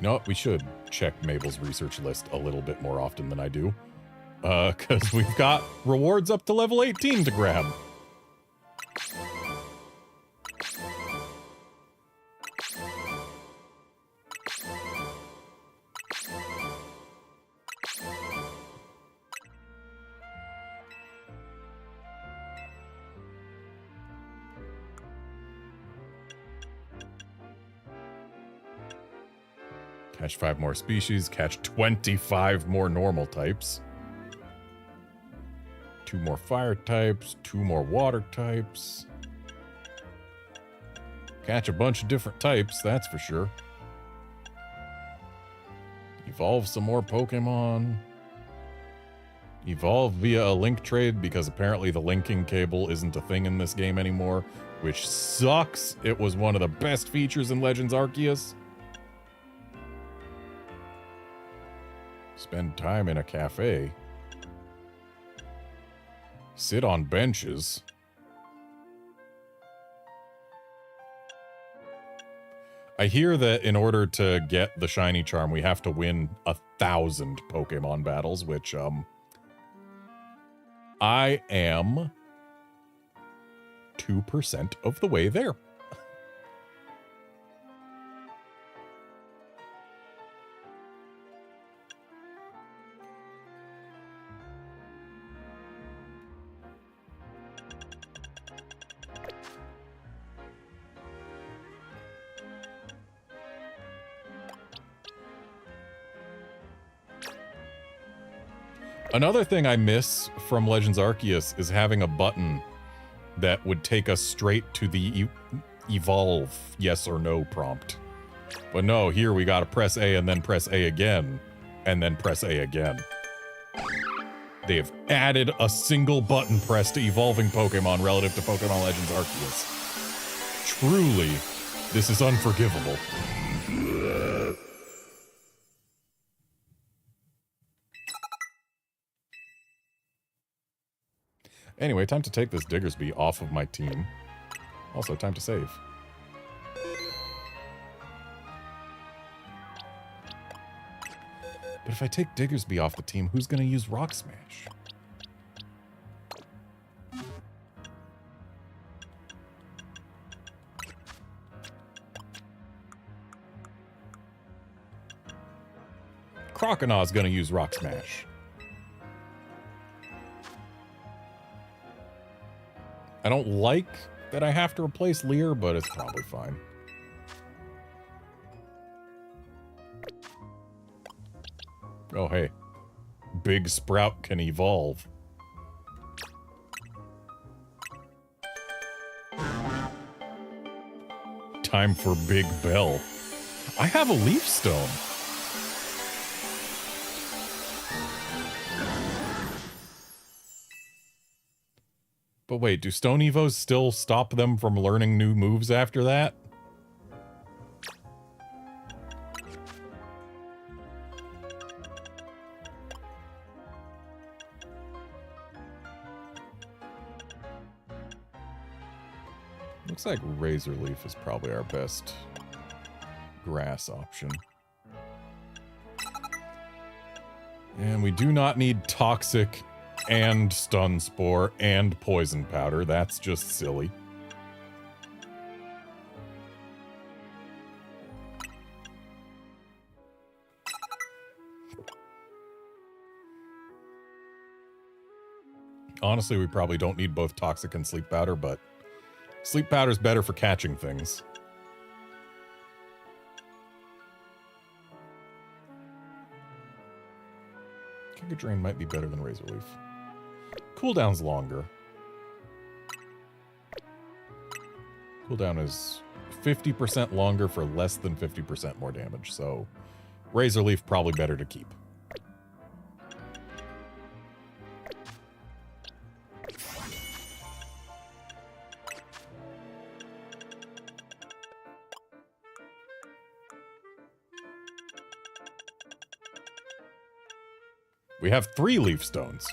You know what? We should check Mabel's research list a little bit more often than I do. Because we've got rewards up to level 18 to grab. Catch 5 more species, catch 25 more normal types. 2 more fire types, 2 more water types. Catch a bunch of different types, that's for sure. Evolve some more Pokemon. Evolve via a link trade, because apparently the linking cable isn't a thing in this game anymore, which sucks. It was one of the best features in Legends Arceus. Spend time in a cafe. Sit on benches. I hear that in order to get the shiny charm, we have to win 1,000 Pokemon battles, which, I am 2% of the way there. Another thing I miss from Legends Arceus is having a button that would take us straight to the evolve yes or no prompt. But no, here we gotta press A and then press A again, and then press A again. They have added a single button press to evolving Pokemon relative to Pokemon Legends Arceus. Truly, this is unforgivable. Anyway, time to take this Diggersby off of my team. Also, time to save. But if I take Diggersby off the team, who's going to use Rock Smash? Croconaw going to use Rock Smash. I don't like that I have to replace Leer, but it's probably fine. Oh, hey. Big Sprout can evolve. Time for Big Bell. I have a Leaf Stone. But wait, do Stone Evos still stop them from learning new moves after that? Looks like Razor Leaf is probably our best grass option. And we do not need Toxic and Stun Spore and Poison Powder. That's just silly. Honestly, we probably don't need both Toxic and Sleep Powder, but Sleep Powder's better for catching things. Giga Drain might be better than Razor Leaf. Cooldown's longer. Cooldown is 50% longer for less than 50% more damage, so Razor Leaf probably better to keep. We have 3 Leaf Stones.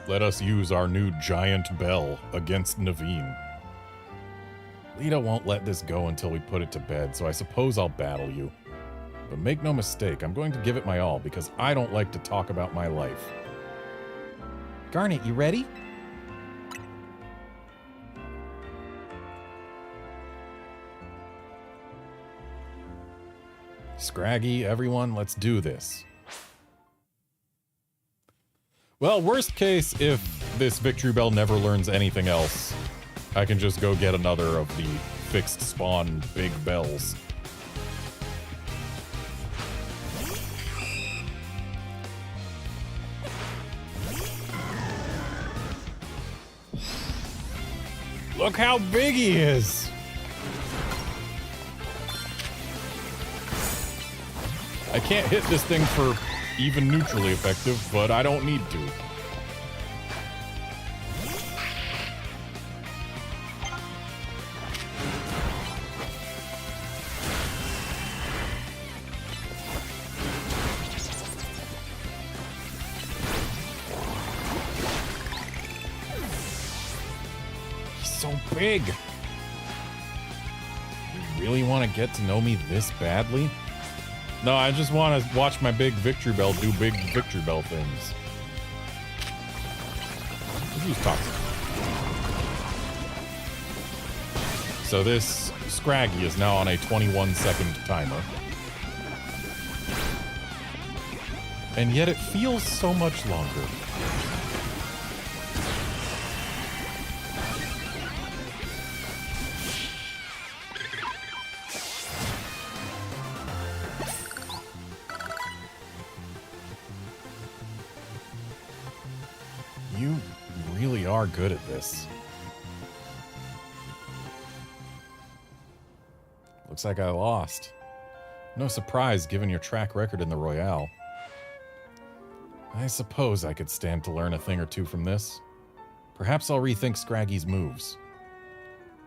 Let us use our new giant bell against Naveen. Lita won't let this go until we put it to bed, so I suppose I'll battle you. But make no mistake, I'm going to give it my all, because I don't like to talk about my life. Garnet, you ready? Scraggy, everyone, let's do this. Well, worst case, if this Victory Bell never learns anything else, I can just go get another of the fixed spawn big bells. Look how big he is! I can't hit this thing for even neutrally effective, but I don't need to. He's so big. You really want to get to know me this badly? No, I just want to watch my big Victory Bell do big Victory Bell things. Let's use Toxic. So this Scraggy is now on a 21-second timer. And yet it feels so much longer. You really are good at this. Looks like I lost. No surprise given your track record in the Royale. I suppose I could stand to learn a thing or two from this. Perhaps I'll rethink Scraggy's moves.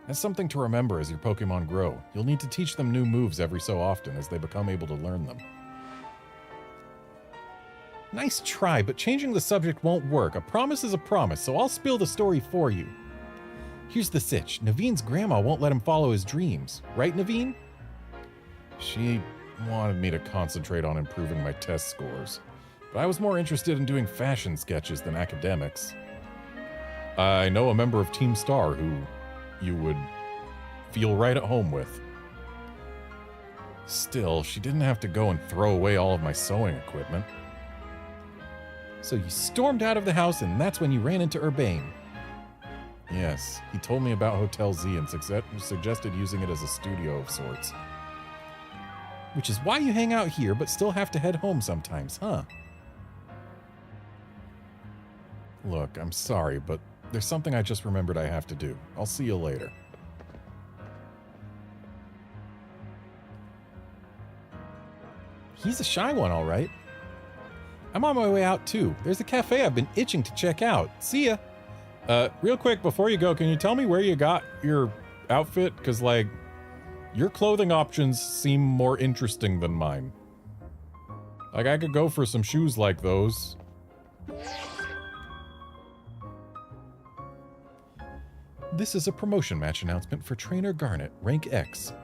That's something to remember as your Pokemon grow. You'll need to teach them new moves every so often as they become able to learn them. Nice try, but changing the subject won't work. A promise is a promise, so I'll spill the story for you. Here's the sitch. Naveen's grandma won't let him follow his dreams. Right, Naveen? She wanted me to concentrate on improving my test scores, but I was more interested in doing fashion sketches than academics. I know a member of Team Star who you would feel right at home with. Still, she didn't have to go and throw away all of my sewing equipment. So you stormed out of the house, and that's when you ran into Urbane. Yes, he told me about Hotel Z and suggested using it as a studio of sorts. Which is why you hang out here, but still have to head home sometimes, huh? Look, I'm sorry, but there's something I just remembered I have to do. I'll see you later. He's a shy one, all right. I'm on my way out, too. There's a cafe I've been itching to check out. See ya. Real quick, before you go, can you tell me where you got your outfit? Because, like, your clothing options seem more interesting than mine. Like, I could go for some shoes like those. This is a promotion match announcement for Trainer Garnet, rank X.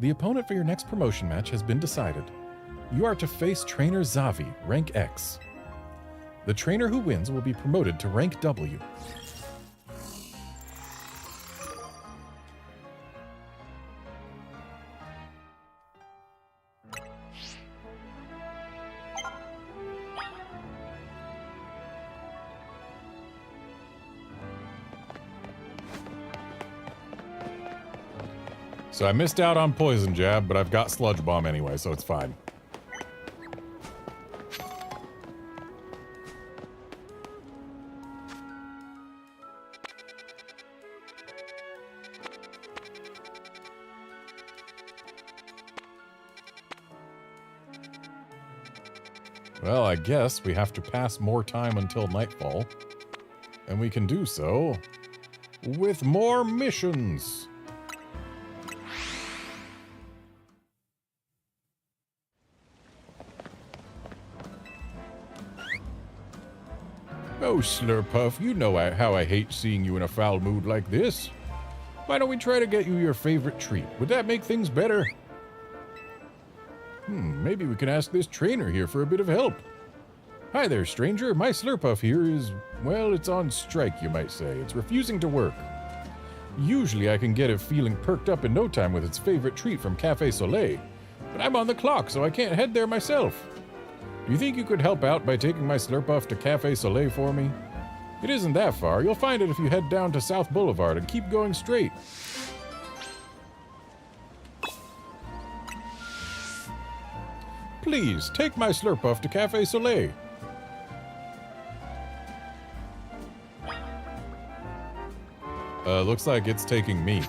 The opponent for your next promotion match has been decided. You are to face Trainer Zavi, rank X. The trainer who wins will be promoted to rank W. So I missed out on Poison Jab, but I've got Sludge Bomb anyway, so it's fine. Well, I guess we have to pass more time until nightfall. And we can do so with more missions. Oh, Slurpuff, you know how I hate seeing you in a foul mood like this. Why don't we try to get you your favorite treat? Would that make things better? Maybe we can ask this trainer here for a bit of help. Hi there, stranger. My Slurpuff here is, well, it's on strike, you might say. It's refusing to work. Usually I can get it feeling perked up in no time with its favorite treat from Cafe Soleil, but I'm on the clock, so I can't head there myself. Do you think you could help out by taking my Slurpuff to Cafe Soleil for me? It isn't that far. You'll find it if you head down to South Boulevard and keep going straight. Please, take my Slurpuff to Cafe Soleil. Looks like it's taking me.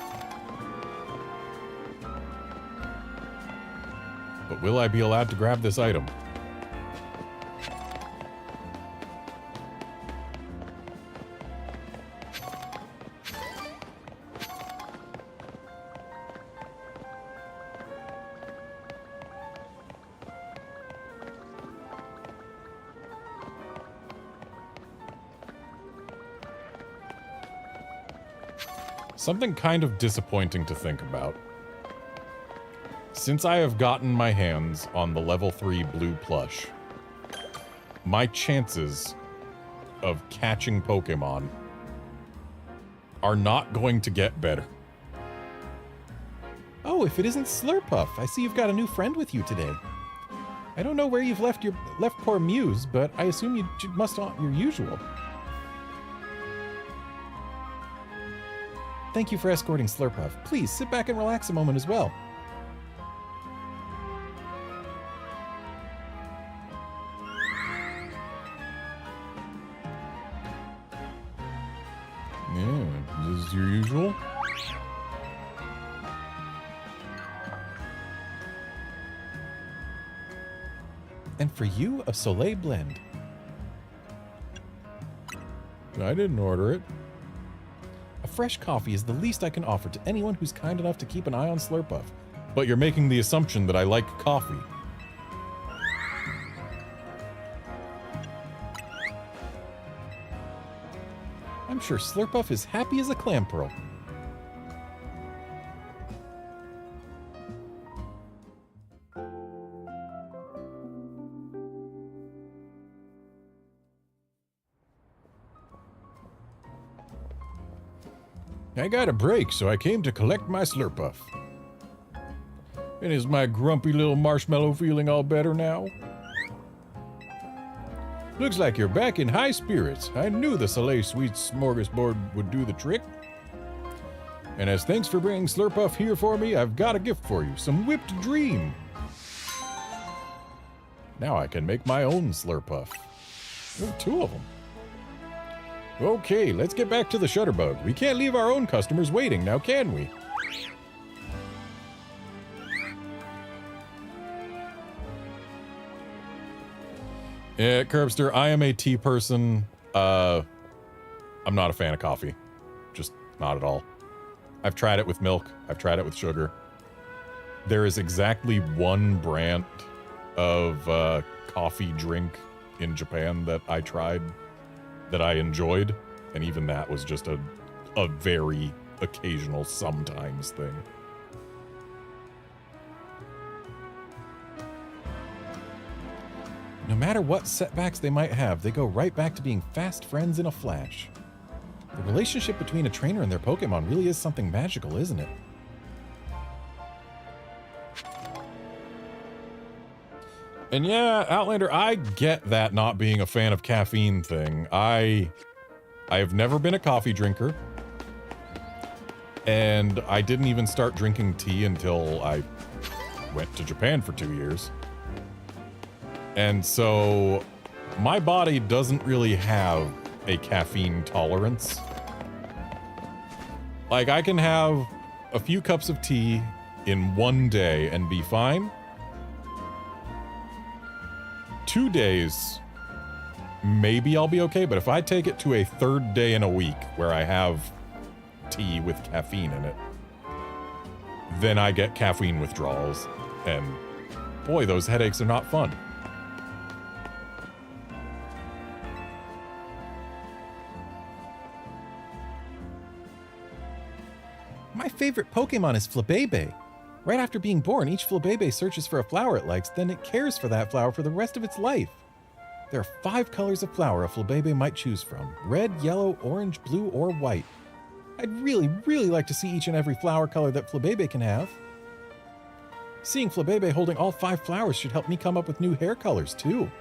But will I be allowed to grab this item? Something kind of disappointing to think about. Since I have gotten my hands on the level 3 blue plush, my chances of catching Pokemon are not going to get better. Oh, if it isn't Slurpuff, I see you've got a new friend with you today. I don't know where you've left poor Muse, but I assume you must want your usual. Thank you for escorting Slurpuff. Please sit back and relax a moment as well. Yeah, this is your usual? And for you, a Soleil blend. I didn't order it. A fresh coffee is the least I can offer to anyone who's kind enough to keep an eye on Slurpuff. But you're making the assumption that I like coffee. I'm sure Slurpuff is happy as a clam pearl. I got a break, so I came to collect my Slurpuff. And is my grumpy little marshmallow feeling all better now? Looks like you're back in high spirits. I knew the Soleil Sweets smorgasbord would do the trick. And as thanks for bringing Slurpuff here for me, I've got a gift for you, some whipped dream. Now I can make my own Slurpuff. Oh, 2 of them. Okay, let's get back to the Shutterbug. We can't leave our own customers waiting now, can we? Yeah, Curbster, I am a tea person. I'm not a fan of coffee. Just not at all. I've tried it with milk. I've tried it with sugar. There is exactly one brand of coffee drink in Japan that I tried that I enjoyed, and even that was just a very occasional sometimes thing. No matter what setbacks they might have, they go right back to being fast friends in a flash. The relationship between a trainer and their Pokemon really is something magical, isn't it? And yeah, Outlander, I get that not being a fan of caffeine thing. I have never been a coffee drinker. And I didn't even start drinking tea until I went to Japan for 2 years. And so my body doesn't really have a caffeine tolerance. Like, I can have a few cups of tea in one day and be fine. 2 days, maybe I'll be okay, but if I take it to a 3rd day in a week where I have tea with caffeine in it, then I get caffeine withdrawals, and boy, those headaches are not fun. favorite Pokemon is Flabébé. Right after being born, each Flabébé searches for a flower it likes, then it cares for that flower for the rest of its life. There are 5 colors of flower a Flabébé might choose from: red, yellow, orange, blue, or white. I'd really, really like to see each and every flower color that Flabébé can have. Seeing Flabébé holding all 5 flowers should help me come up with new hair colors, too.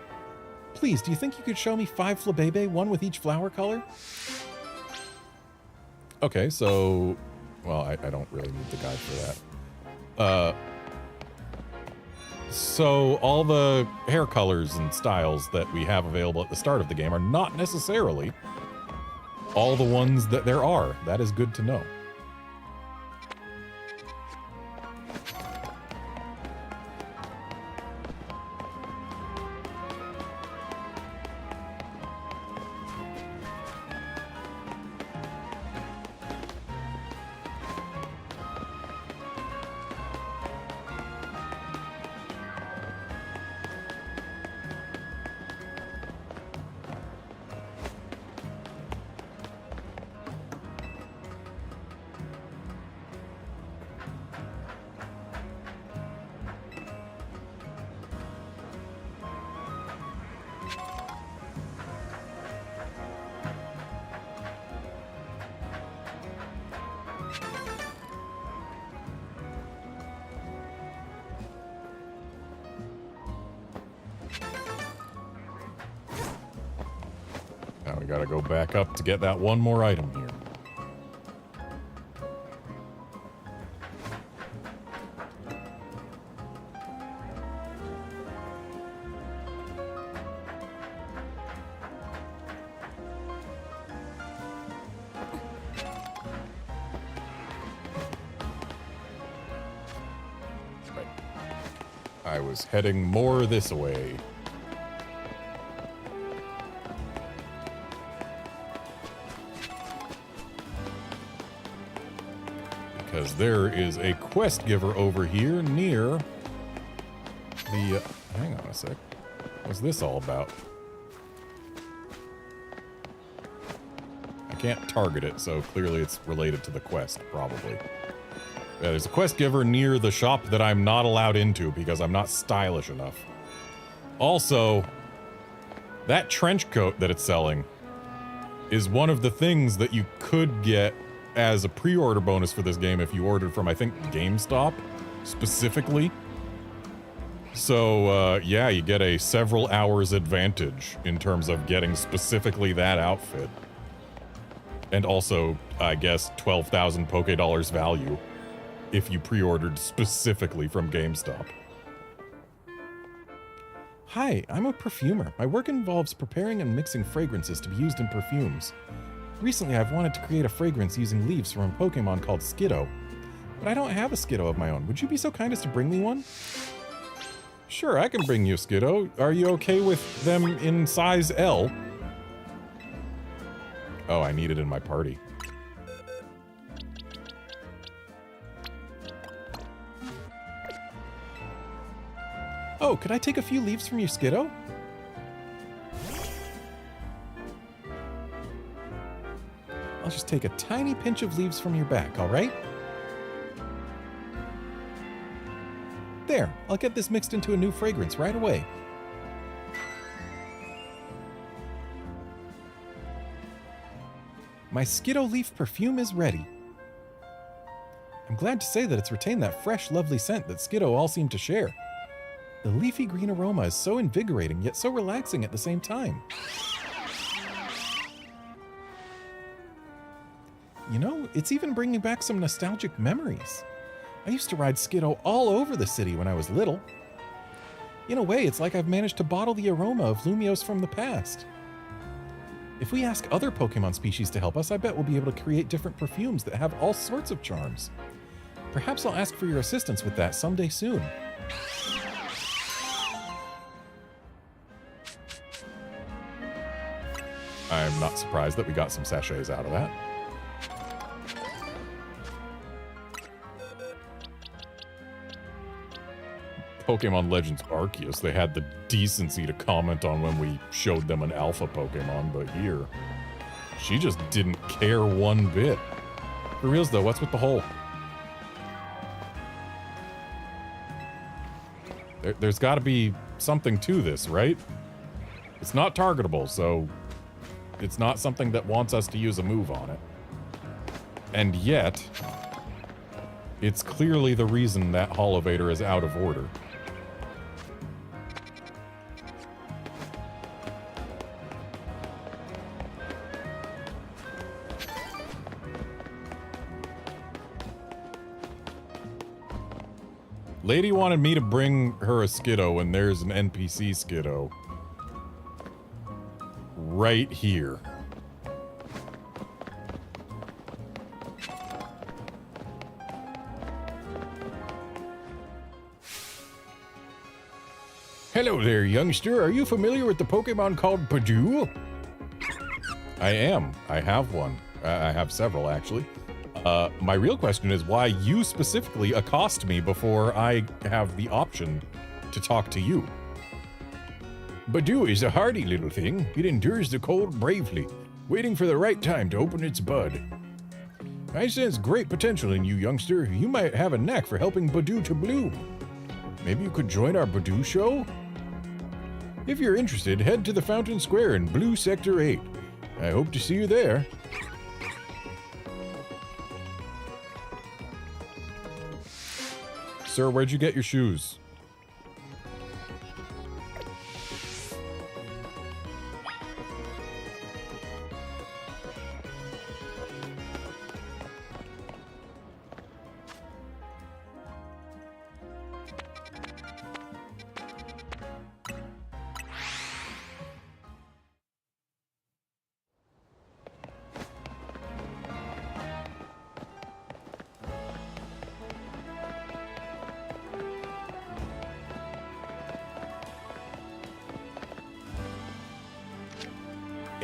Please, do you think you could show me 5 Flabébé, one with each flower color? Okay, so... Well, I don't really need the guide for that. So all the hair colors and styles that we have available at the start of the game are not necessarily all the ones that there are. That is good to know. Now we gotta go back up to get that one more item here. Right. I was heading more this way. Because there is a quest giver over here near the... hang on a sec. What's this all about? I can't target it, so clearly it's related to the quest, probably. Yeah, there's a quest giver near the shop that I'm not allowed into because I'm not stylish enough. Also, that trench coat that it's selling is one of the things that you could get as a pre-order bonus for this game if you ordered from, I think, GameStop, specifically. So, yeah, you get a several hours advantage in terms of getting specifically that outfit. And also, I guess, 12,000 Poké-Dollars value if you pre-ordered specifically from GameStop. Hi, I'm a perfumer. My work involves preparing and mixing fragrances to be used in perfumes. Recently, I've wanted to create a fragrance using leaves from a Pokemon called Skiddo. But I don't have a Skiddo of my own. Would you be so kind as to bring me one? Sure, I can bring you a Skiddo. Are you okay with them in size L? Oh, I need it in my party. Oh, could I take a few leaves from your Skiddo? I'll just take a tiny pinch of leaves from your back, all right? There, I'll get this mixed into a new fragrance right away. My Skiddo leaf perfume is ready. I'm glad to say that it's retained that fresh, lovely scent that Skiddo all seem to share. The leafy green aroma is so invigorating, yet so relaxing at the same time. You know, it's even bringing back some nostalgic memories. I used to ride Skiddo all over the city when I was little. In a way, it's like I've managed to bottle the aroma of Lumiose from the past. If we ask other Pokemon species to help us, I bet we'll be able to create different perfumes that have all sorts of charms. Perhaps I'll ask for your assistance with that someday soon. I'm not surprised that we got some sachets out of that. Pokémon Legends Arceus, they had the decency to comment on when we showed them an alpha Pokemon, but here, she just didn't care one bit. For reals though, what's with the hole? There's got to be something to this, right? It's not targetable, so it's not something that wants us to use a move on it. And yet, it's clearly the reason that Holovator is out of order. Lady wanted me to bring her a Skiddo, and there's an NPC Skiddo. Right here. Hello there, youngster. Are you familiar with the Pokemon called Pidgeot? I am. I have one. I have several, actually. My real question is why you specifically accost me before I have the option to talk to you. Pidgeot is a hardy little thing. It endures the cold bravely, waiting for the right time to open its bud. I sense great potential in you, youngster. You might have a knack for helping Pidgeot to bloom. Maybe you could join our Pidgeot show? If you're interested, head to the Fountain Square in Blue Sector 8. I hope to see you there. Sir, where'd you get your shoes?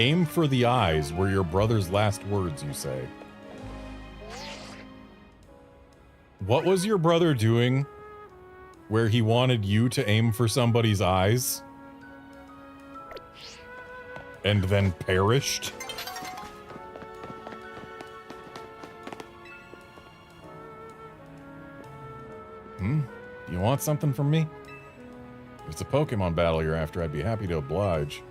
Aim for the eyes were your brother's last words, you say. What was your brother doing where he wanted you to aim for somebody's eyes and then perished? You want something from me? If it's a Pokemon battle you're after, I'd be happy to oblige.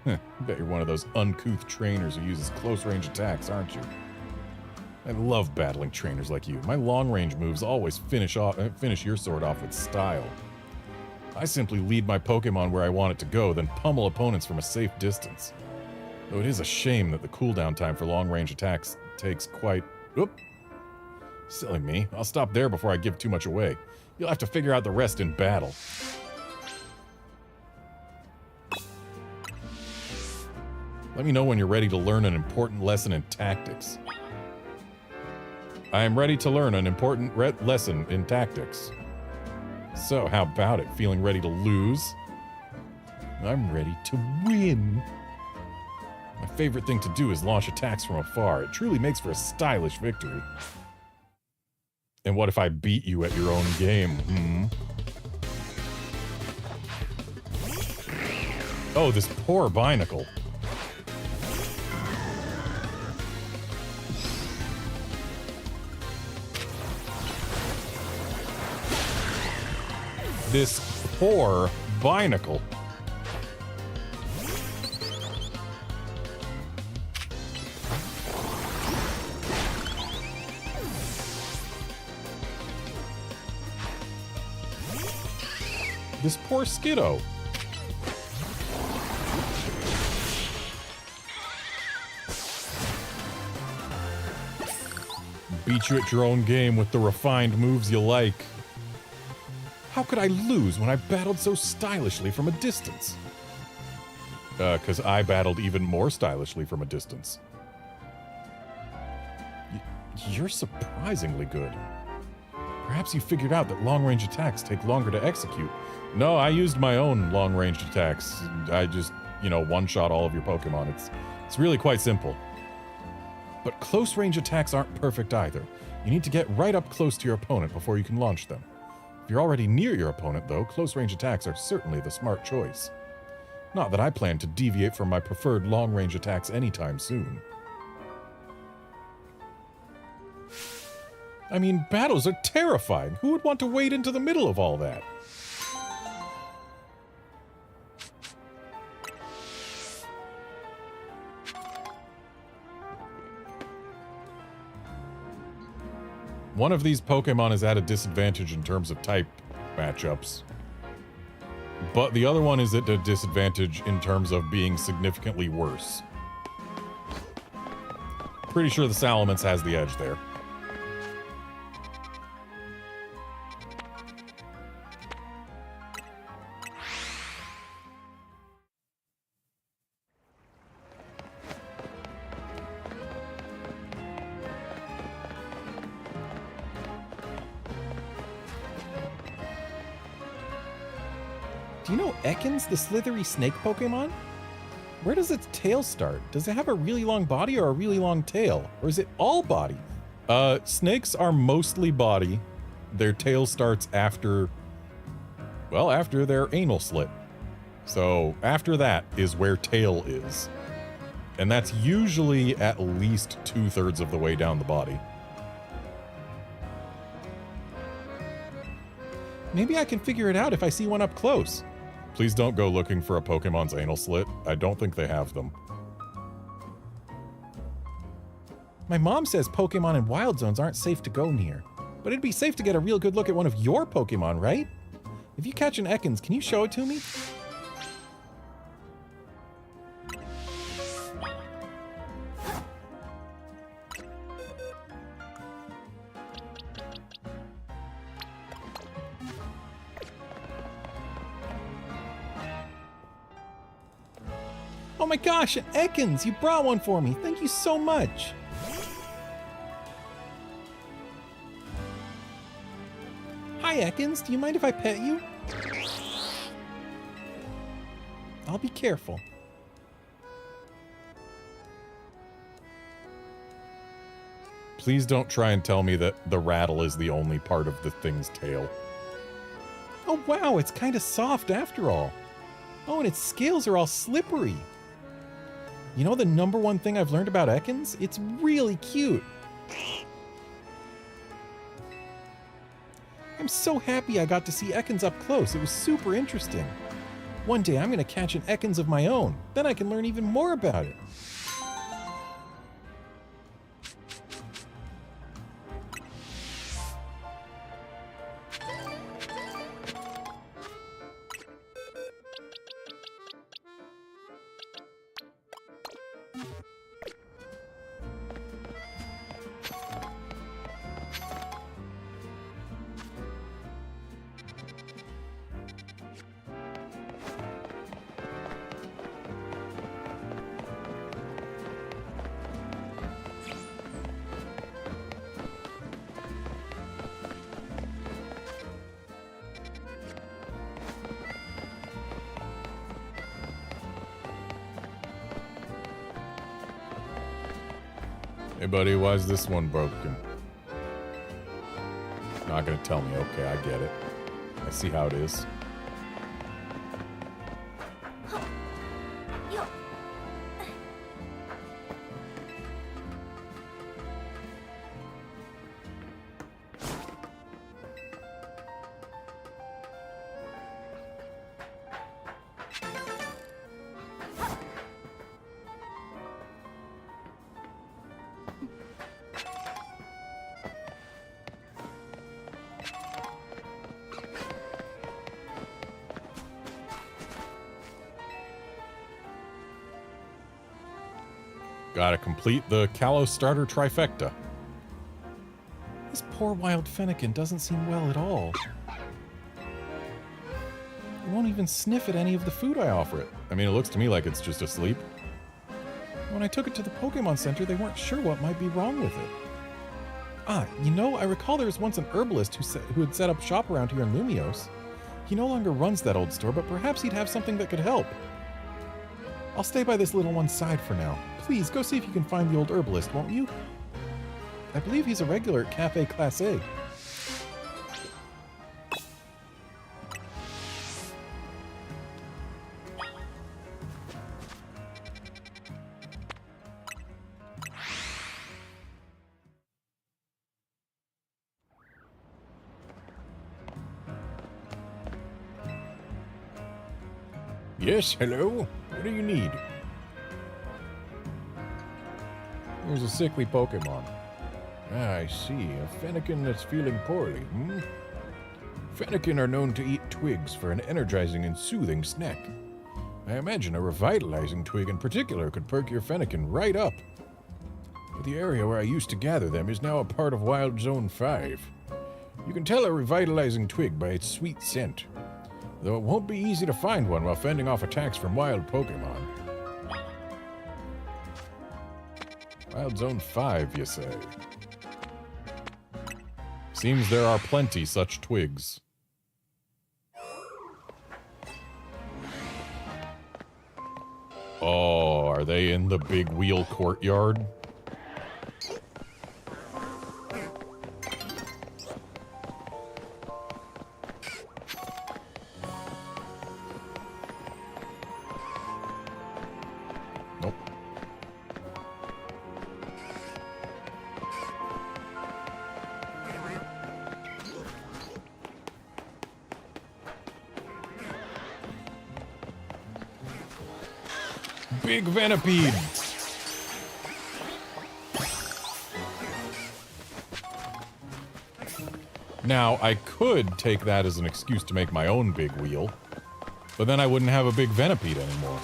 I bet you're one of those uncouth trainers who uses close-range attacks, aren't you? I love battling trainers like you. My long-range moves always finish your sword off with style. I simply lead my Pokemon where I want it to go, then pummel opponents from a safe distance. Though it is a shame that the cooldown time for long-range attacks takes quite... Oop! Silly me. I'll stop there before I give too much away. You'll have to figure out the rest in battle. Let me know when you're ready to learn an important lesson in tactics. I am ready to learn an important lesson in tactics. So, how about it? Feeling ready to lose? I'm ready to win. My favorite thing to do is launch attacks from afar. It truly makes for a stylish victory. And what if I beat you at your own game, Oh, this poor Binacle. This poor Binacle. This poor Skiddo. Beat you at your own game with the refined moves you like. How could I lose when I battled so stylishly from a distance? 'Cause I battled even more stylishly from a distance. You're surprisingly good. Perhaps you figured out that long-range attacks take longer to execute. No, I used my own long-range attacks. I just, one-shot all of your Pokemon. It's really quite simple. But close-range attacks aren't perfect either. You need to get right up close to your opponent before you can launch them. If you're already near your opponent, though, close-range attacks are certainly the smart choice. Not that I plan to deviate from my preferred long-range attacks anytime soon. I mean, battles are terrifying. Who would want to wade into the middle of all that? One of these Pokemon is at a disadvantage in terms of type matchups. But the other one is at a disadvantage in terms of being significantly worse. Pretty sure the Salamence has the edge there. Do you know Ekans, the slithery snake Pokemon? Where does its tail start? Does it have a really long body or a really long tail? Or is it all body? Snakes are mostly body. Their tail starts after, well, after their anal slit. So after that is where tail is. And that's usually at least 2/3 of the way down the body. Maybe I can figure it out if I see one up close. Please don't go looking for a Pokemon's anal slit. I don't think they have them. My mom says Pokemon in wild zones aren't safe to go near. But it'd be safe to get a real good look at one of your Pokemon, right? If you catch an Ekans, can you show it to me? Oh my gosh, an Ekans! You brought one for me! Thank you so much! Hi Ekans, do you mind if I pet you? I'll be careful. Please don't try and tell me that the rattle is the only part of the thing's tail. Oh wow, it's kind of soft after all. Oh, and its scales are all slippery. You know the #1 thing I've learned about Ekans? It's really cute. I'm so happy I got to see Ekans up close. It was super interesting. One day I'm going to catch an Ekans of my own. Then I can learn even more about it. Hey buddy, why is this one broken? Not gonna tell me. Okay, I get it. I see how it is. Gotta complete the Kalos starter trifecta. This poor wild Fennekin doesn't seem well at all. It won't even sniff at any of the food I offer it. I mean, it looks to me like it's just asleep. When I took it to the Pokemon Center, they weren't sure what might be wrong with it. Ah, you know, I recall there was once an herbalist who had set up shop around here in Lumiose. He no longer runs that old store, but perhaps he'd have something that could help. I'll stay by this little one's side for now. Please, go see if you can find the old herbalist, won't you? I believe he's a regular at Cafe Class A. Yes, hello? What do you need? Here's a sickly Pokemon. Ah, I see. A Fennekin that's feeling poorly, hmm? Fennekin are known to eat twigs for an energizing and soothing snack. I imagine a revitalizing twig in particular could perk your Fennekin right up. But the area where I used to gather them is now a part of Wild Zone 5. You can tell a revitalizing twig by its sweet scent, though it won't be easy to find one while fending off attacks from wild Pokémon. Wild Zone 5, you say? Seems there are plenty such twigs. Oh, are they in the big wheel courtyard? Nope. Big Venipede! Now, I could take that as an excuse to make my own big wheel, but then I wouldn't have a big Venipede anymore.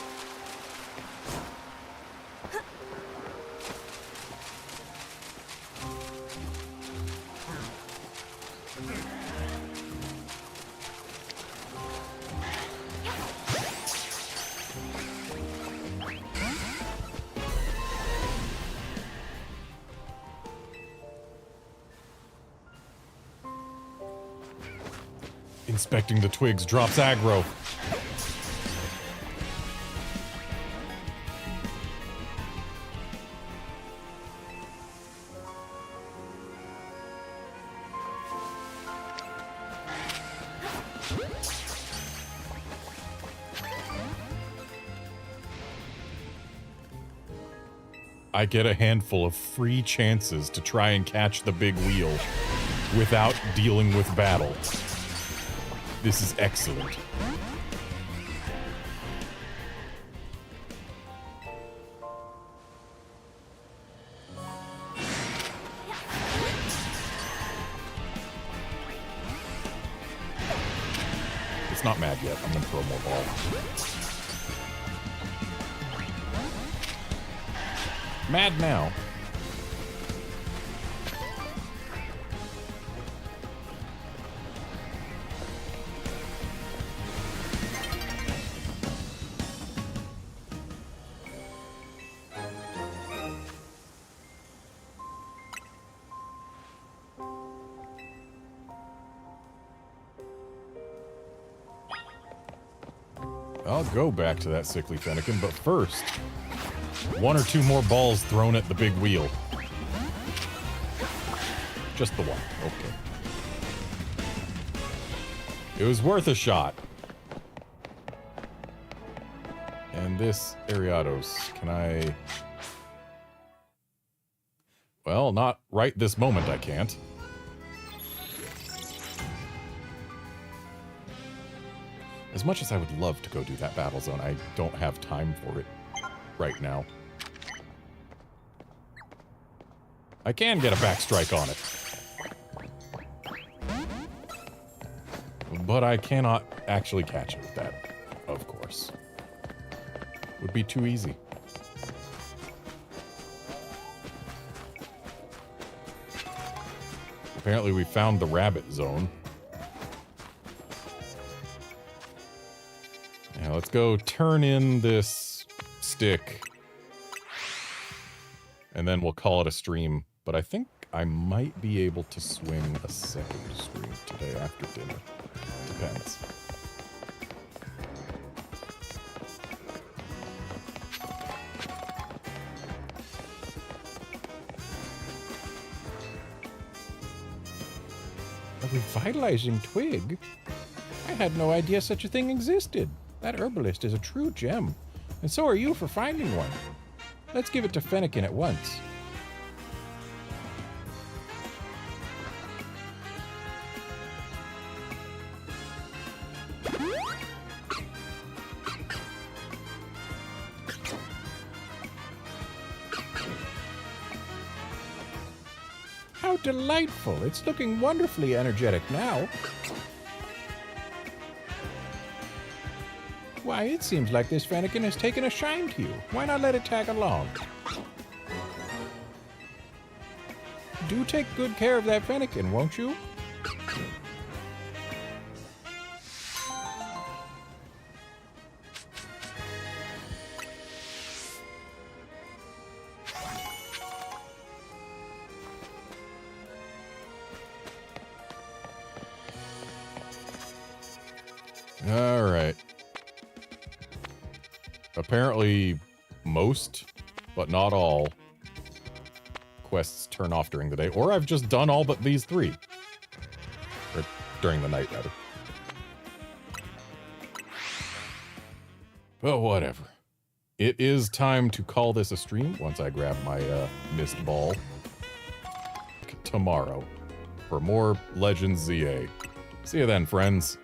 Inspecting the twigs drops aggro. I get a handful of free chances to try and catch the big wheel without dealing with battle. This is excellent. It's not mad yet. I'm gonna throw more ball. Mad now. I'll go back to that sickly Fennekin, but first, one or two more balls thrown at the big wheel. Just the one. Okay. It was worth a shot. And this Ariados, can I... Well, not right this moment I can't. As much as I would love to go do that battle zone, I don't have time for it right now. I can get a back strike on it. But I cannot actually catch it with that, of course. Would be too easy. Apparently we found the rabbit zone. Now let's go turn in this stick. And then we'll call it a stream. But I think I might be able to swing a second stream today after dinner. Depends. A revitalizing twig? I had no idea such a thing existed. That herbalist is a true gem. And so are you for finding one. Let's give it to Fennekin at once. delightful. It's looking wonderfully energetic now. Why, it seems like this Fennekin has taken a shine to you. Why not let it tag along? Do take good care of that Fennekin, won't you? All right. Apparently, most, but not all, quests turn off during the day, or I've just done all but these 3. Or during the night, rather. But whatever. It is time to call this a stream once I grab my mist ball. Tomorrow for more Legends Z-A. See you then, friends.